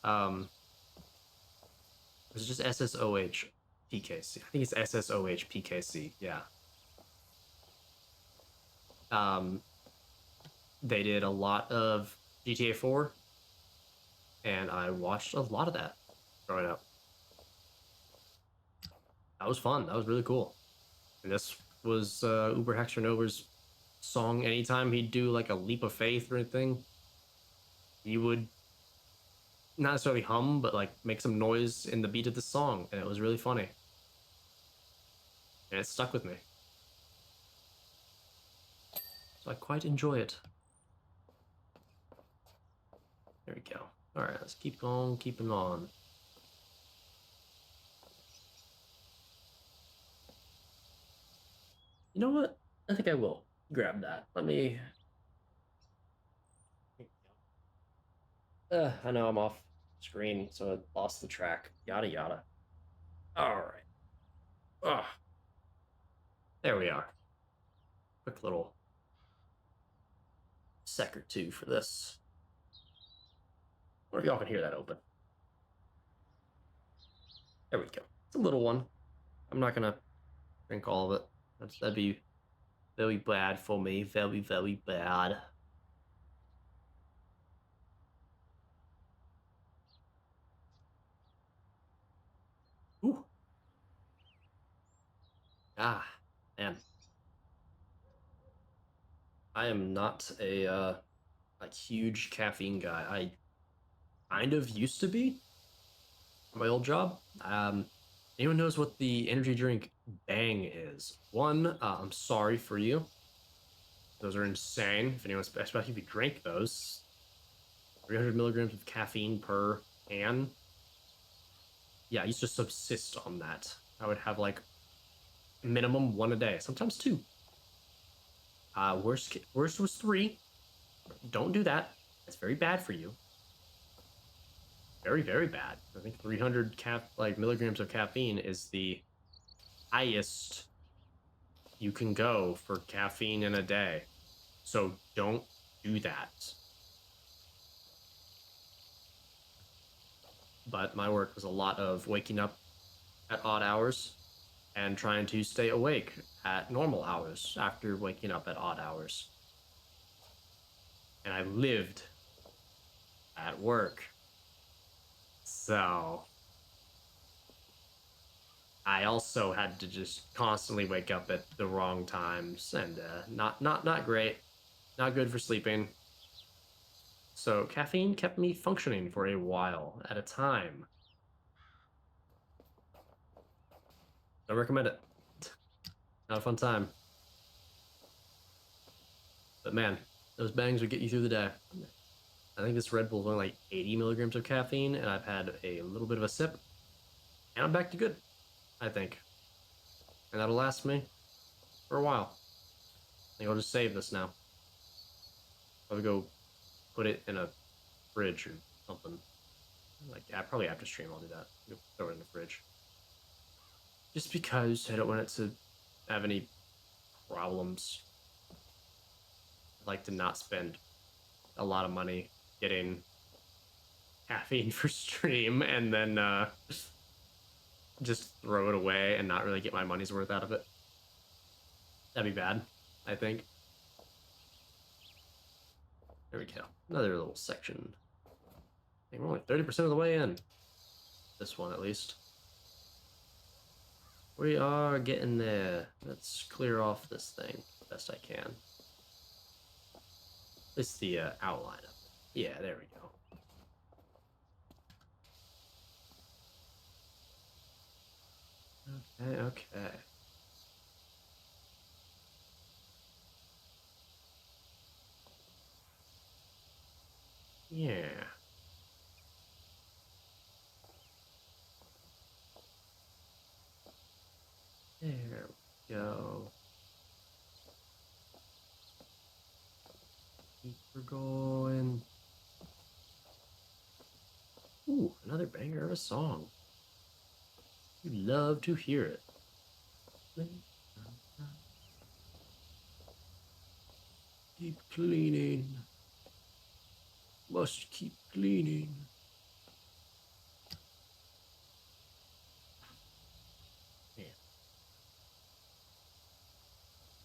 Um, it's just SSOH PKC. I think it's SSOH PKC. Yeah. Um, they did a lot of GTA 4, and I watched a lot of that growing up. That was fun. That was really cool. And this was Uber Hexer Nova's song. Anytime he'd do like a leap of faith or anything, he would not necessarily hum, but like make some noise in the beat of the song, and it was really funny, and it stuck with me. So I quite enjoy it. There we go. All right, let's keep on keeping on. You know what? I think I will grab that. Let me. I know I'm off screen, so I lost the track. Yada yada. All right. Oh, there we are. Quick little sec or two for this. Or y'all can hear that open. There we go. It's a little one. I'm not gonna drink all of it. That'd be very bad for me. Very, very bad. Ooh. Ah, man. I am not a huge caffeine guy. I kind of used to be my old job. Anyone knows what the energy drink Bang is? One, I'm sorry for you. Those are insane. If anyone, especially if you drink those, 300 milligrams of caffeine per can. Yeah, I used to subsist on that. I would have like minimum one a day, sometimes two. Worst was three. Don't do that. It's very bad for you. Very, very bad. I think 300 milligrams of caffeine is the highest you can go for caffeine in a day. So don't do that. But my work was a lot of waking up at odd hours and trying to stay awake at normal hours after waking up at odd hours. And I lived at work. So I also had to just constantly wake up at the wrong times and not great, not good for sleeping. So caffeine kept me functioning for a while at a time. Don't recommend it. Not a fun time. But man, those bangs would get you through the day. I think this Red Bull is only like 80 milligrams of caffeine, and I've had a little bit of a sip, and I'm back to good, I think. And that'll last me for a while. I think I'll just save this now. I'll go put it in a fridge or something. Like, yeah, probably after stream, I'll do that. Go throw it in the fridge. Just because I don't want it to have any problems. I'd like to not spend a lot of money getting caffeine for stream and then just throw it away and not really get my money's worth out of it. That'd be bad, I think. There we go. Another little section. I think we're only 30% of the way in. This one, at least. We are getting there. Let's clear off this thing best I can. This is the outline of it. Yeah, there we go. Okay, okay. Yeah. There we go. Keep her going. Ooh, another banger of a song. You love to hear it. Keep cleaning. Must keep cleaning. Man.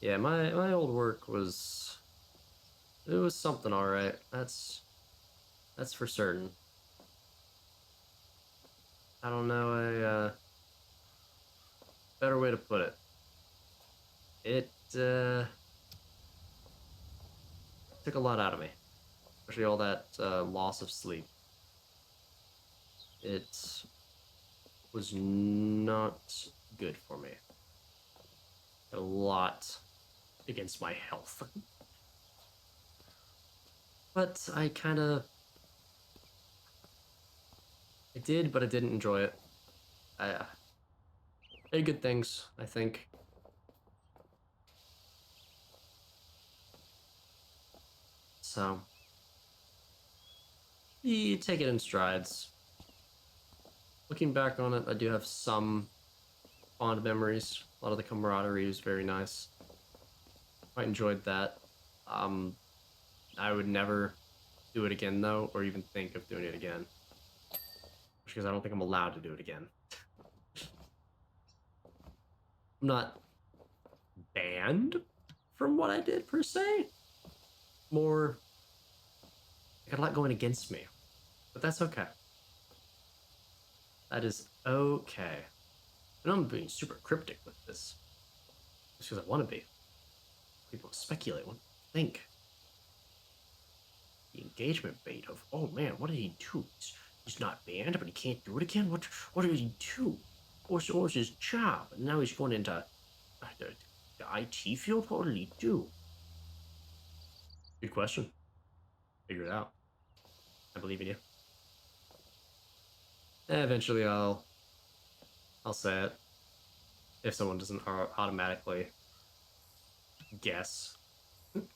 Yeah, my old work was it was something all right. That's for certain. I don't know a better way to put it. It took a lot out of me, especially all that loss of sleep. It was not good for me. A lot against my health. But I did, but I didn't enjoy it. I did good things, I think. So, you take it in strides. Looking back on it, I do have some fond memories. A lot of the camaraderie was very nice. Quite enjoyed that. Um, I would never do it again, though, or even think of doing it again. Because I don't think I'm allowed to do it again. I'm not banned from what I did, per se. More, I got a lot going against me. But that's okay. That is okay. And I'm being super cryptic with this. Just because I want to be. People speculate, what think. The engagement bait of, oh man, what did he do? He's not banned, but he can't do it again? What did he do? What was his job? And now he's going into the IT field? What did he do? Good question. Figure it out. I believe in you. Eventually I'll say it. If someone doesn't automatically guess. We'll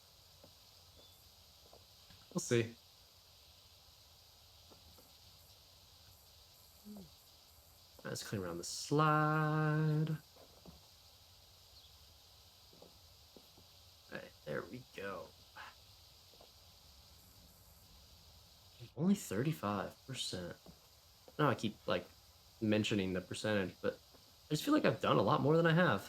see. Let's clean around the slide. Right, there we go. Only 35%. No, I keep like mentioning the percentage, but I just feel like I've done a lot more than I have.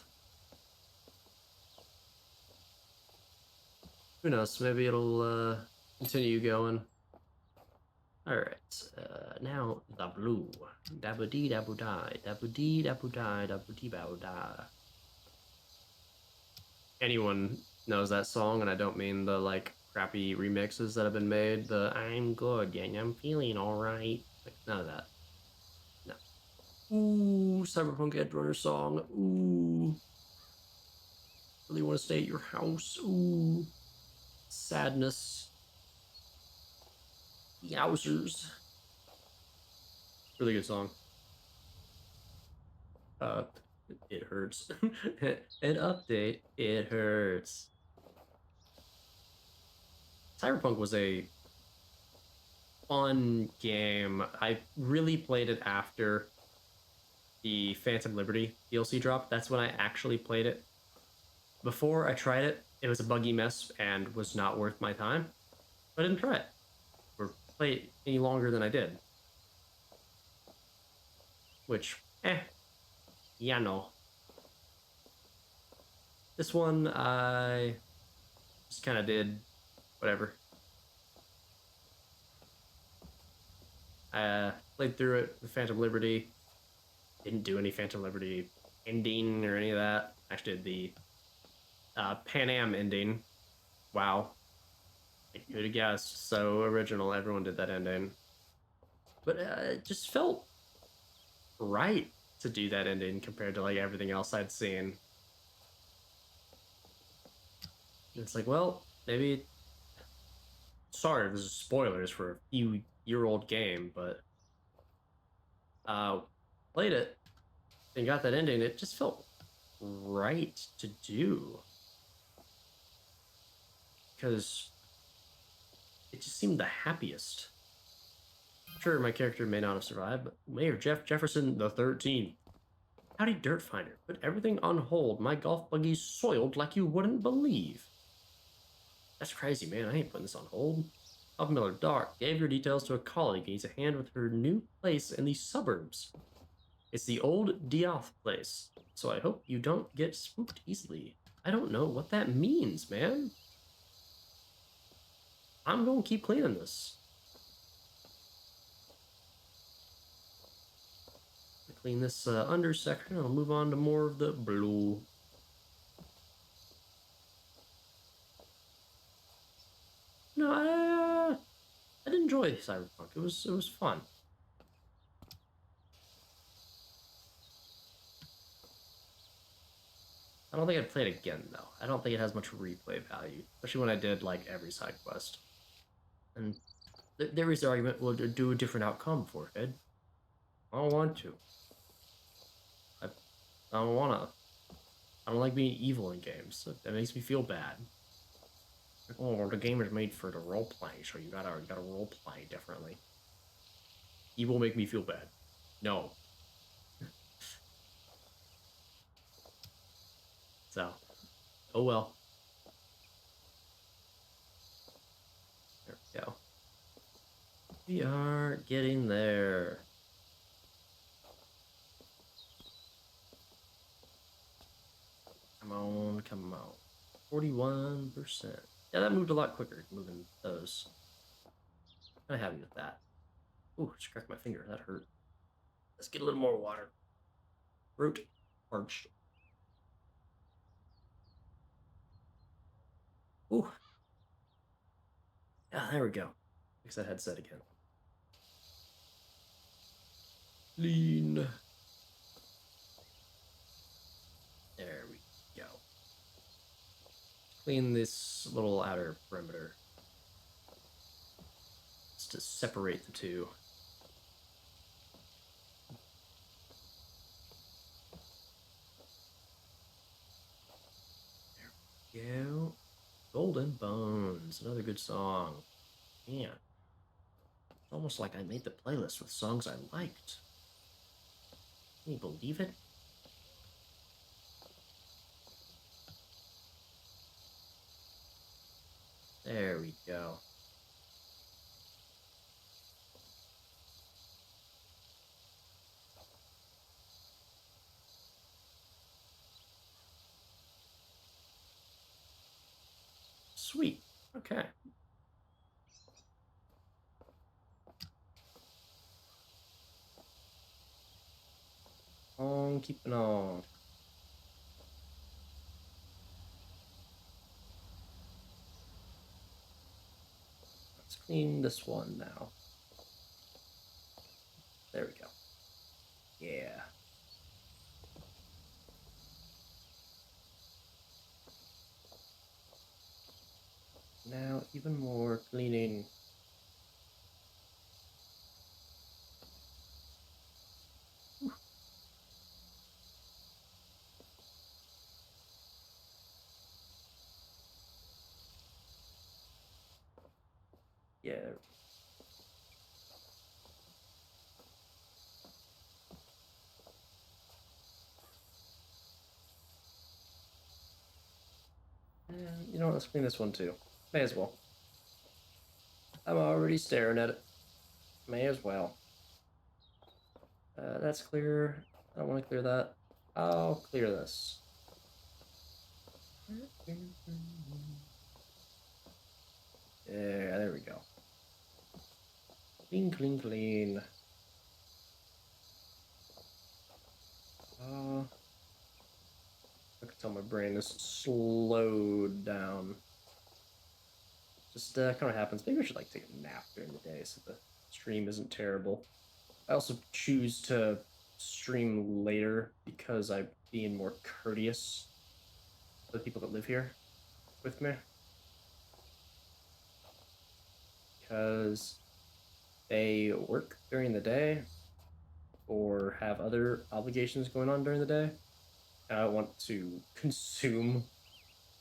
Who knows? Maybe it'll continue going. All right, now the blue. Dabba dee dabba die, dabba dee dabba die, dabba dee dabba die. Anyone knows that song, and I don't mean the like crappy remixes that have been made. The I'm good and I'm feeling all right. Like none of that. No. Ooh, Cyberpunk Edge Runner song. Ooh, really want to stay at your house. Ooh, sadness. Yowzers. Really good song. Uh, it hurts. An update. It hurts. Cyberpunk was a fun game. I really played it after the Phantom Liberty DLC drop. That's when I actually played it. Before I tried it, it was a buggy mess and was not worth my time. I didn't try it or play it any longer than I did. Which, yeah, no. This one, I just kind of did whatever. Played through it with Phantom Liberty. Didn't do any Phantom Liberty ending or any of that. Actually did the Pan Am ending. Wow. I could have guessed. So original. Everyone did that ending. But it just felt right to do that ending compared to like everything else I'd seen. And it's like, well, maybe. Sorry, this is spoilers for a few-year-old game, but uh, played it and got that ending. It just felt right to do because it just seemed the happiest. Sure, my character may not have survived, but Mayor Jefferson the 13th. Howdy, Dirt Finder. Put everything on hold. My golf buggy's soiled like you wouldn't believe. That's crazy, man. I ain't putting this on hold. Bob Miller, Dark, gave your details to a colleague and needs a hand with her new place in the suburbs. It's the old Diath place, so I hope you don't get spooked easily. I don't know what that means, man. I'm going to keep cleaning this. Clean this under section. I'll move on to more of the blue. enjoy Cyberpunk. It was fun. I don't think I'd play it again though. I don't think it has much replay value, especially when I did like every side quest. And there is the argument, well, do a different outcome for it. I don't want to. I don't wanna. I don't like being evil in games. That makes me feel bad. Like, oh, the game is made for the role play, so you gotta role play differently. Evil make me feel bad. No. So, oh well. There we go. We are getting there. Come on, come on. 41%. Yeah, that moved a lot quicker, moving those. Kind of happy with that. Ooh, just cracked my finger. That hurt. Let's get a little more water. Root. Parched. Ooh. Yeah, there we go. Fix that headset again. Lean. There we go. Clean this little outer perimeter. Just to separate the two. There we go. Golden Bones. Another good song. Man. It's almost like I made the playlist with songs I liked. Can you believe it? There we go. Sweet. Okay. On keeping on. Let's clean this one now. There we go. Yeah. Now even more cleaning. Whew. Yeah. And you know what? Let's clean this one too. May as well. I'm already staring at it. May as well. That's clear. I don't want to clear that. I'll clear this. Yeah, there we go. Clean, clean, clean. I can tell my brain is slowed down. Just kind of happens. Maybe I should like take a nap during the day so the stream isn't terrible. I also choose to stream later because I'm being more courteous to the people that live here with me. Because they work during the day or have other obligations going on during the day. And I don't want to consume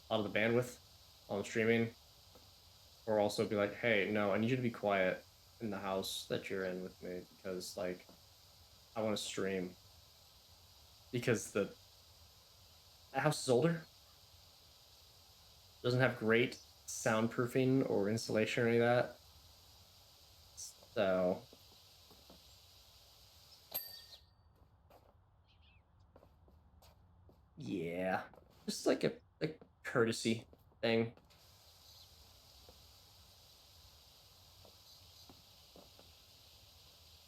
a lot of the bandwidth on streaming. Or also be like, hey, no, I need you to be quiet in the house that you're in with me because, like, I want to stream. Because the house is older, doesn't have great soundproofing or insulation or any of that. So, yeah, just like a courtesy thing.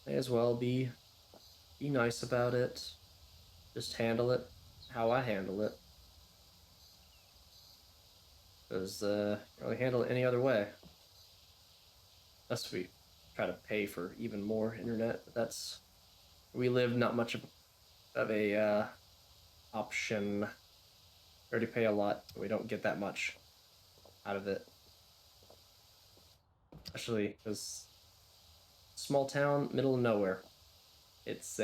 May as well be nice about it. Just handle it how I handle it. Because can't really handle it any other way. That's sweet. try to pay for even more internet. But that's we live not much of a option. We already pay a lot. We don't get that much out of it, especially because small town, middle of nowhere. It's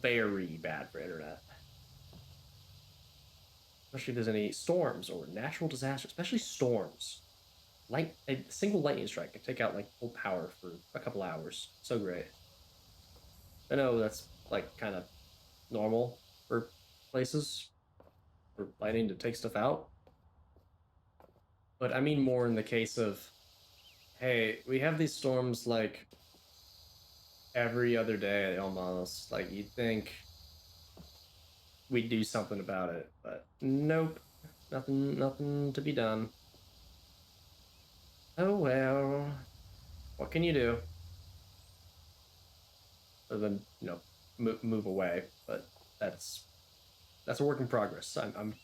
very bad for internet, especially if there's any storms or natural disasters, especially storms. A single lightning strike can take out like full power for a couple hours. So great. I know that's like kind of normal for places for lightning to take stuff out, but I mean more in the case of, hey, we have these storms like every other day almost. Like you'd think we'd do something about it, but nope, nothing to be done. Oh well, what can you do other than move away? But that's that's a work in progress. I'm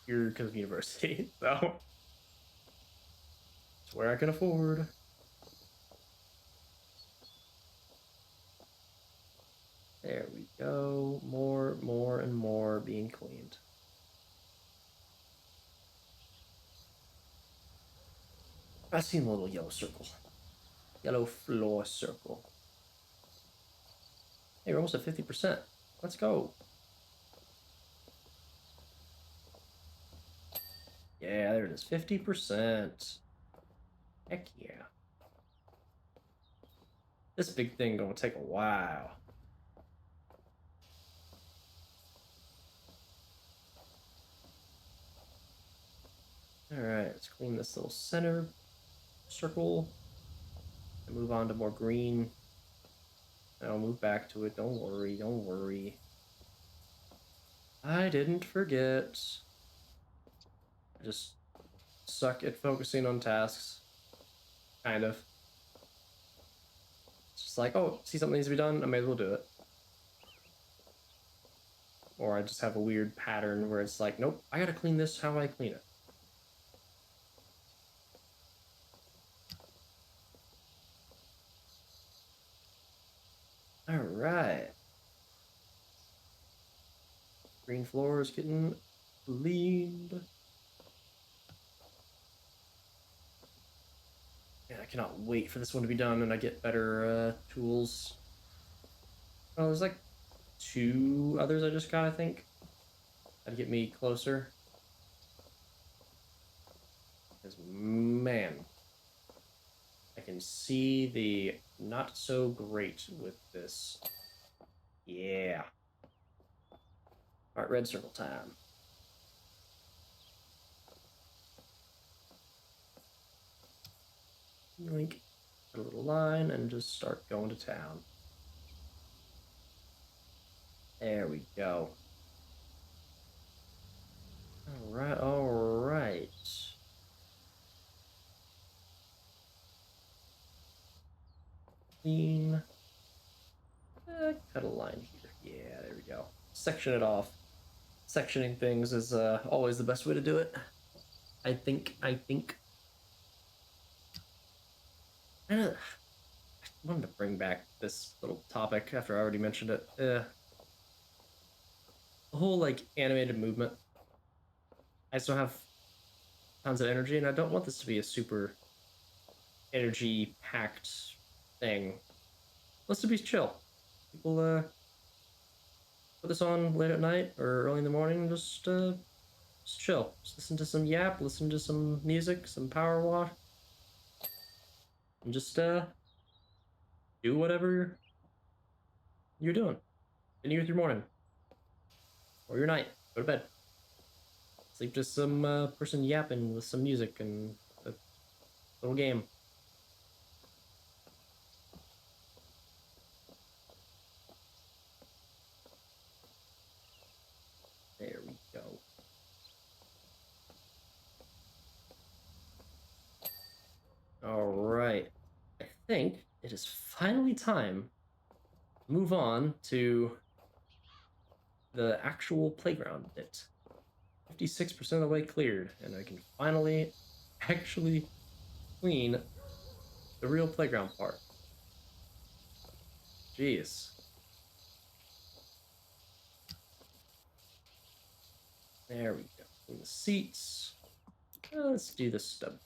here because of university, so it's where I can afford. There we go. More, and more being cleaned. I see a little yellow circle. Yellow floor circle. Hey, we're almost at 50%. Let's go. Yeah, there it is. 50%. Heck yeah. This big thing gonna take a while. All right, let's clean this little center circle and move on to more green. And I'll move back to it. Don't worry, don't worry. I didn't forget. I just suck at focusing on tasks. Kind of. It's just like, oh, see something needs to be done, I may as well do it. Or I just have a weird pattern where it's like, nope, I gotta clean this how I clean it. All right. Green floor is getting cleaned. Yeah, I cannot wait for this one to be done and I get better tools. Oh, there's like 2 others I just got, I think. That'd get me closer. Because, man, I can see the not so great with this. Yeah. All right, red circle time. Link a little line and just start going to town. There we go. All right, all right. Clean. Cut a line here. Yeah, there we go. Section it off. Sectioning things is always the best way to do it. I think. I wanted to bring back this little topic after I already mentioned it. The whole like animated movement. I still have tons of energy, and I don't want this to be a super energy packed thing. Let's just be chill. People put this on late at night or early in the morning, just chill. Just listen to some yap, listen to some music, some PowerWash, and just do whatever you're doing. Continue with your morning or your night. Go to bed. Sleep to some person yapping with some music and a little game. There we go. All right. I think it is finally time to move on to the actual playground bit. 56% of the way cleared, and I can finally actually clean The real playground part. Jeez. There we go. Clean the seats. Let's do the stub.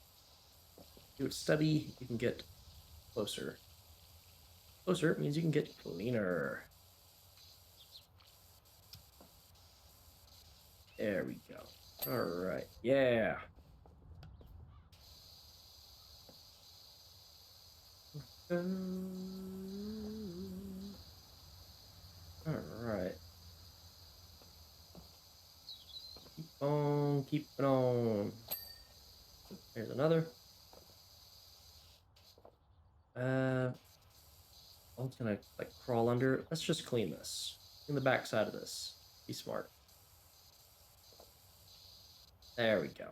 Do it stubby. You can get closer. Closer means you can get cleaner. There we go. All right. Yeah. All right. Keep on, keep it on. Here's another. I'm just gonna like crawl under. Let's just clean this. In the back side of this. Be smart. There we go.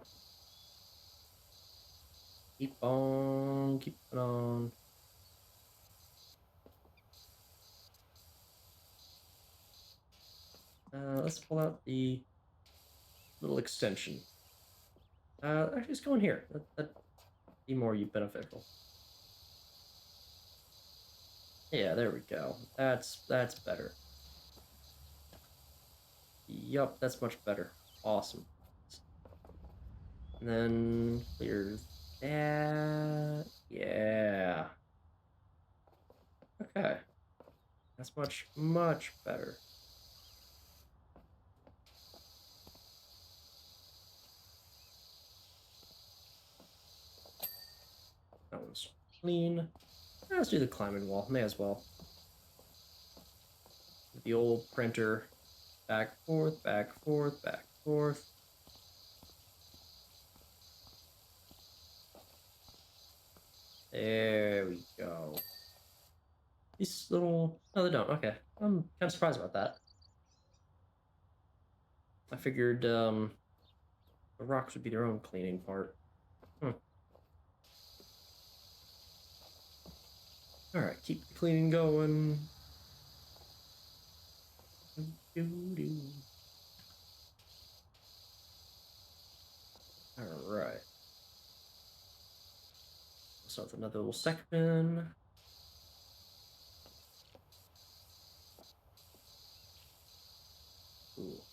Keep on, keep it on. Let's pull out the little extension. Actually, just go in here. That'd be more beneficial. Yeah, there we go. That's better. Yup, that's much better. Awesome. And then clear that. Yeah. Okay. That's much better. That one's clean. Let's do the climbing wall. May as well. The old printer. Back, forth, back, forth, back, forth. There we go. These little... No, they don't. Okay. I'm kind of surprised about that. I figured the rocks would be their own cleaning part. All right, keep the cleaning going. All right. So with another little section. Cool.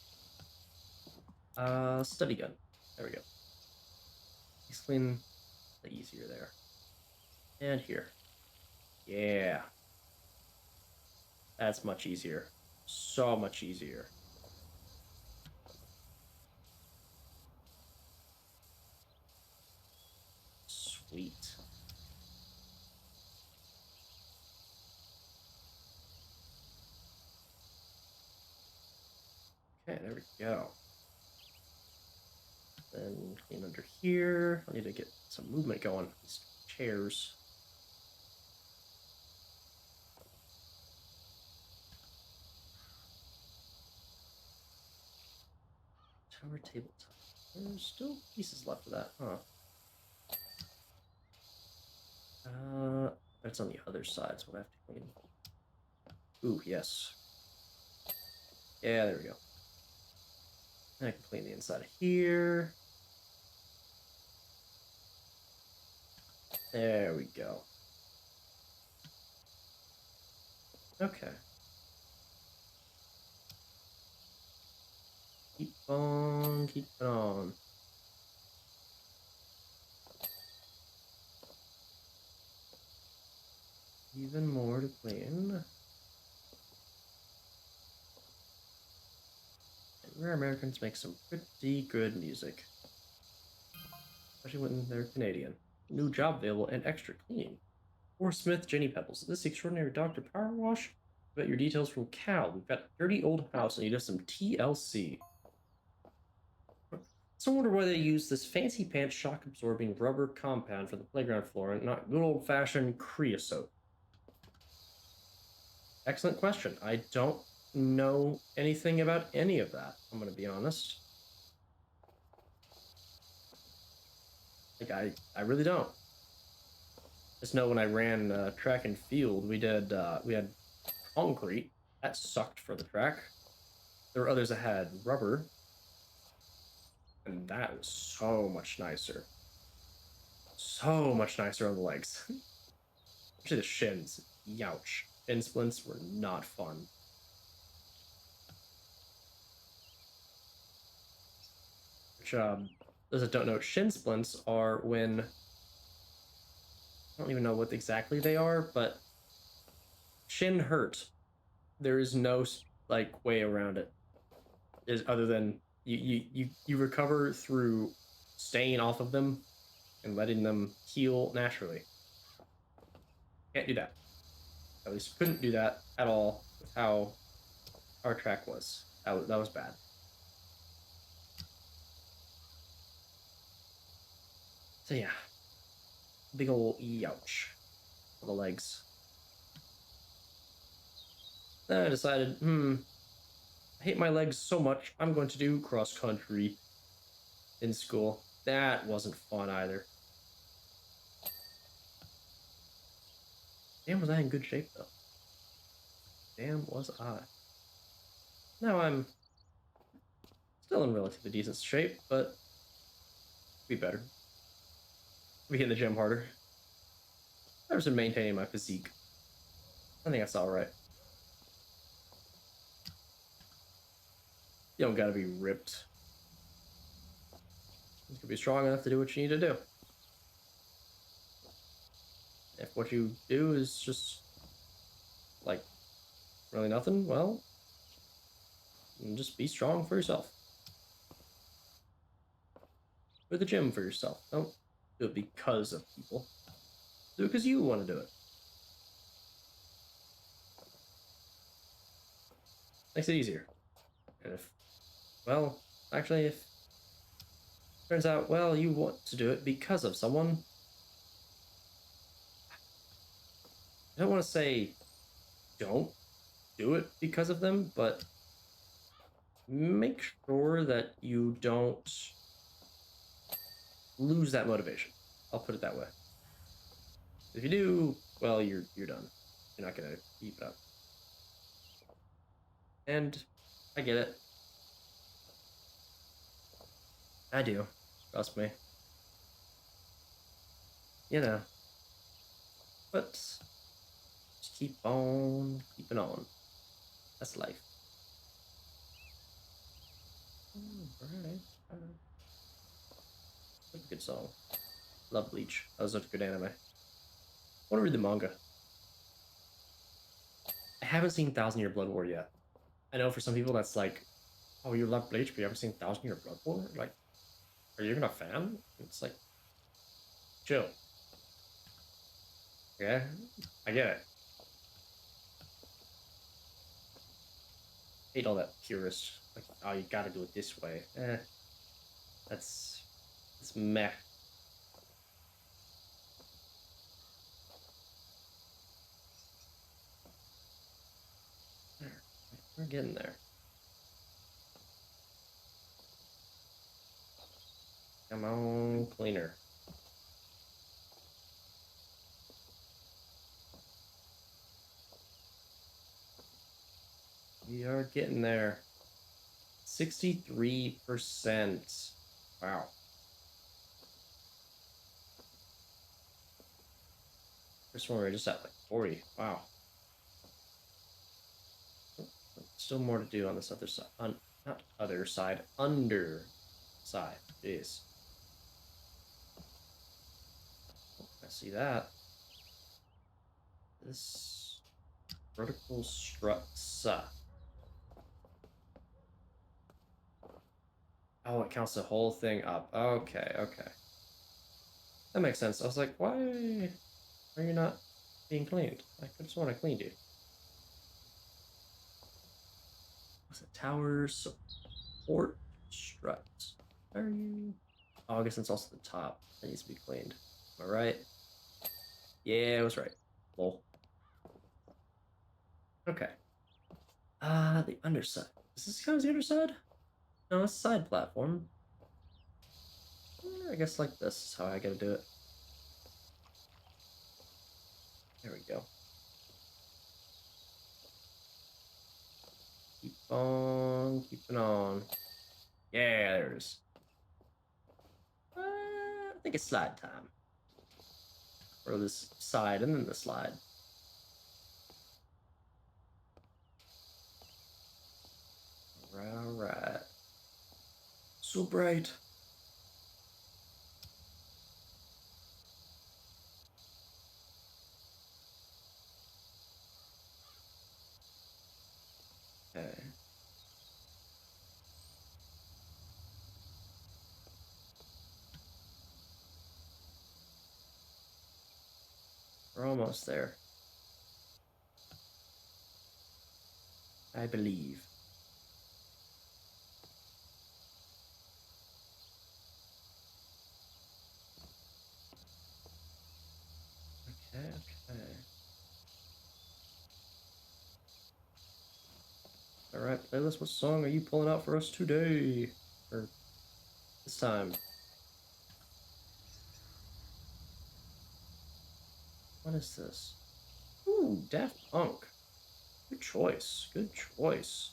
Study gun. There we go. Let's clean the easier there. And here. Yeah. That's much easier. So much easier. Sweet. Okay, there we go. Then clean under here. I need to get some movement going. These chairs. Tower tabletop. There's still pieces left of that, huh? That's on the other side, so I have to clean. Ooh, yes. Yeah, there we go. And I can clean the inside of here. There we go. Okay. Keep on, keep it on. Even more to clean. And Rare Americans make some pretty good music. Especially when they're Canadian. New job available and extra clean. Or Smith Jenny Pebbles. This extraordinary Dr. PowerWash. Got your details from Cal. We've got dirty old house and you have some TLC. So I wonder why they use this fancy pants shock absorbing rubber compound for the playground floor and not good old fashioned creosote. Excellent question. I don't know anything about any of that. I'm going to be honest. Like I really don't. Just know when I ran track and field, we had concrete that sucked for the track. There were others that had rubber, and that was so much nicer. So much nicer on the legs. Especially the shins. Youch. Shin splints were not fun. Which, those that don't know, shin splints are when I don't even know what exactly they are, but shin hurt. There is no like way around it. Is other than you recover through staying off of them and letting them heal naturally. Can't do that. At least couldn't do that at all with how our track was. That was bad. So yeah, big old ouch on the legs. Then I decided, I hate my legs so much. I'm going to do cross country in school. That wasn't fun either. Damn, was I in good shape though? Damn, was I. Now I'm still in relatively decent shape, but be better. Be in the gym harder. I've been maintaining my physique. I think that's all right. You don't gotta be ripped. You can be strong enough to do what you need to do. If what you do is just like really nothing, well, just be strong for yourself. Go to the gym for yourself. Don't do it because of people. Do it because you want to do it. Makes it easier. And if, well, actually, if it turns out, well, you want to do it because of someone, I don't want to say don't do it because of them, but make sure that you don't lose that motivation. I'll put it that way. If you do, well, you're done. You're not gonna keep it up. And I get it. I do. Trust me. You know. But just keep on keeping on. That's life. Alright. That's a good song. Love Bleach. That was such a good anime. I want to read the manga. I haven't seen Thousand Year Blood War yet. I know for some people that's like, oh, you love Bleach, but you haven't seen Thousand Year Blood War? Like, are you even a fan? It's like, chill. Yeah, I get it. Hate all that purist. Like, oh, you gotta do it this way. That's meh. There, we're getting there. Come on, cleaner. We are getting there. 63%. Wow. First one we are just at like 40. Wow. Still more to do on this other side. Not other side, under side. Jeez. I see that. This vertical struts. Oh, it counts the whole thing up. Okay, okay. That makes sense. I was like, why are you not being cleaned? I just want to clean you. What's it? Tower support struts. Are you? Oh, I guess it's also the top that needs to be cleaned. Am I right? Yeah, I was right. Lol. Okay. The underside. Is this count as the underside? No, it's side platform. I guess like this is how I gotta do it. There we go. Keep on keeping on. Yeah, there it is. I think it's slide time. Or this side and then the slide. All right. So bright. Okay. We're almost there. I believe. Okay, okay. All right, playlist, what song are you pulling out for us today? Or this time? What is this? Ooh, Daft Punk. Good choice. Good choice.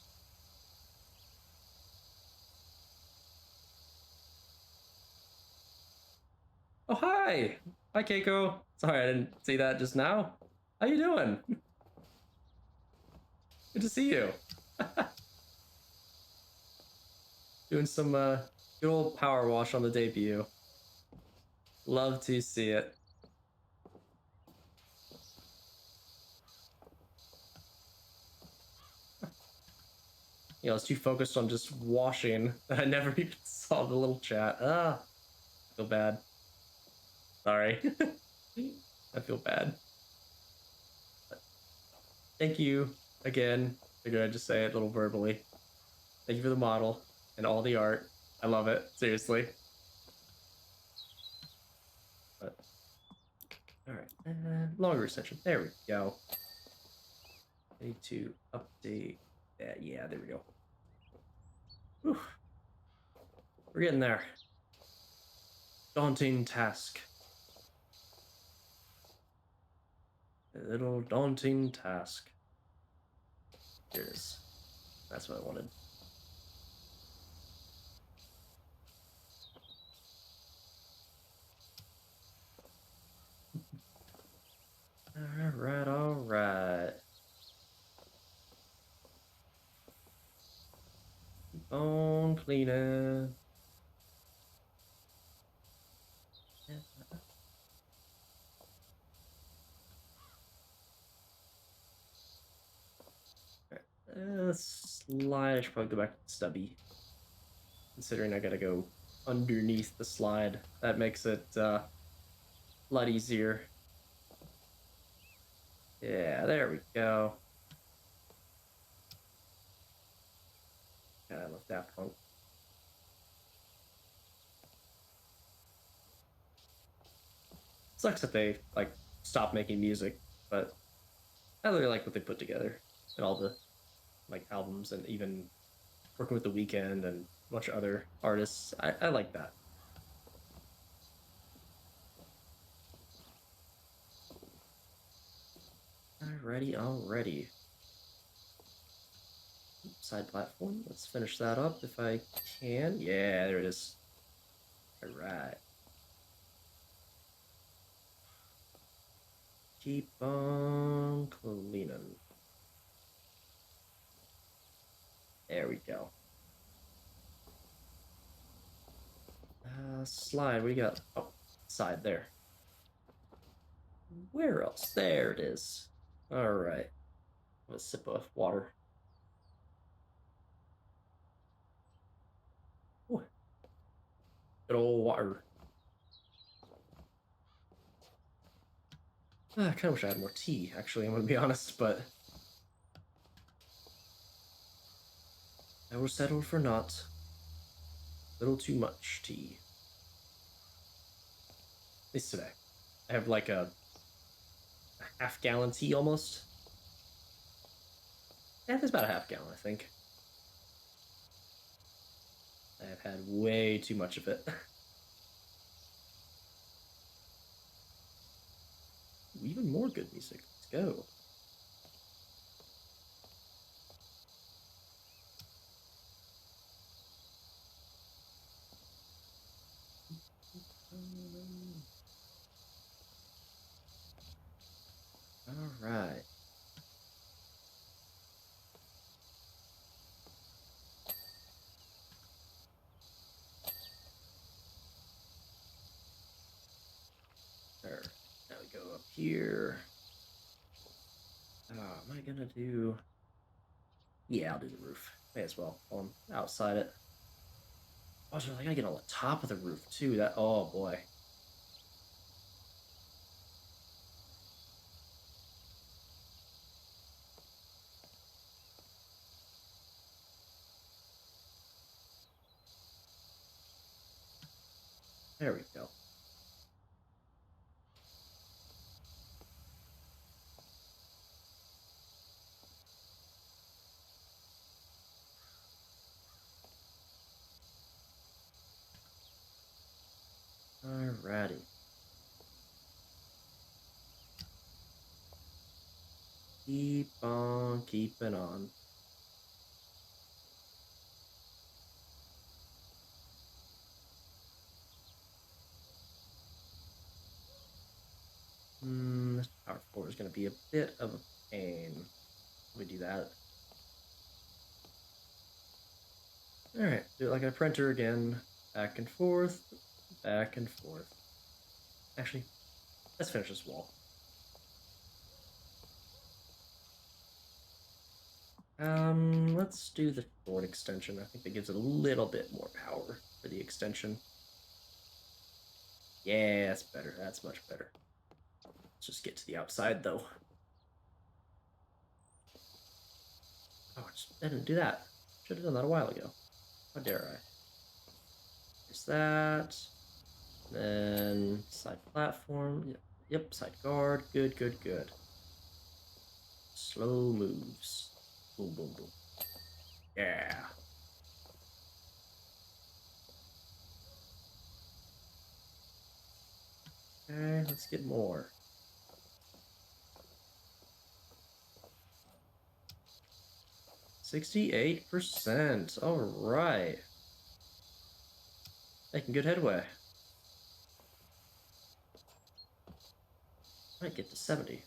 Oh, hi. Hi, Keiko. Sorry, I didn't see that just now. How you doing? Good to see you. Doing some good old power wash on the debut. Love to see it. You know, I was too focused on just washing that I never even saw the little chat. Ah, I feel bad. Sorry. I feel bad. But thank you again. Figured I'd just say it a little verbally. Thank you for the model and all the art. I love it. Seriously. But all right. Longer extension. There we go. I need to update that. Yeah, there we go. Whew. We're getting there. Daunting task. A little daunting task. Here it is. That's what I wanted. All right, all right. Keep on cleaning. Slide. I should probably go back to stubby. Considering I gotta go underneath the slide, that makes it a lot easier. Yeah, there we go. God, I love Daft Punk. Sucks that they like stopped making music, but I really like what they put together and all the like albums and even working with The Weeknd and a bunch of other artists. I like that. Alrighty, alrighty. Side platform. Let's finish that up if I can. Yeah, there it is. All right. Keep on cleaning. There we go. Slide. What do you got? Oh, side there. Where else? There it is. All right. A sip of water. Ooh, good old water. I kind of wish I had more tea, actually, I'm going to be honest, but I will settle for not. Little too much tea. At least today. I have like a half-gallon tea almost. Yeah, it's about a half gallon, I think. I have had way too much of it. Even more good music. Let's go. here. Am I gonna do? Yeah, I'll do the roof. May as well. While I'm outside it. Oh, so I gotta get on the top of the roof too. That. Oh boy. There we go. Alrighty. Keep on keeping on. This power forward is going to be a bit of a pain. Let me do that. All right, do it like a printer again. Back and forth, back and forth. Actually, let's finish this wall. Let's do the short extension. I think that gives it a little bit more power for the extension. Yeah, that's better. That's much better. Let's just get to the outside, though. I didn't do that. Should have done that a while ago. How dare I? There's that. Then side platform. Yep, side guard. Good, good, good. Slow moves. Boom, boom, boom. Yeah. Okay, let's get more. 68%. All right. Making good headway. Might get to 70.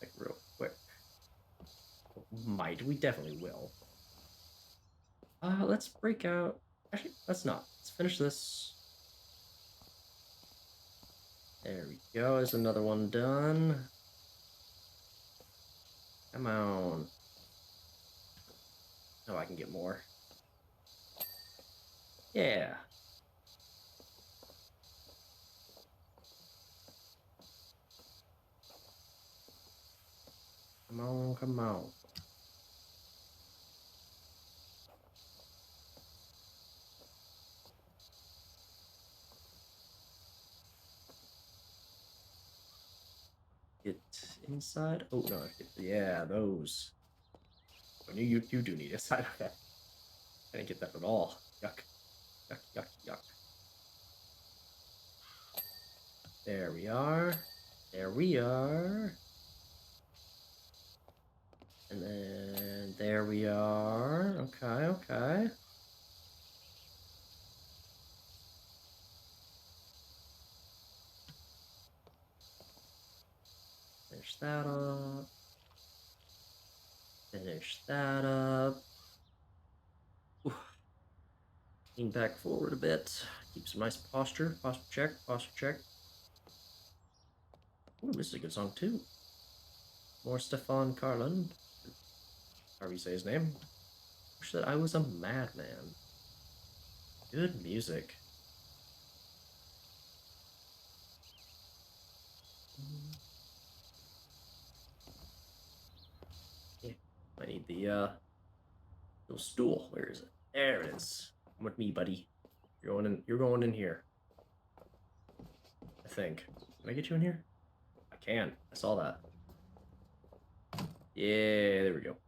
Like real quick. Might. We definitely will. Let's break out. Actually, let's not. Let's finish this. There we go. There's another one done. Come on. Oh, I can get more. Yeah. Come on, come on. Get inside. Oh no, yeah, those. Oh, you do need a side effect. I didn't get that at all. Yuck. Yuck, yuck, yuck. There we are. There we are. And then there we are. Okay, okay. Finish that up. Finish that up. Lean back forward a bit. Keep some nice posture. Posture check. Posture check. Ooh, this is a good song too. More Stefan Carlin. However you say his name. Wish that I was a madman. Good music. Yeah, I need the little stool. Where is it? There it is. Come with me, buddy. You're going in. You're going in here. I think. Can I get you in here? I can. I saw that. Yeah, there we go.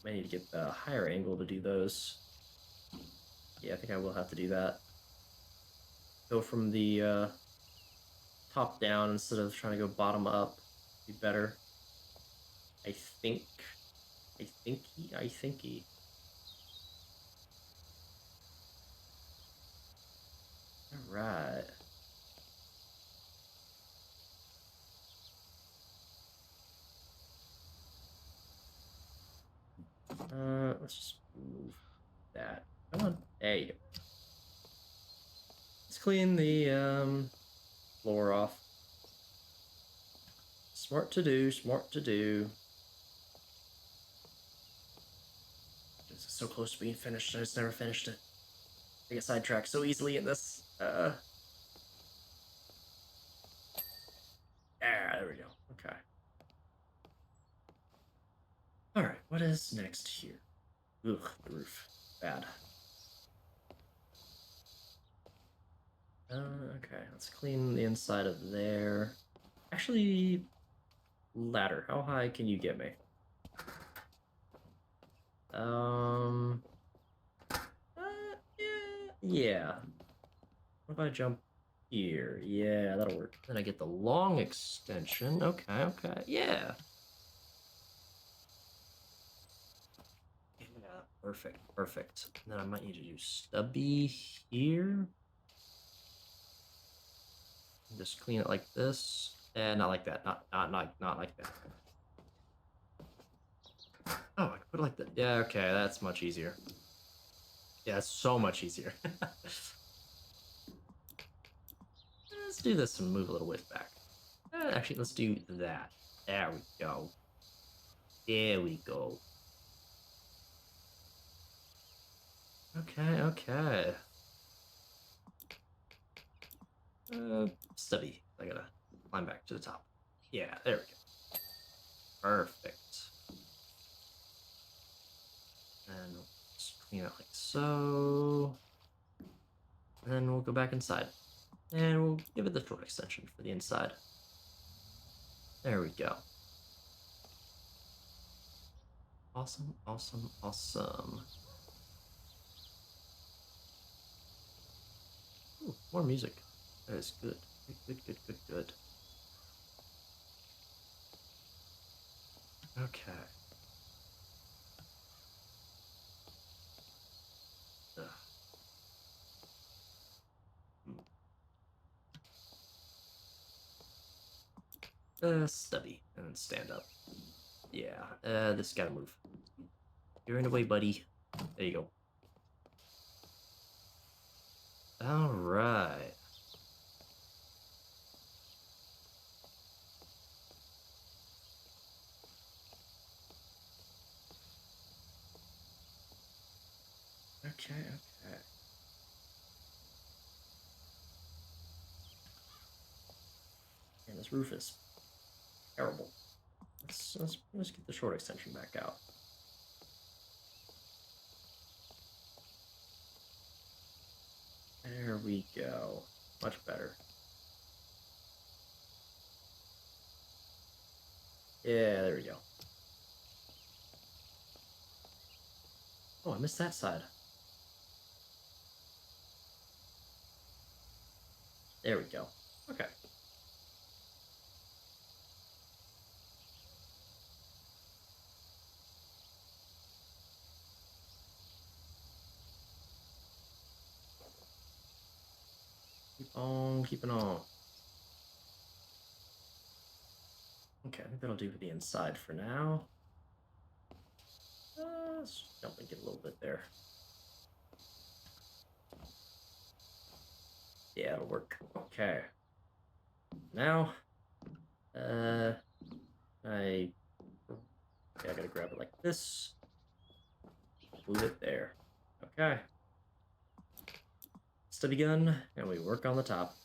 I need to get the higher angle to do those. Yeah, I think I will have to do that. Go from the top down instead of trying to go bottom up. Be better. I think. I thinky. All right. Let's just move that. Come on. There you go. Let's clean the floor off. Smart to do, smart to do. This is so close to being finished. I just never finished it. I get sidetracked so easily in this. There we go. Okay. All right, what is next here? Ugh, the roof. Bad. Okay, let's clean the inside of there. Actually, ladder. How high can you get me? Um, yeah. What if I jump here? Yeah, that'll work. Then I get the long extension. Okay, okay. Yeah. Yeah, perfect, perfect. And then I might need to do stubby here. Just clean it like this. And not like that. Not like that. Oh, I can put it like that. Yeah, okay, that's much easier. Yeah, it's so much easier. Let's do this and move a little width back. Actually, let's do that. There we go. There we go. Okay, okay. Stubby. I gotta climb back to the top. Yeah, there we go. Perfect. And we'll just clean it like so. And then we'll go back inside. And we'll give it the short extension for the inside. There we go. Awesome, awesome, awesome. Ooh, more music. That is good. Good, good, good, good, good. Okay. Ugh. Stubby, and then stand up. Yeah, this gotta move. You're in the way, buddy. There you go. All right. Okay, okay. And this roof is terrible. Let's get the short extension back out. There we go. Much better. Yeah, there we go. Oh, I missed that side. There we go. Okay. Keep on keeping on. Okay, I think that'll do for the inside for now. Let's jump and get a little bit there. Yeah, it'll work. Okay. Now, I gotta grab it like this. Move it there. Okay. Stubby gun, and we work on the top.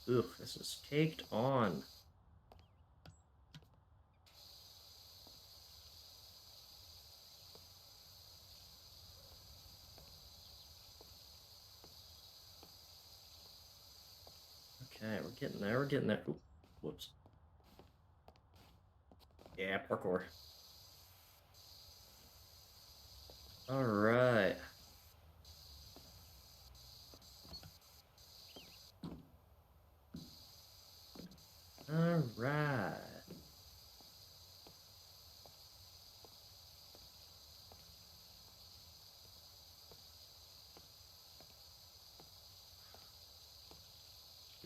Ugh, this is caked on. Okay, we're getting there, we're getting there. Ooh, whoops. Yeah, parkour. All right. All right.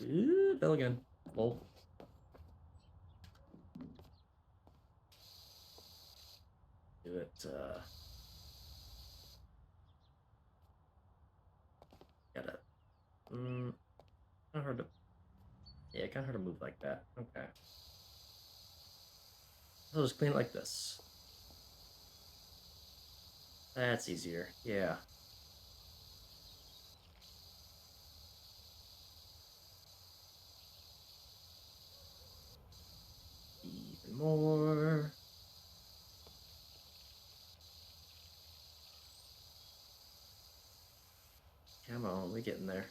Ooh, bell again. Lol. Do it, hard to. Yeah, kind of hard to move like that. Okay. I'll just clean it like this. That's easier. Yeah. Even more. Come on, we're getting there.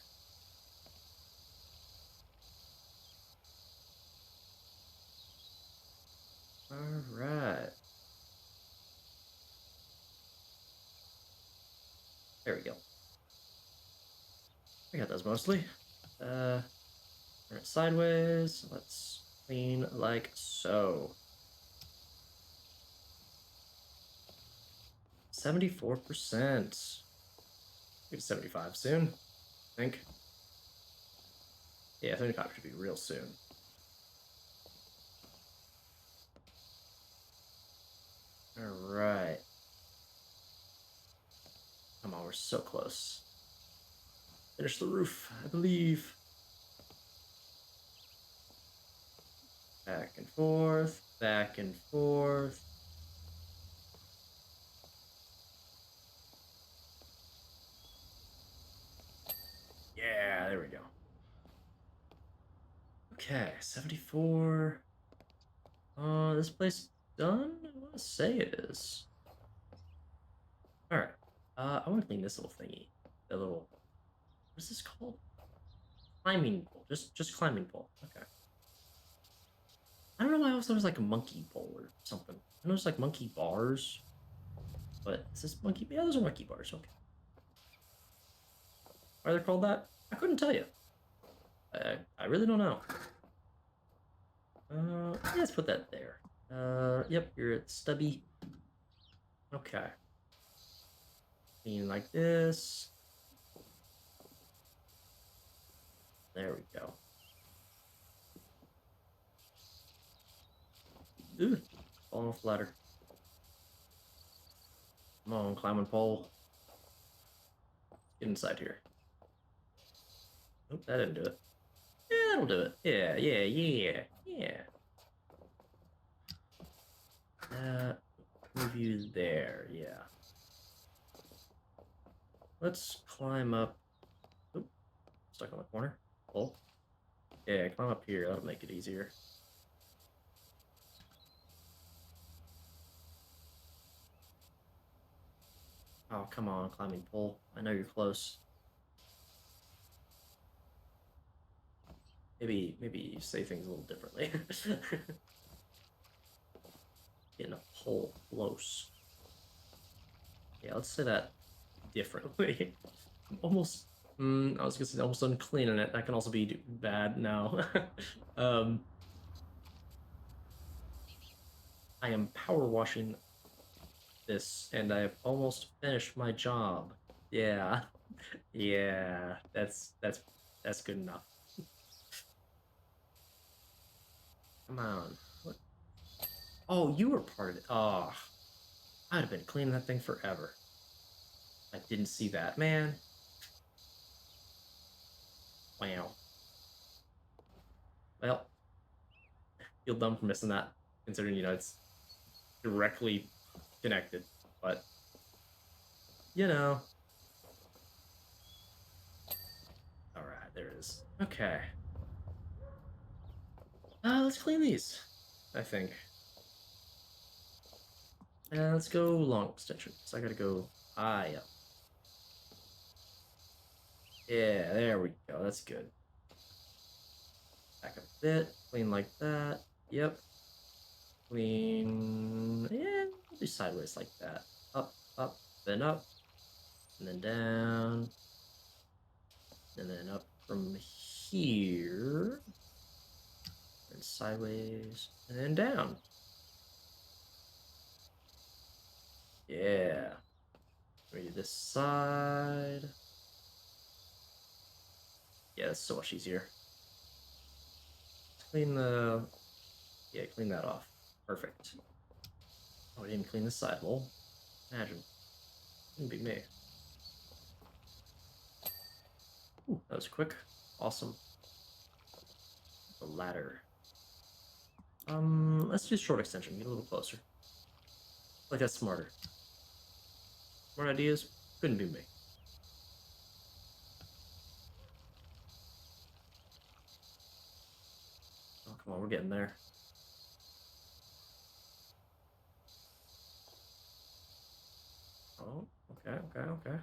All right. There we go. I got those mostly. Turn it sideways. Let's clean like so. 74%. Maybe 75 soon, I think. Yeah, 75 should be real soon. All right. Come on, we're so close. Finish the roof, I believe. Back and forth, back and forth. Yeah, there we go. Okay, 74. This place done? I want to say it is. All right. I want to clean this little thingy. The little, what's this called? Climbing pole. Just climbing pole. Okay. I don't know why I always thought it was like a monkey pole or something. I know it's like monkey bars, but is this monkey? Yeah, those are monkey bars. Okay. Why are they called that? I couldn't tell you. I really don't know. Let's put that there. Yep, you're at stubby. Okay. Clean like this. There we go. Ooh, falling off the ladder. Come on, climbing pole. Get inside here. Nope, that didn't do it. Yeah, that'll do it. Yeah. Move you there, yeah. Let's climb up. Oop, stuck on the corner. Pull. Yeah, climb up here. That'll make it easier. Oh, come on, climbing pole. I know you're close. Maybe you say things a little differently. Getting a pole close. Yeah, let's say that differently. Almost. I was gonna say almost uncleaning it. That can also be bad now. um, I am power washing this, and I have almost finished my job. Yeah, yeah. That's good enough. Come on. What? Oh, you were part of it. Oh, I'd have been cleaning that thing forever. I didn't see that, man. Wow. Well, feel dumb for missing that, considering it's directly connected. But you know, all right, there it is. Okay, let's clean these. I think. Let's go long extension. So I gotta go high up. Yeah, there we go. That's good. Back up a bit. Clean like that. Yep. Clean. Yeah, we'll do sideways like that. Up, then up, and then down, and then up from here, and sideways, and then down. Yeah. Ready this side. Yeah, that's so much easier. Clean the. Yeah, clean that off. Perfect. Oh, I didn't clean this side. Well, imagine. Wouldn't be me. Ooh, that was quick. Awesome. The ladder. Let's do short extension. Get a little closer. Like that's smarter. Smart ideas couldn't be me. Oh, come on, we're getting there. Oh, okay, okay, okay.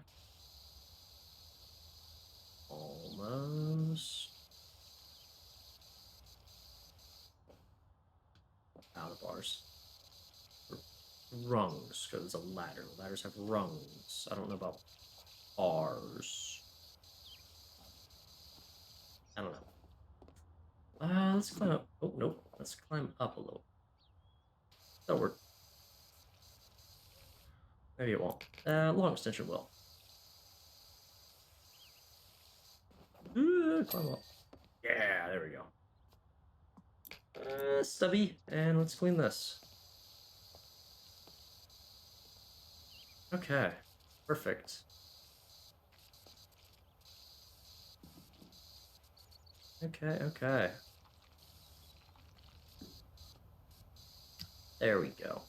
Almost out of bars. Rungs, because it's a ladder. Ladders have rungs. I don't know about bars. I don't know. Let's climb up. Oh, nope. Let's climb up a little. That'll work. Maybe it won't. Long extension will. Climb up. Yeah, there we go. Stubby, and let's clean this. Okay, perfect. Okay, okay. There we go.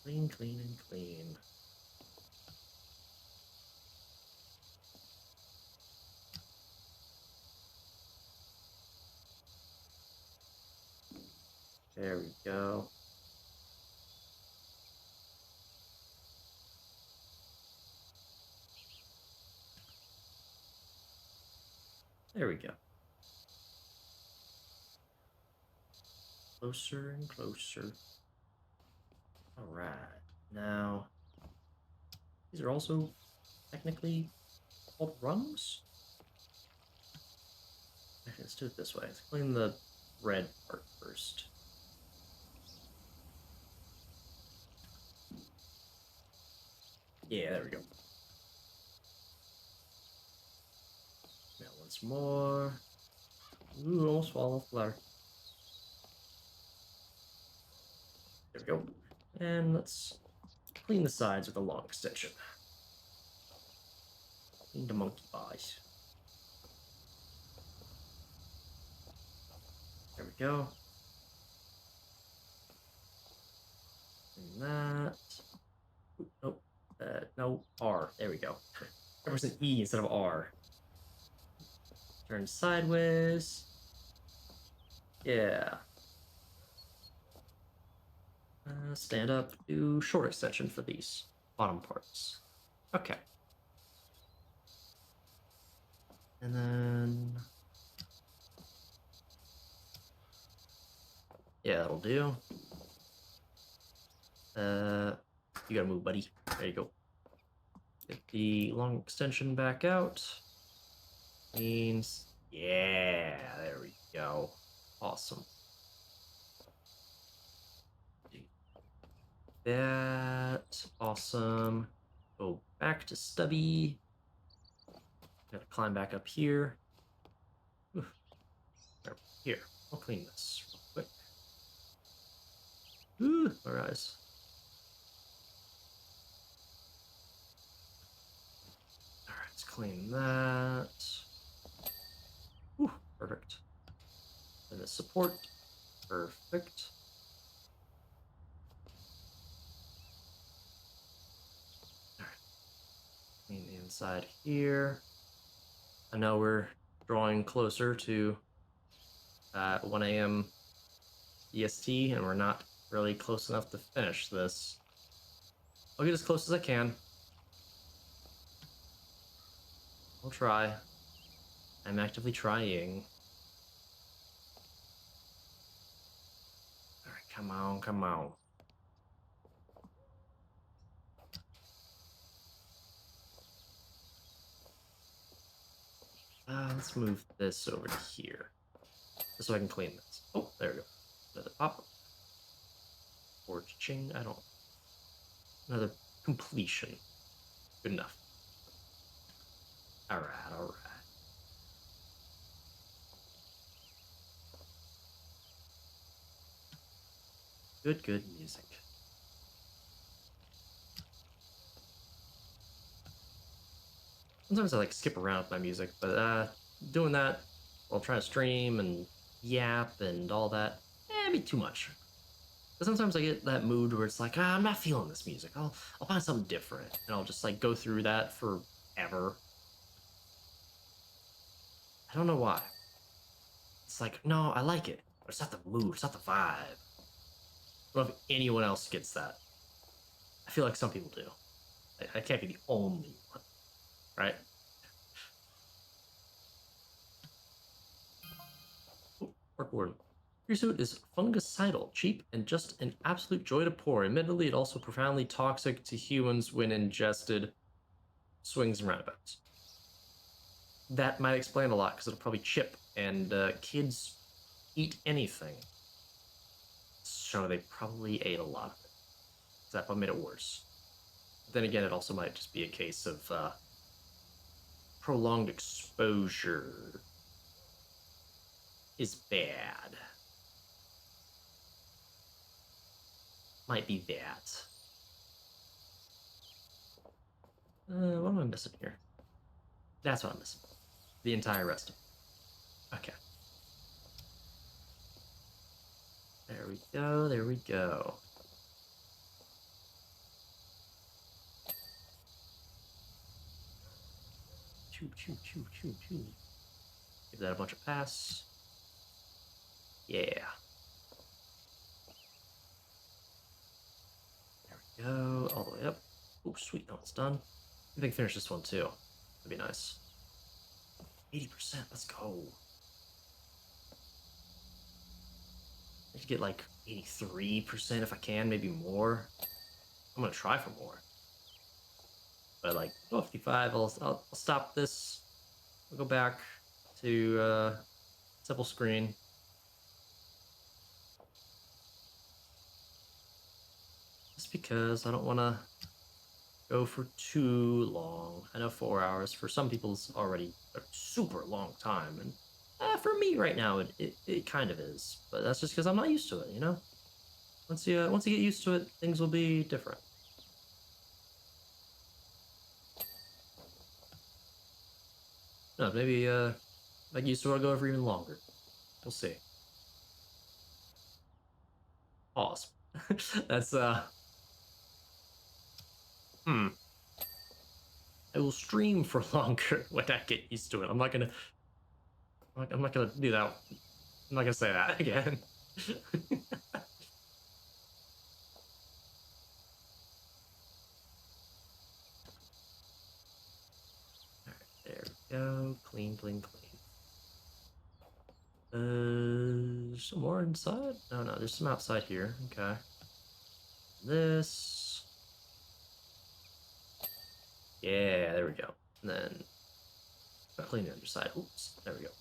Clean, clean, and clean. There we go. There we go. Closer and closer. All right. Now, these are also technically called rungs. Okay, let's do it this way. Let's clean the red part first. Yeah, there we go. Now once more. Ooh, almost fall off the ladder. There we go. And let's clean the sides with a long extension. Clean the monkey pies. There we go. And that. Ooh, nope. No, R. There we go. There was an E instead of R. Turn sideways. Yeah. Stand up. Do short extension for these bottom parts. Okay. And then... yeah, that'll do. You gotta move, buddy. There you go. Get the long extension back out. Means, yeah, there we go. Awesome. That, awesome. Go back to stubby. Gotta climb back up here. Here, I'll clean this real quick. My eyes. All right, let's clean that. Perfect. And the support, perfect. All right, clean the inside here. I know we're drawing closer to 1 a.m. EST, and we're not really close enough to finish this. I'll get as close as I can. I'll try. I'm actively trying. All right, come on, come on. Let's move this over to here, just so I can clean this. Oh, there we go. Another pop. Or ching, I don't. Another completion. Good enough. All right, all right. Good, good music. Sometimes I like skip around with my music, but doing that while trying to stream and yap and all that, it'd be too much. But sometimes I get that mood where it's like, I'm not feeling this music. I'll find something different, and I'll just like go through that forever. I don't know why. It's like, no, I like it, but it's not the mood. It's not the vibe. I don't know if anyone else gets that. I feel like some people do. I can't be the only one, right? Parkour. Creosote is fungicidal, cheap, and just an absolute joy to pour. Admittedly, it also profoundly toxic to humans when ingested. Swings and roundabouts. That might explain a lot because it'll probably chip, and kids eat anything. So they probably ate a lot of it. So that probably made it worse. But then again, it also might just be a case of prolonged exposure is bad. Might be that. What am I missing here? That's what I'm missing. The entire rest of it. Okay. There we go. There we go. Choo, choo, choo, choo, choo. Give that a bunch of pass. Yeah. There we go. All the way up. Oh, sweet. That one's done. I think finish this one too. That'd be nice. 80%. Let's go. I should get like 83% if I can, maybe more. I'm gonna try for more. But like 55, I'll stop this. I'll go back to simple screen. Just because I don't want to go for too long. I know 4 hours for some people is already a super long time, and for me right now it kind of is. But that's just because I'm not used to it, you know. Once you get used to it, things will be different. No, maybe like used to it, I'll go for even longer. We'll see. Pause. That's hmm. I will stream for longer when I get used to it. I'm not gonna do that. I'm not gonna say that again. All right, there we go. Clean, clean, clean. Some more inside? No, no, there's some outside here. Okay. This. Yeah, there we go. And then clean the underside. Oops, there we go.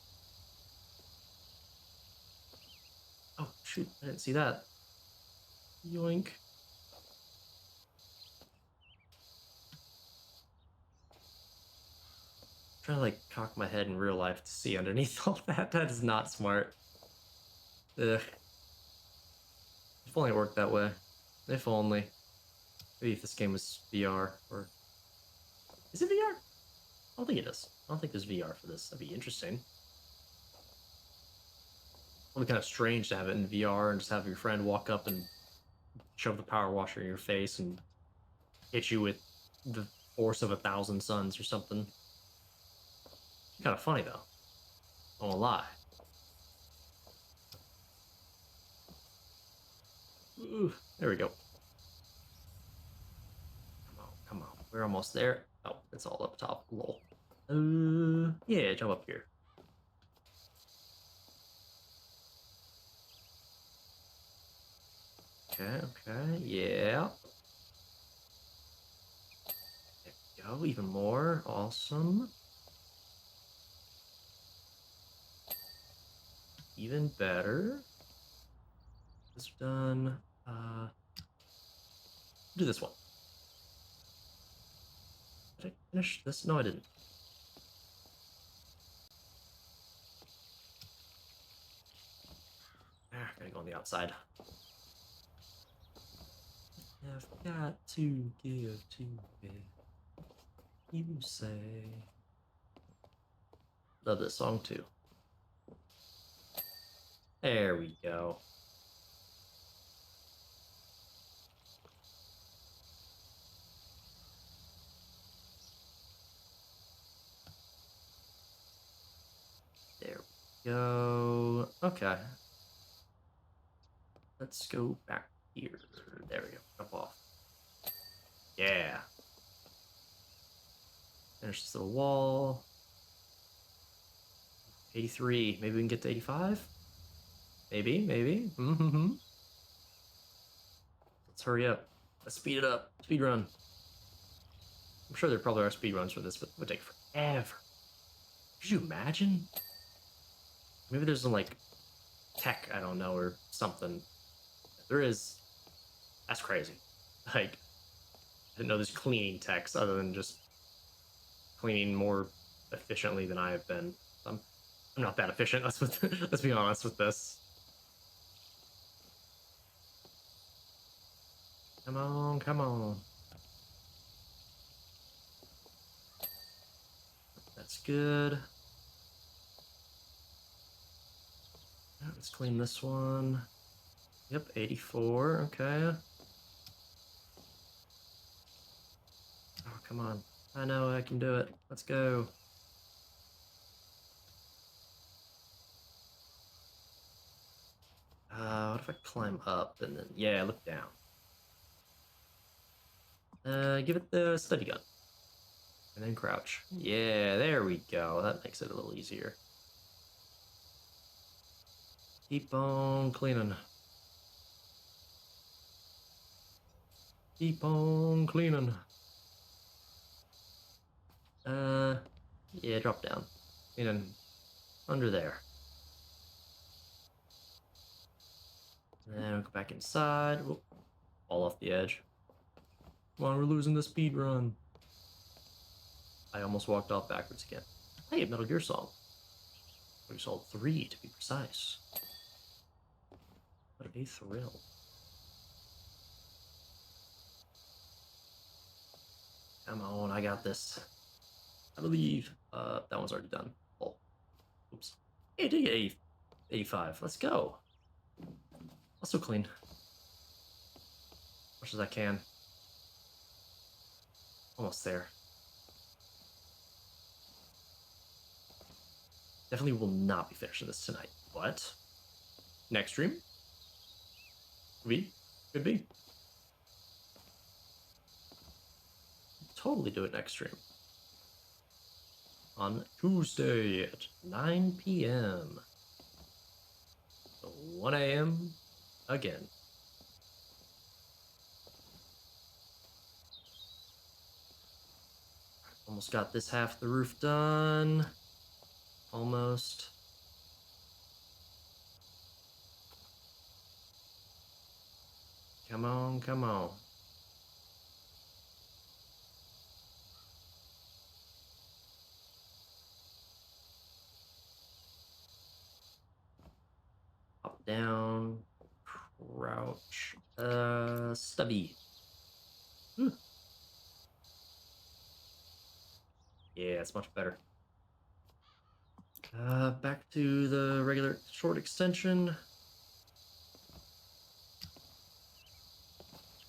Oh shoot, I didn't see that. Yoink. Trying to like cock my head in real life to see underneath all that. That is not smart. Ugh. If only it worked that way. If only. Maybe if this game was VR or is it VR? I don't think it is. I don't think there's VR for this. That'd be interesting. It'll be kind of strange to have it in VR and just have your friend walk up and shove the power washer in your face and hit you with the force of 1,000 suns or something. Kind of funny though. I won't lie. Ooh, there we go. Come on, come on. We're almost there. Oh, it's all up top. Lol. Yeah, jump up here. Okay, okay, yeah. There we go. Even more. Awesome. Even better. This done. Do this one. Did I finish this? No, I didn't. Gotta go on the outside. I've got to give to it. You say. Love this song too. There we go. There we go. Okay. Let's go back here. There we go. Jump off. Yeah. Finish the wall. 83. Maybe we can get to 85? Maybe, maybe. Mm-hmm. Let's hurry up. Let's speed it up. Speed run. I'm sure there probably are speed runs for this, but it would take forever. Could you imagine? Maybe there's some like tech, I don't know, or something. If there is, that's crazy. Like, I didn't know there's cleaning techs other than just cleaning more efficiently than I have been. I'm not that efficient. Let's be honest with this. Come on, come on. That's good. Let's clean this one. Yep, 84. Okay. Oh, come on. I know I can do it. Let's go. What if I climb up and then, yeah, look down. Give it the steady gun. And then crouch. Yeah, there we go. That makes it a little easier. Keep on cleaning. Keep on cleaning. Yeah, drop down. Cleaning under there. And then we'll go back inside. Whoop. Fall off the edge. Come on, we're losing the speed run. I almost walked off backwards again. Hey, Metal Gear Solid. Metal Gear Solid 3 to be precise. What a thrill. Come on, I got this. I believe. That one's already done. Oh, oops. Hey, I did get 80, 85. Let's go. I'll still clean. As much as I can. Almost there. Definitely will not be finishing this tonight. What? Next stream? Could be. Could be. Totally do it next stream. On Tuesday at 9 p.m. So 1 a.m. again. Almost got this half the roof done. Almost. Come on, come on. Hop down. Crouch. Stubby. Ooh. Yeah, it's much better. Back to the regular short extension.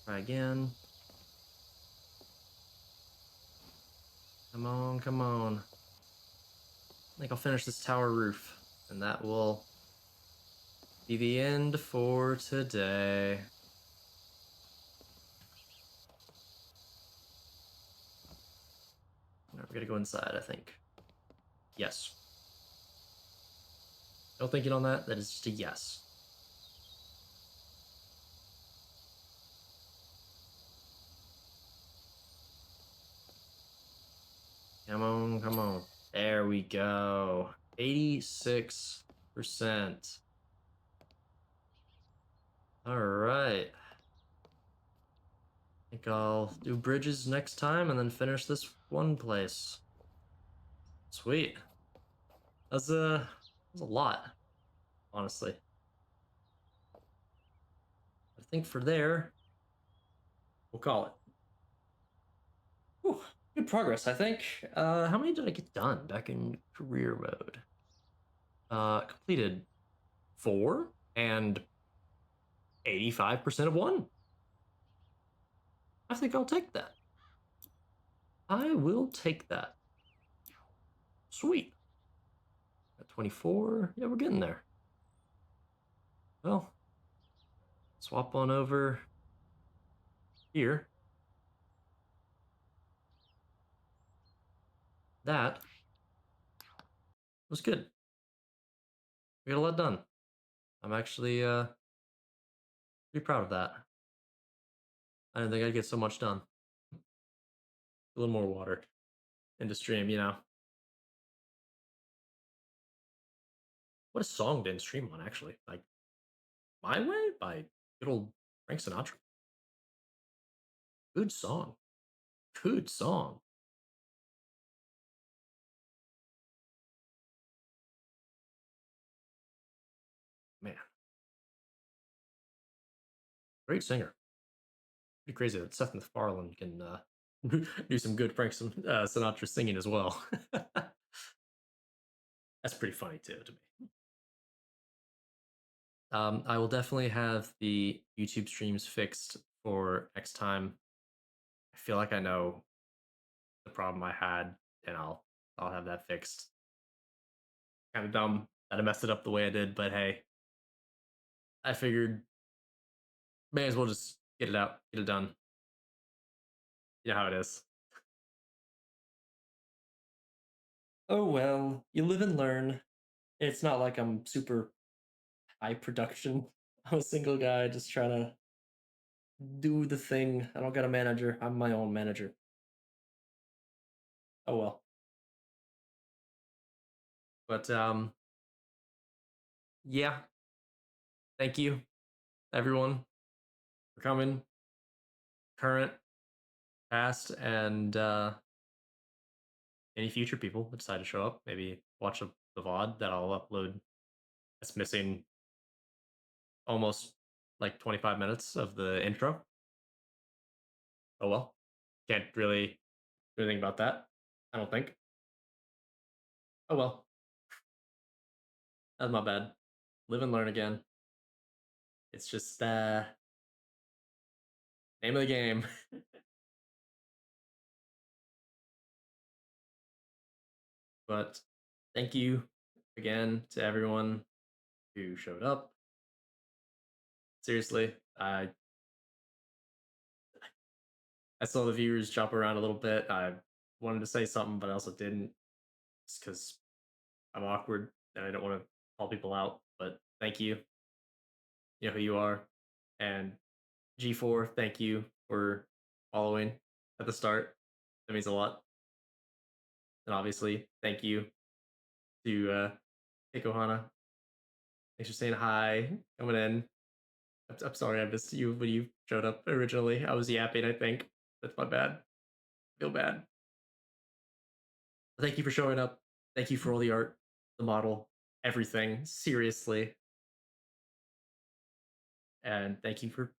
Try again. Come on, come on. I think I'll finish this tower roof, and that will be the end for today. Now we're gonna go inside, I think. Yes. No thinking on that. That is just a yes. Come on, come on. There we go. 86%. All right. I think I'll do bridges next time and then finish this one place. Sweet. That's a lot, honestly. I think for there, we'll call it. Whew. Good progress, I think. How many did I get done back in career mode? Completed four and 85% of one. I think I'll take that. I will take that. Sweet. At 24. Yeah, we're getting there. Well, swap on over here. That was good. We got a lot done. I'm actually pretty proud of that. I didn't think I'd get so much done. A little more water into stream, you know. What a song didn't stream on, actually. Like, My Way by good old Frank Sinatra. Good song. Good song. Man, great singer. Pretty crazy that Seth MacFarlane can do some good Frank Sinatra singing as well. That's pretty funny too to me. I will definitely have the YouTube streams fixed for next time. I feel like I know the problem I had, and I'll have that fixed. Kind of dumb that I messed it up the way I did, but hey, I figured may as well just get it out, get it done. You know how it is. Oh well, you live and learn. It's not like I'm super high production. I'm a single guy just trying to do the thing. I don't got a manager. I'm my own manager. Oh well. But yeah, thank you everyone for coming. Current, past, and any future people that decide to show up. Maybe watch the VOD that I'll upload. That's missing almost like 25 minutes of the intro. Oh well. Can't really do anything about that. I don't think. Oh well. That's my bad. Live and learn again. It's just name of the game. But thank you again to everyone who showed up. Seriously, I saw the viewers jump around a little bit. I wanted to say something, but I also didn't, just because I'm awkward and I don't want to call people out. But thank you. You know who you are. And G4, thank you for following at the start. That means a lot. And obviously, thank you to Hikohana. Thanks for saying hi, coming in. I'm sorry I missed you when you showed up originally. I was yapping, I think. That's my bad. Feel bad. Thank you for showing up. Thank you for all the art, the model, everything. Seriously. And thank you for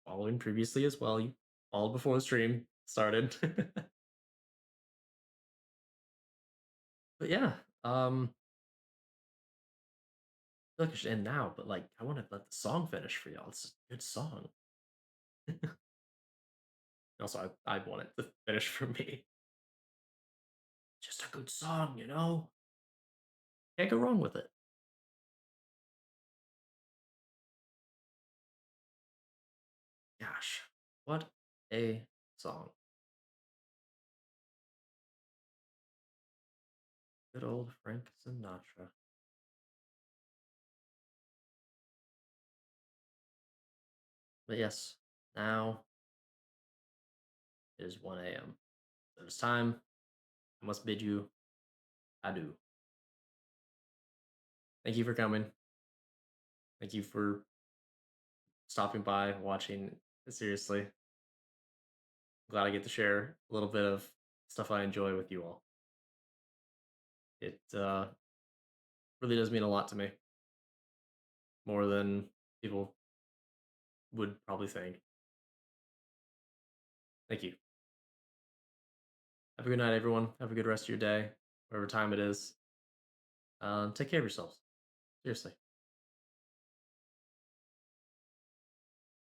following previously as well. You followed before the stream started. But yeah, I feel like I should end now, but like I want to let the song finish for y'all. It's a good song. Also, I want it to finish for me. Just a good song, you know? Can't go wrong with it. Gosh, what a song. Good old Frank Sinatra. But yes, now it is 1 a.m. So it's time. I must bid you adieu. Thank you for coming. Thank you for stopping by, watching. Seriously, glad I get to share a little bit of stuff I enjoy with you all. It really does mean a lot to me, more than people would probably think. Thank you. Have a good night, everyone. Have a good rest of your day, whatever time it is. Take care of yourselves. Seriously.